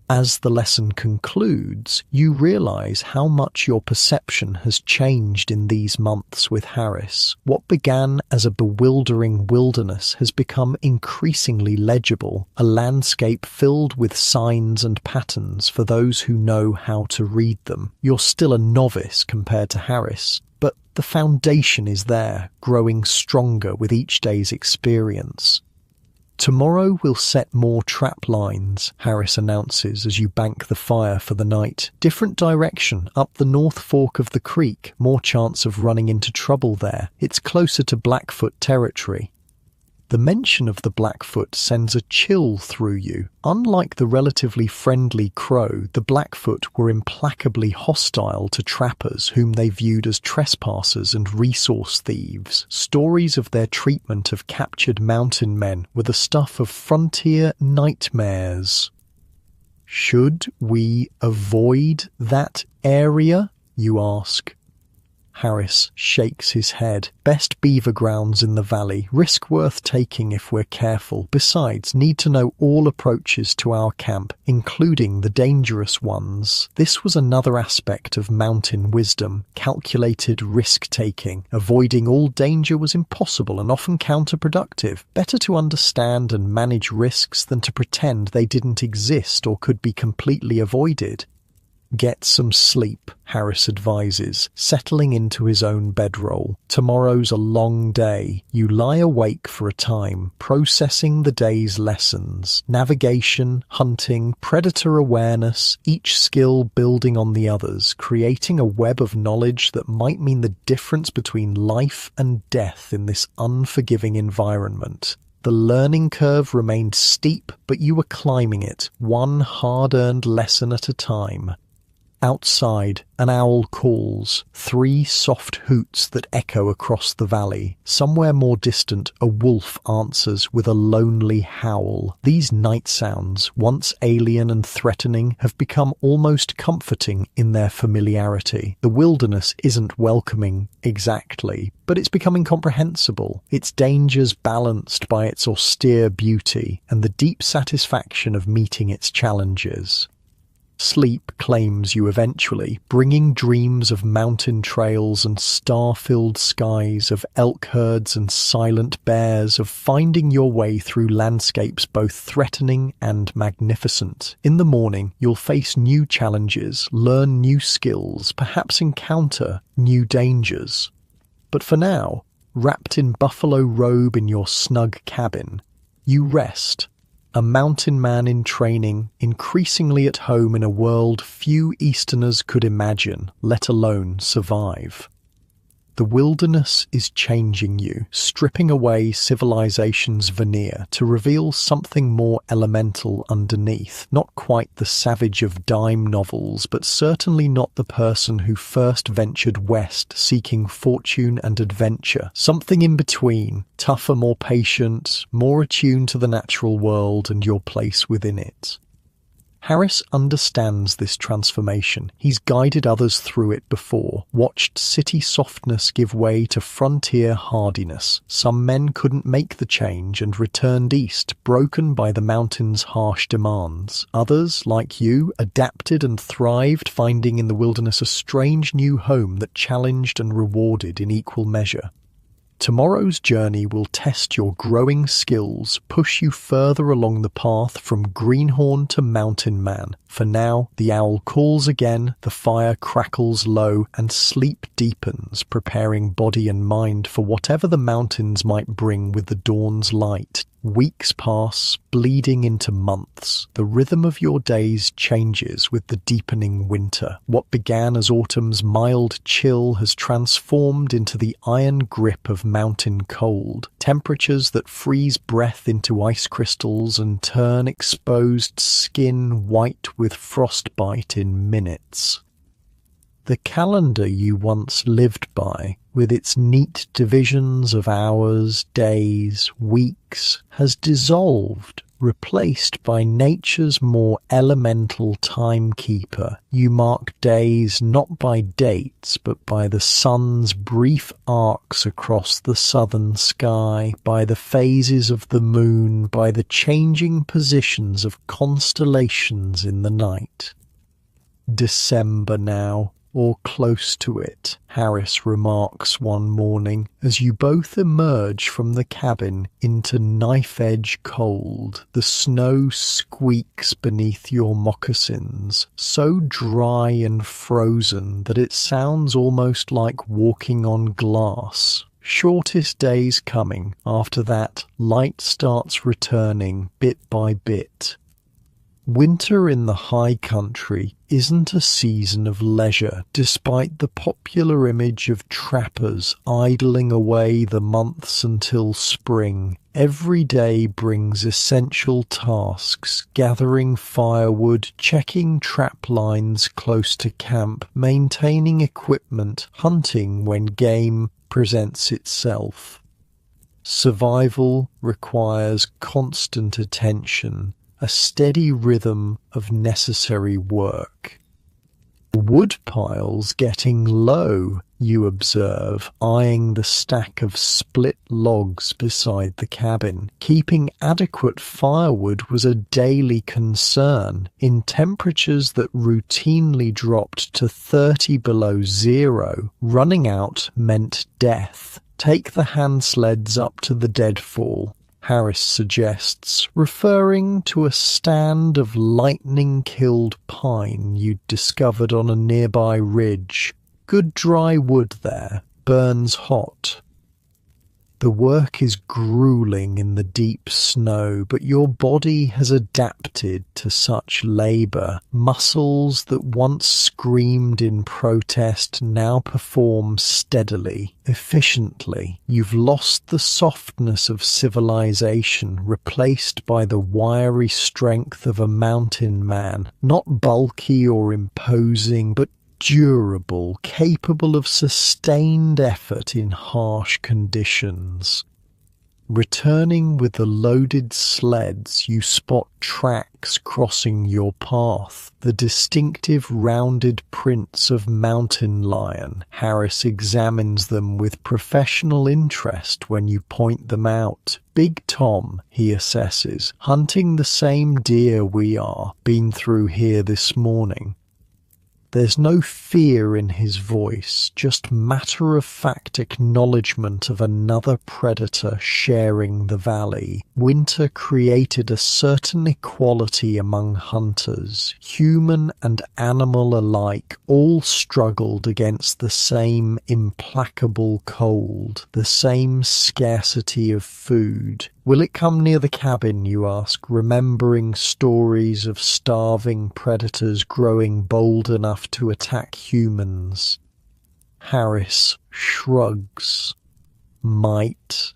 As the lesson concludes, you realize how much your perception has changed in these months with Harris. What began as a bewildering wilderness has become increasingly legible, a landscape filled with signs and patterns for those who know how to read them. You're still a novice compared to Harris, but the foundation is there, growing stronger with each day's experience. Tomorrow we'll set more trap lines, Harris announces as you bank the fire for the night. Different direction, up the North Fork of the creek, more chance of running into trouble there. It's closer to Blackfoot territory. The mention of the Blackfoot sends a chill through you. Unlike the relatively friendly Crow, the Blackfoot were implacably hostile to trappers whom they viewed as trespassers and resource thieves. Stories of their treatment of captured mountain men were the stuff of frontier nightmares. Should we avoid that area, you ask? Harris shakes his head. Best beaver grounds in the valley. Risk worth taking if we're careful. Besides, need to know all approaches to our camp, including the dangerous ones. This was another aspect of mountain wisdom, calculated risk-taking. Avoiding all danger was impossible and often counterproductive. Better to understand and manage risks than to pretend they didn't exist or could be completely avoided. Get some sleep, Harris advises, settling into his own bedroll. Tomorrow's a long day. You lie awake for a time, processing the day's lessons. Navigation, hunting, predator awareness, each skill building on the others, creating a web of knowledge that might mean the difference between life and death in this unforgiving environment. The learning curve remained steep, but you were climbing it, one hard-earned lesson at a time. Outside, an owl calls, 3 soft hoots that echo across the valley. Somewhere more distant, a wolf answers with a lonely howl. These night sounds, once alien and threatening, have become almost comforting in their familiarity. The wilderness isn't welcoming exactly, but it's becoming comprehensible, its dangers balanced by its austere beauty and the deep satisfaction of meeting its challenges. Sleep claims you eventually, bringing dreams of mountain trails and star-filled skies, of elk herds and silent bears, of finding your way through landscapes both threatening and magnificent. In the morning, you'll face new challenges, learn new skills, perhaps encounter new dangers. But for now, wrapped in buffalo robe in your snug cabin, you rest. A mountain man in training, increasingly at home in a world few Easterners could imagine, let alone survive. The wilderness is changing you, stripping away civilization's veneer to reveal something more elemental underneath. Not quite the savage of dime novels, but certainly not the person who first ventured west seeking fortune and adventure. Something in between, tougher, more patient, more attuned to the natural world and your place within it. Harris understands this transformation. He's guided others through it before, watched city softness give way to frontier hardiness. Some men couldn't make the change and returned east, broken by the mountain's harsh demands. Others, like you, adapted and thrived, finding in the wilderness a strange new home that challenged and rewarded in equal measure. Tomorrow's journey will test your growing skills, push you further along the path from greenhorn to mountain man. For now, the owl calls again, the fire crackles low, and sleep deepens, preparing body and mind for whatever the mountains might bring with the dawn's light. Weeks pass, bleeding into months. The rhythm of your days changes with the deepening winter. What began as autumn's mild chill has transformed into the iron grip of mountain cold. Temperatures that freeze breath into ice crystals and turn exposed skin white with frostbite in minutes. The calendar you once lived by, with its neat divisions of hours, days, weeks, has dissolved, replaced by nature's more elemental timekeeper. You mark days not by dates, but by the sun's brief arcs across the southern sky, by the phases of the moon, by the changing positions of constellations in the night. December now, or close to it, Harris remarks one morning as you both emerge from the cabin into knife-edge cold. The snow squeaks beneath your moccasins, so dry and frozen that it sounds almost like walking on glass. Shortest days coming. After that, light starts returning bit by bit. Winter in the high country isn't a season of leisure, despite the popular image of trappers idling away the months until spring. Every day brings essential tasks, gathering firewood, checking trap lines close to camp, maintaining equipment, hunting when game presents itself. Survival requires constant attention, a steady rhythm of necessary work. Wood pile's getting low, you observe, eyeing the stack of split logs beside the cabin. Keeping adequate firewood was a daily concern. In temperatures that routinely dropped to 30 below zero, running out meant death. Take the hand sleds up to the deadfall, Harris suggests, referring to a stand of lightning-killed pine you'd discovered on a nearby ridge. Good dry wood there, burns hot. The work is grueling in the deep snow, but your body has adapted to such labour. Muscles that once screamed in protest now perform steadily, efficiently. You've lost the softness of civilization, replaced by the wiry strength of a mountain man, not bulky or imposing, but durable, capable of sustained effort in harsh conditions. Returning with the loaded sleds, you spot tracks crossing your path, the distinctive rounded prints of mountain lion. Harris examines them with professional interest when you point them out. Big Tom, he assesses, hunting the same deer we are, been through here this morning. There's no fear in his voice, just matter-of-fact acknowledgement of another predator sharing the valley. Winter created a certain equality among hunters. Human and animal alike all struggled against the same implacable cold, the same scarcity of food. Will it come near the cabin, you ask, remembering stories of starving predators growing bold enough to attack humans? Harris shrugs. Might.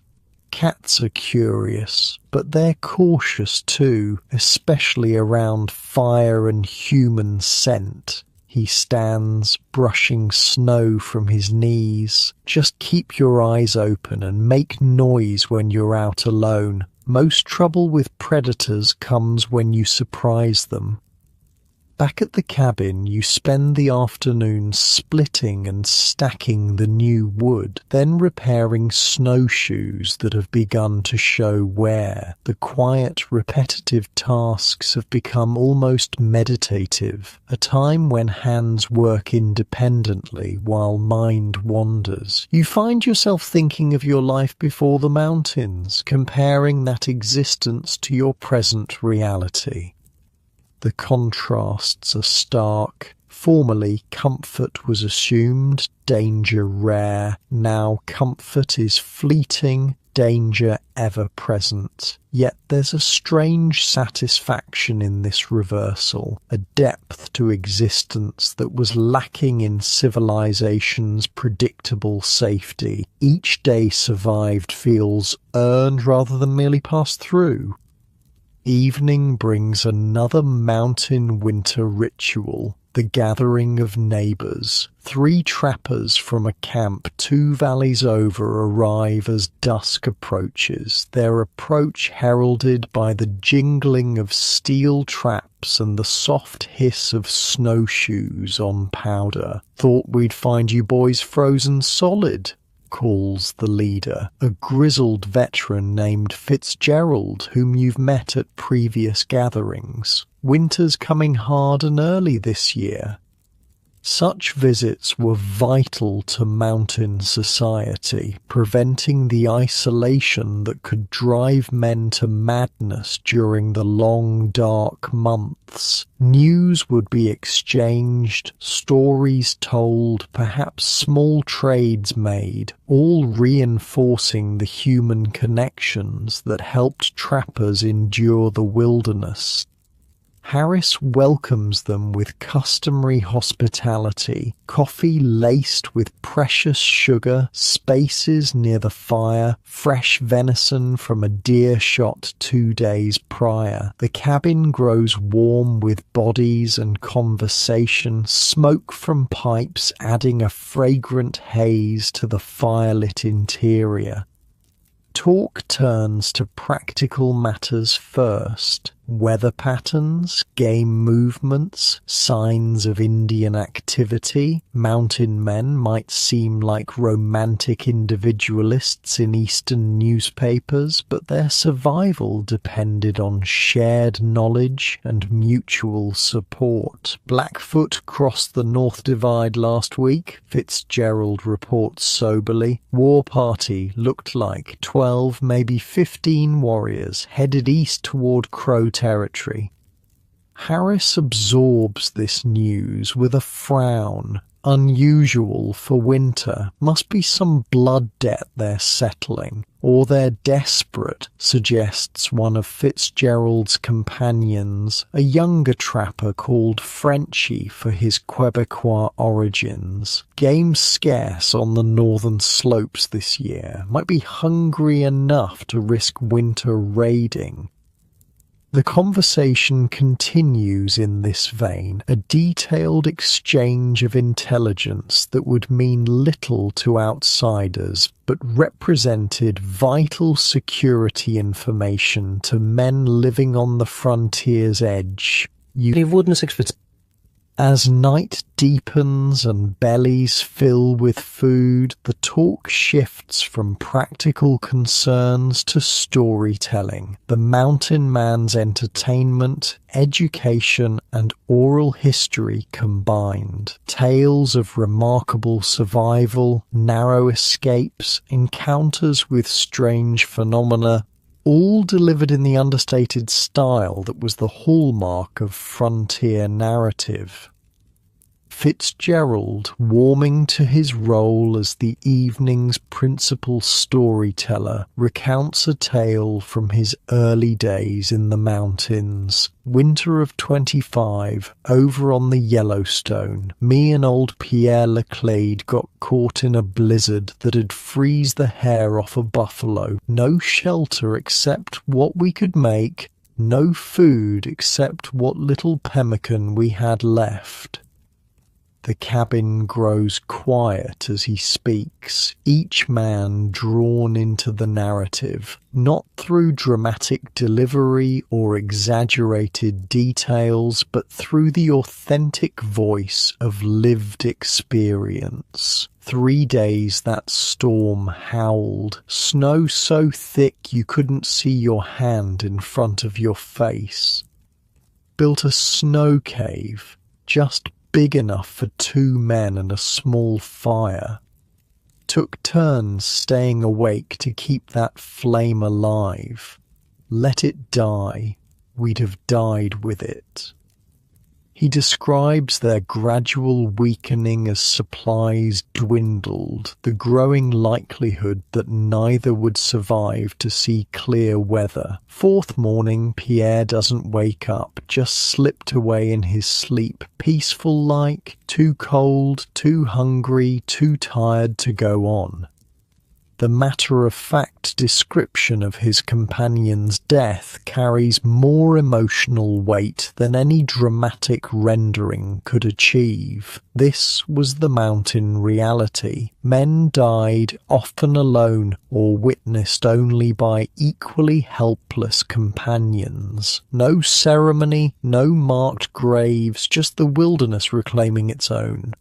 Cats are curious, but they're cautious too, especially around fire and human scent. He stands, brushing snow from his knees. Just keep your eyes open and make noise when you're out alone. Most trouble with predators comes when you surprise them. Back at the cabin, you spend the afternoon splitting and stacking the new wood, then repairing snowshoes that have begun to show wear. The quiet, repetitive tasks have become almost meditative, a time when hands work independently while mind wanders. You find yourself thinking of your life before the mountains, comparing that existence to your present reality. The contrasts are stark. Formerly, comfort was assumed, danger rare. Now, comfort is fleeting, danger ever-present. Yet there's a strange satisfaction in this reversal, a depth to existence that was lacking in civilization's predictable safety. Each day survived feels earned rather than merely passed through. Evening brings another mountain winter ritual, the gathering of neighbours. 3 trappers from a camp 2 valleys over arrive as dusk approaches, their approach heralded by the jingling of steel traps and the soft hiss of snowshoes on powder. "Thought we'd find you boys frozen solid," calls the leader, a grizzled veteran named Fitzgerald, whom you've met at previous gatherings. "Winter's coming hard and early this year." Such visits were vital to mountain society, preventing the isolation that could drive men to madness during the long, dark months. News would be exchanged, stories told, perhaps small trades made, all reinforcing the human connections that helped trappers endure the wilderness. Harris welcomes them with customary hospitality, coffee laced with precious sugar, spaces near the fire, fresh venison from a deer shot 2 days prior. The cabin grows warm with bodies and conversation, smoke from pipes adding a fragrant haze to the firelit interior. Talk turns to practical matters first. Weather patterns, game movements, signs of Indian activity. Mountain men might seem like romantic individualists in Eastern newspapers, but their survival depended on shared knowledge and mutual support. Blackfoot crossed the North Divide last week, Fitzgerald reports soberly. War party looked like 12, maybe 15 warriors headed east toward Crow territory. Harris absorbs this news with a frown. Unusual for winter. Must be some blood debt they're settling. Or they're desperate, suggests one of Fitzgerald's companions, a younger trapper called Frenchy for his Quebecois origins. Game scarce on the northern slopes this year. Might be hungry enough to risk winter raiding. The conversation continues in this vein, a detailed exchange of intelligence that would mean little to outsiders, but represented vital security information to men living on the frontier's edge. As night deepens and bellies fill with food, the talk shifts from practical concerns to storytelling. The mountain man's entertainment, education, and oral history combined. Tales of remarkable survival, narrow escapes, encounters with strange phenomena, all delivered in the understated style that was the hallmark of frontier narrative. Fitzgerald, warming to his role as the evening's principal storyteller, recounts a tale from his early days in the mountains. Winter of 25, over on the Yellowstone, me and old Pierre Leclade got caught in a blizzard that'd freeze the hair off a buffalo. No shelter except what we could make, no food except what little pemmican we had left. The cabin grows quiet as he speaks, each man drawn into the narrative, not through dramatic delivery or exaggerated details, but through the authentic voice of lived experience. 3 days that storm howled, snow so thick you couldn't see your hand in front of your face. Built a snow cave, just big enough for 2 men and a small fire. Took turns staying awake to keep that flame alive. Let it die, we'd have died with it. He describes their gradual weakening as supplies dwindled, the growing likelihood that neither would survive to see clear weather. 4th morning, Pierre doesn't wake up, just slipped away in his sleep, peaceful like, too cold, too hungry, too tired to go on. The matter-of-fact description of his companion's death carries more emotional weight than any dramatic rendering could achieve. This was the mountain reality. Men died, often alone, or witnessed only by equally helpless companions. No ceremony, no marked graves, just the wilderness reclaiming its own.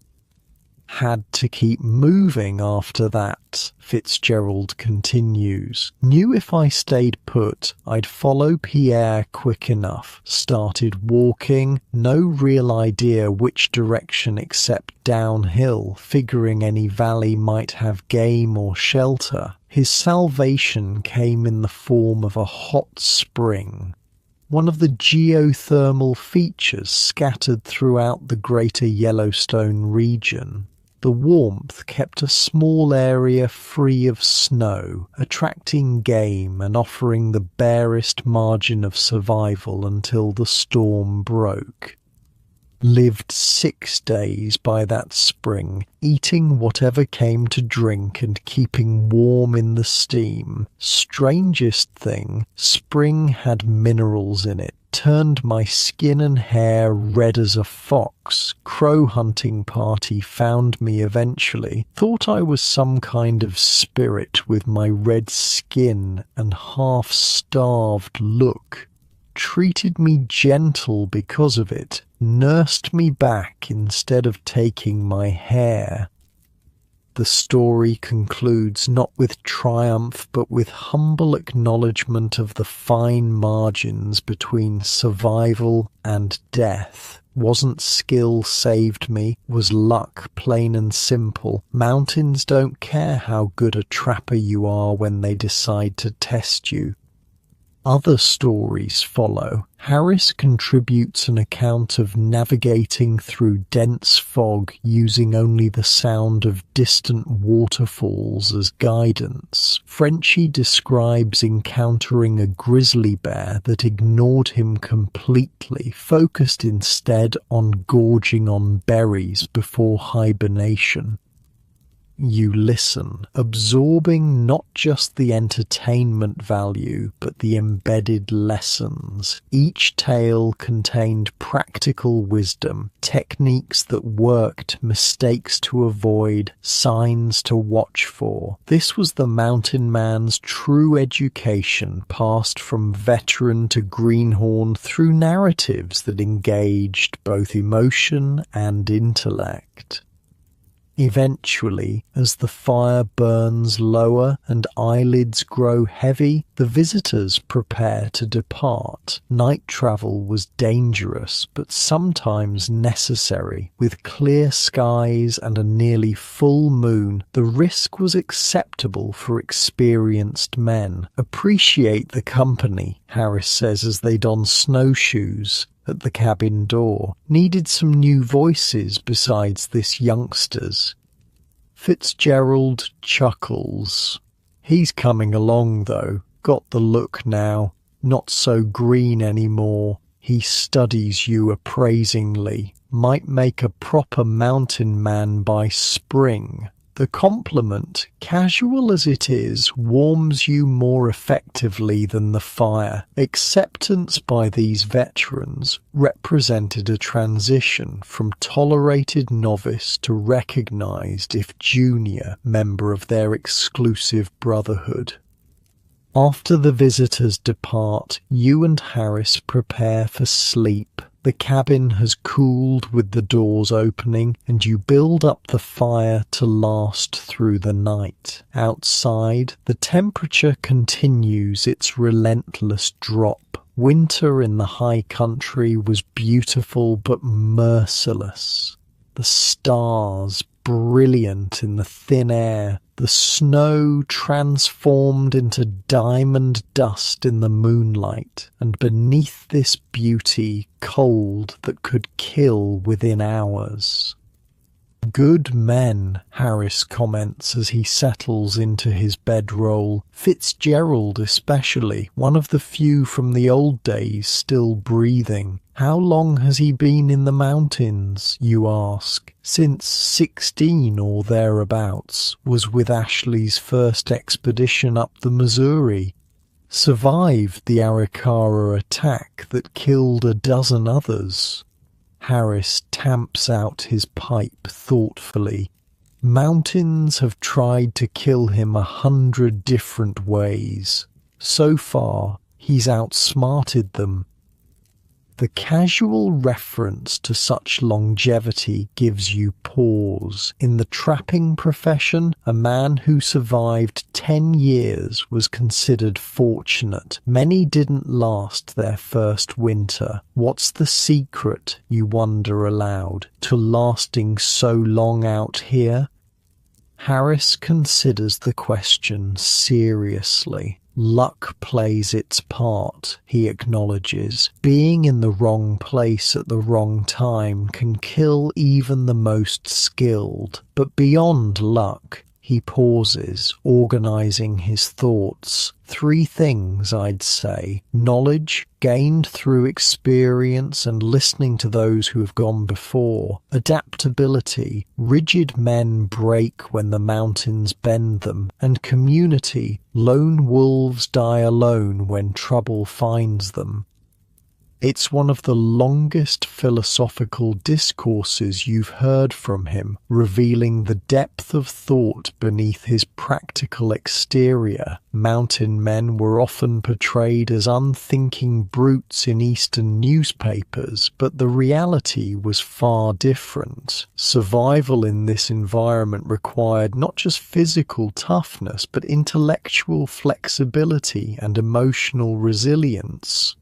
Had to keep moving after that, Fitzgerald continues. Knew if I stayed put, I'd follow Pierre quick enough. Started walking, no real idea which direction except downhill, figuring any valley might have game or shelter. His salvation came in the form of a hot spring. One of the geothermal features scattered throughout the greater Yellowstone region. The warmth kept a small area free of snow, attracting game and offering the barest margin of survival until the storm broke. Lived 6 days by that spring, eating whatever came to drink and keeping warm in the steam. Strangest thing, spring had minerals in it. Turned my skin and hair red as a fox. Crow hunting party found me eventually. Thought I was some kind of spirit with my red skin and half-starved look. Treated me gentle because of it. Nursed me back instead of taking my hair. The story concludes not with triumph but with humble acknowledgement of the fine margins between survival and death. Wasn't skill saved me, was luck, plain and simple. Mountains don't care how good a trapper you are when they decide to test you. Other stories follow. Harris contributes an account of navigating through dense fog using only the sound of distant waterfalls as guidance. Frenchie describes encountering a grizzly bear that ignored him completely, focused instead on gorging on berries before hibernation. You listen, absorbing not just the entertainment value, but the embedded lessons. Each tale contained practical wisdom, techniques that worked, mistakes to avoid, signs to watch for. This was the mountain man's true education, passed from veteran to greenhorn through narratives that engaged both emotion and intellect. Eventually, as the fire burns lower and eyelids grow heavy, the visitors prepare to depart. Night travel was dangerous, but sometimes necessary. With clear skies and a nearly full moon, the risk was acceptable for experienced men. Appreciate the company, Harris says as they don snowshoes. at the cabin door. Needed some new voices besides this youngster's. Fitzgerald chuckles. He's coming along, though. Got the look now. Not so green anymore. He studies you appraisingly. Might make a proper mountain man by spring. The compliment, casual as it is, warms you more effectively than the fire. Acceptance by these veterans represented a transition from tolerated novice to recognized, if junior, member of their exclusive brotherhood. After the visitors depart, you and Harris prepare for sleep. The cabin has cooled with the doors opening, and you build up the fire to last through the night. Outside, the temperature continues its relentless drop. Winter in the high country was beautiful but merciless. The stars brilliant in the thin air, the snow transformed into diamond dust in the moonlight, and beneath this beauty, cold that could kill within hours. Good men, Harris comments as he settles into his bedroll. Fitzgerald especially, one of the few from the old days still breathing. How long has he been in the mountains, you ask? Since 16 or thereabouts, was with Ashley's first expedition up the Missouri. Survived the Arikara attack that killed a dozen others. Harris tamps out his pipe thoughtfully. Mountains have tried to kill him 100 different ways. So far, he's outsmarted them. The casual reference to such longevity gives you pause. In the trapping profession, a man who survived 10 years was considered fortunate. Many didn't last their first winter. What's the secret, you wonder aloud, to lasting so long out here? Harris considers the question seriously. Luck plays its part, he acknowledges. Being in the wrong place at the wrong time can kill even the most skilled. But beyond luck, he pauses, organizing his thoughts. 3 things, I'd say. Knowledge, gained through experience and listening to those who have gone before. Adaptability, rigid men break when the mountains bend them. And community, lone wolves die alone when trouble finds them. It's one of the longest philosophical discourses you've heard from him, revealing the depth of thought beneath his practical exterior. Mountain men were often portrayed as unthinking brutes in Eastern newspapers, but the reality was far different. Survival in this environment required not just physical toughness, but intellectual flexibility and emotional resilience.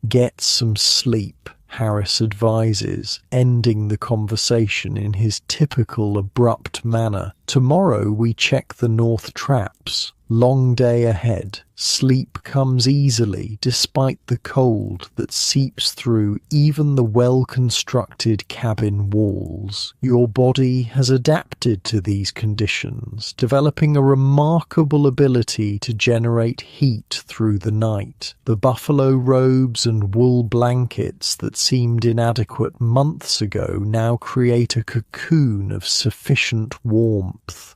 Get some sleep, Harris advises, ending the conversation in his typical abrupt manner. Tomorrow we check the North Traps. Long day ahead. Sleep comes easily despite the cold that seeps through even the well-constructed cabin walls. Your body has adapted to these conditions, developing a remarkable ability to generate heat through the night. The buffalo robes and wool blankets that seemed inadequate months ago now create a cocoon of sufficient warmth.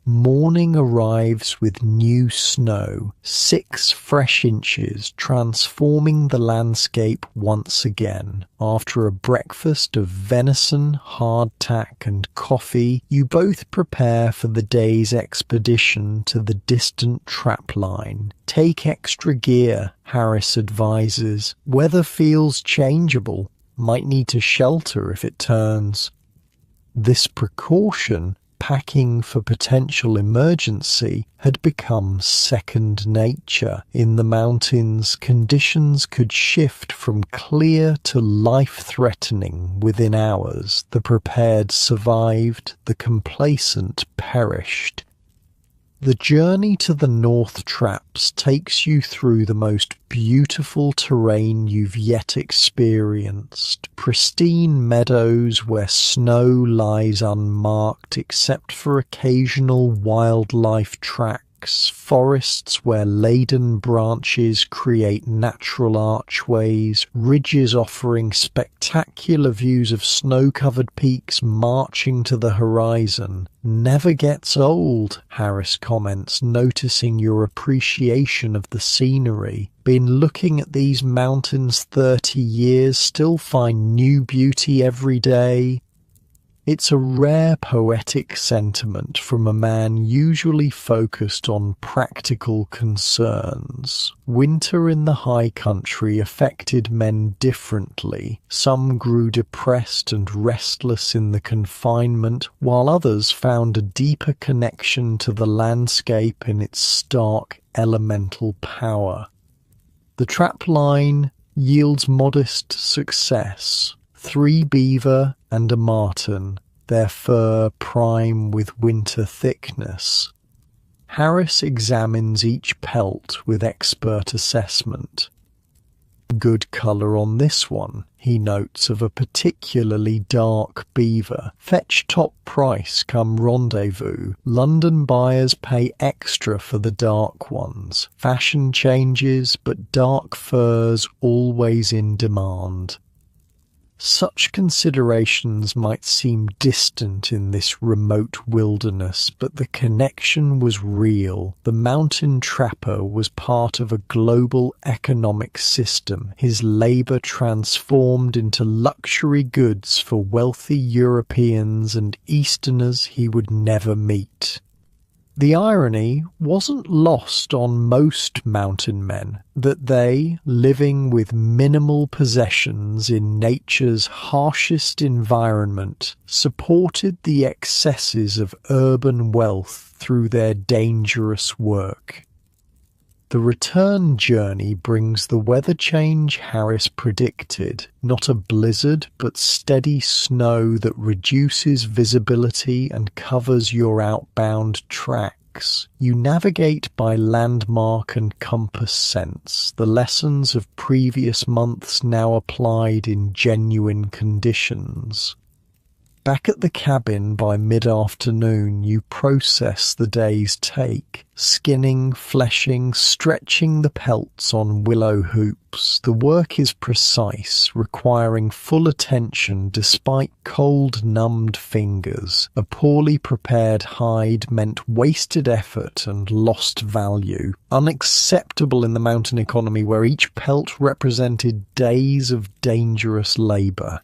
Morning arrives with new snow, 6 fresh inches, transforming the landscape once again. After a breakfast of venison, hardtack, and coffee, you both prepare for the day's expedition to the distant trap line. Take extra gear, Harris advises. Weather feels changeable. Might need to shelter if it turns. This precaution, packing for potential emergency, had become second nature. In the mountains, conditions could shift from clear to life-threatening within hours. The prepared survived, the complacent perished. The journey to the North Traps takes you through the most beautiful terrain you've yet experienced. Pristine meadows where snow lies unmarked except for occasional wildlife tracks. Forests where laden branches create natural archways, ridges offering spectacular views of snow-covered peaks marching to the horizon. Never gets old, Harris comments, noticing your appreciation of the scenery. Been looking at these mountains 30 years, still find new beauty every day. It's a rare poetic sentiment from a man usually focused on practical concerns. Winter in the high country affected men differently. Some grew depressed and restless in the confinement, while others found a deeper connection to the landscape in its stark elemental power. The trap line yields modest success. 3 beaver and a marten, their fur prime with winter thickness. Harris examines each pelt with expert assessment. Good colour on this one, he notes, of a particularly dark beaver. Fetch top price come rendezvous. London buyers pay extra for the dark ones. Fashion changes, but dark furs always in demand. Such considerations might seem distant in this remote wilderness, but the connection was real. The mountain trapper was part of a global economic system, his labour transformed into luxury goods for wealthy Europeans and Easterners he would never meet. The irony wasn't lost on most mountain men, that they, living with minimal possessions in nature's harshest environment, supported the excesses of urban wealth through their dangerous work. The return journey brings the weather change Harris predicted, not a blizzard but steady snow that reduces visibility and covers your outbound tracks. You navigate by landmark and compass sense, the lessons of previous months now applied in genuine conditions. Back at the cabin by mid-afternoon, you process the day's take, skinning, fleshing, stretching the pelts on willow hoops. The work is precise, requiring full attention despite cold, numbed fingers. A poorly prepared hide meant wasted effort and lost value. Unacceptable in the mountain economy where each pelt represented days of dangerous labour.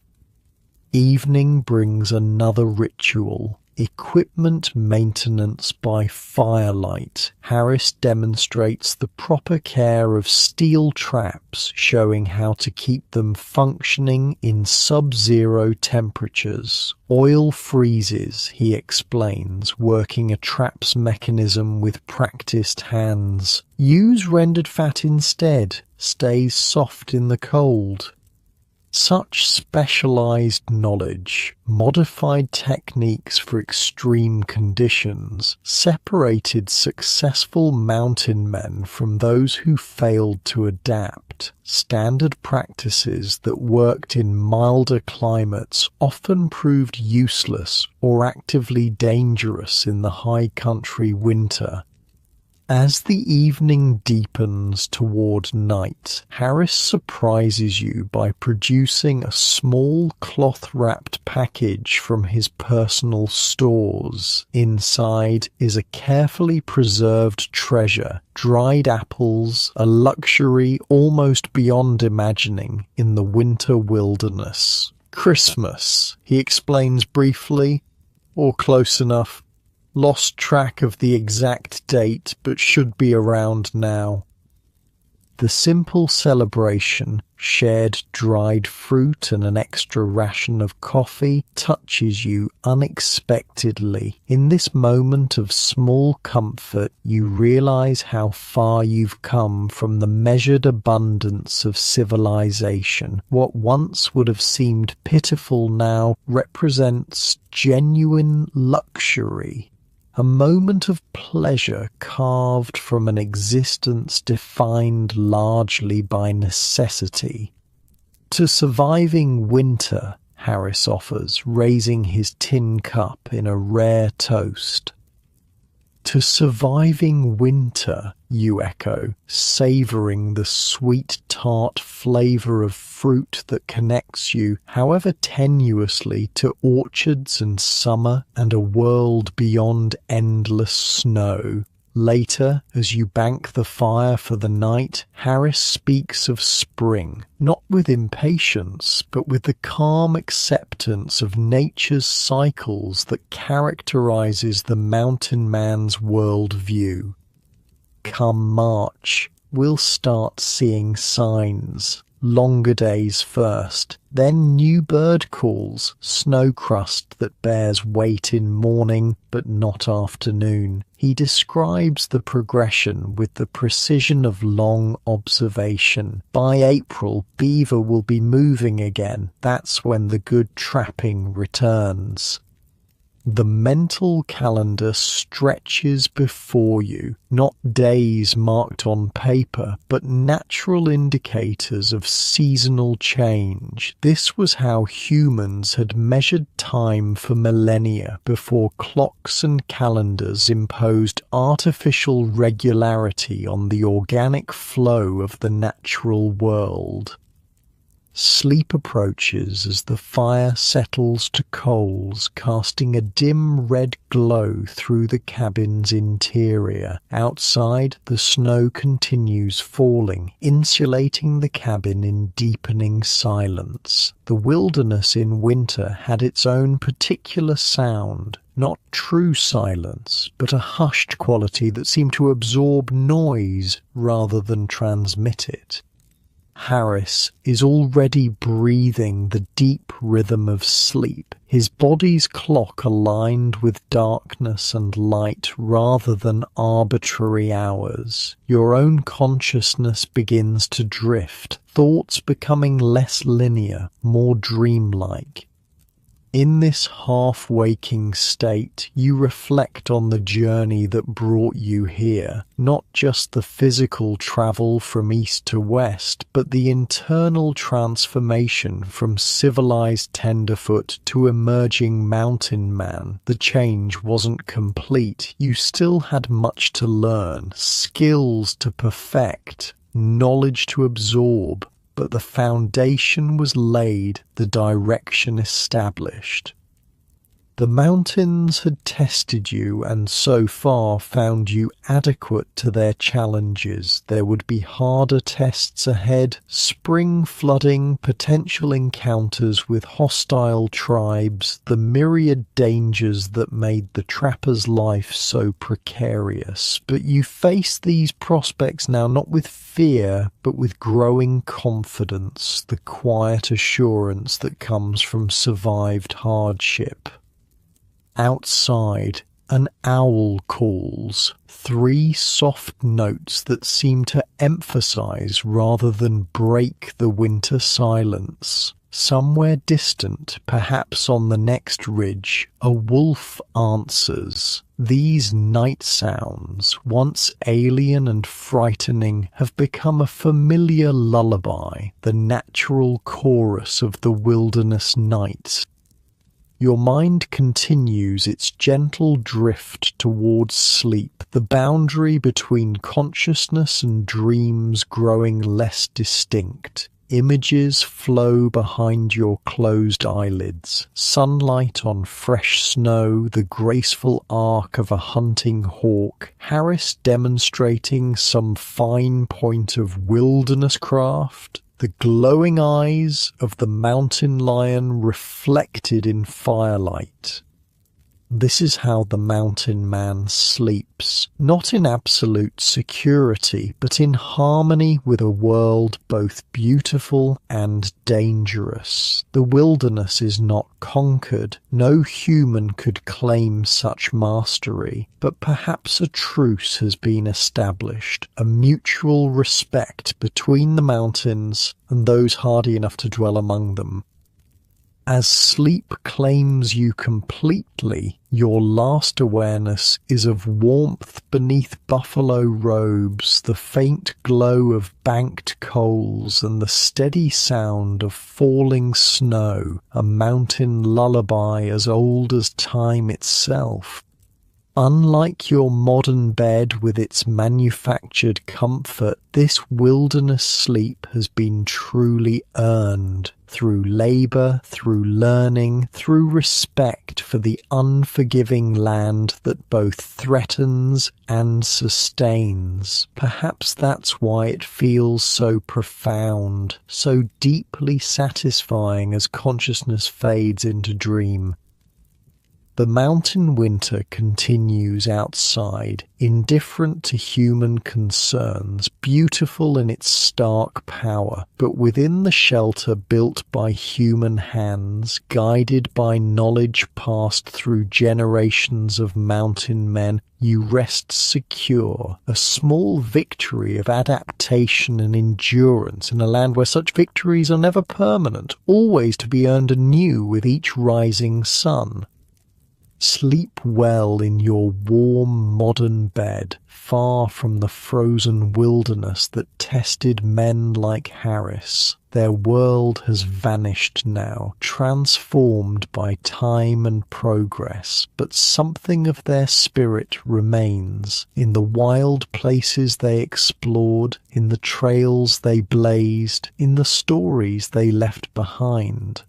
Evening brings another ritual, equipment maintenance by firelight. Harris demonstrates the proper care of steel traps, showing how to keep them functioning in sub-zero temperatures. Oil freezes, he explains, working a trap's mechanism with practiced hands. Use rendered fat instead, stays soft in the cold. Such specialized knowledge, modified techniques for extreme conditions, separated successful mountain men from those who failed to adapt. Standard practices that worked in milder climates often proved useless or actively dangerous in the high country winter. As the evening deepens toward night, Harris surprises you by producing a small cloth-wrapped package from his personal stores. Inside is a carefully preserved treasure, dried apples, a luxury almost beyond imagining in the winter wilderness. Christmas, he explains briefly, or close enough. Lost track of the exact date, but should be around now. The simple celebration, shared dried fruit and an extra ration of coffee, touches you unexpectedly. In this moment of small comfort, you realize how far you've come from the measured abundance of civilization. What once would have seemed pitiful now represents genuine luxury. a moment of pleasure carved from an existence defined largely by necessity. To surviving winter, Harris offers, raising his tin cup in a rare toast. To surviving winter, you echo, savouring the sweet tart flavour of fruit that connects you, however tenuously, to orchards and summer and a world beyond endless snow. Later, as you bank the fire for the night, Harris speaks of spring, not with impatience, but with the calm acceptance of nature's cycles that characterizes the mountain man's worldview. Come March, we'll start seeing signs. Longer days first, then new bird calls, snow crust that bears weight in morning but not afternoon. He describes the progression with the precision of long observation. By April, beaver will be moving again. That's when the good trapping returns. The mental calendar stretches before you, not days marked on paper, but natural indicators of seasonal change. This was how humans had measured time for millennia before clocks and calendars imposed artificial regularity on the organic flow of the natural world. Sleep approaches as the fire settles to coals, casting a dim red glow through the cabin's interior. Outside, the snow continues falling, insulating the cabin in deepening silence. The wilderness in winter had its own particular sound. Not true silence, but a hushed quality that seemed to absorb noise rather than transmit it. Harris is already breathing the deep rhythm of sleep, his body's clock aligned with darkness and light rather than arbitrary hours. Your own consciousness begins to drift, thoughts becoming less linear, more dreamlike. In this half-waking state, you reflect on the journey that brought you here, not just the physical travel from east to west, but the internal transformation from civilized tenderfoot to emerging mountain man. The change wasn't complete. You still had much to learn, skills to perfect, knowledge to absorb. But the foundation was laid, the direction established. The mountains had tested you and so far found you adequate to their challenges. There would be harder tests ahead, spring flooding, potential encounters with hostile tribes, the myriad dangers that made the trapper's life so precarious. But you face these prospects now not with fear, but with growing confidence, the quiet assurance that comes from survived hardship. Outside, an owl calls, 3 soft notes that seem to emphasize rather than break the winter silence. Somewhere distant, perhaps on the next ridge, a wolf answers. These night sounds, once alien and frightening, have become a familiar lullaby, the natural chorus of the wilderness nights. Your mind continues its gentle drift towards sleep, the boundary between consciousness and dreams growing less distinct. Images flow behind your closed eyelids. Sunlight on fresh snow, the graceful arc of a hunting hawk. Harris demonstrating some fine point of wilderness craft. The glowing eyes of the mountain lion reflected in firelight. This is how the mountain man sleeps, not in absolute security, but in harmony with a world both beautiful and dangerous. The wilderness is not conquered. No human could claim such mastery, but perhaps a truce has been established, a mutual respect between the mountains and those hardy enough to dwell among them. As sleep claims you completely, your last awareness is of warmth beneath buffalo robes, the faint glow of banked coals, and the steady sound of falling snow, a mountain lullaby as old as time itself. Unlike your modern bed with its manufactured comfort, this wilderness sleep has been truly earned through labor, through learning, through respect for the unforgiving land that both threatens and sustains. Perhaps that's why it feels so profound, so deeply satisfying as consciousness fades into dream. The mountain winter continues outside, indifferent to human concerns, beautiful in its stark power, but within the shelter built by human hands, guided by knowledge passed through generations of mountain men, you rest secure, a small victory of adaptation and endurance in a land where such victories are never permanent, always to be earned anew with each rising sun. Sleep well in your warm modern bed, far from the frozen wilderness that tested men like Harris. Their world has vanished now, transformed by time and progress, but something of their spirit remains in the wild places they explored, in the trails they blazed, in the stories they left behind.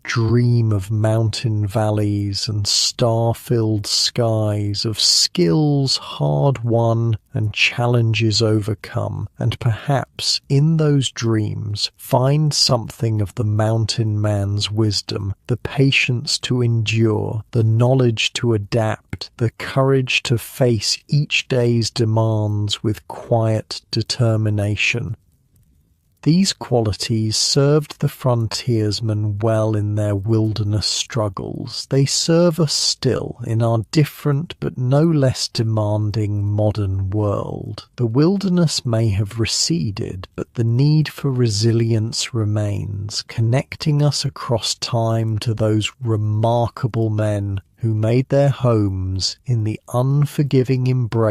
Dream of mountain valleys and star-filled skies, of skills hard won and challenges overcome, and perhaps in those dreams find something of the mountain man's wisdom, the patience to endure, the knowledge to adapt, the courage to face each day's demands with quiet determination. These qualities served the frontiersmen well in their wilderness struggles. They serve us still in our different but no less demanding modern world. The wilderness may have receded, but the need for resilience remains, connecting us across time to those remarkable men who made their homes in the unforgiving embrace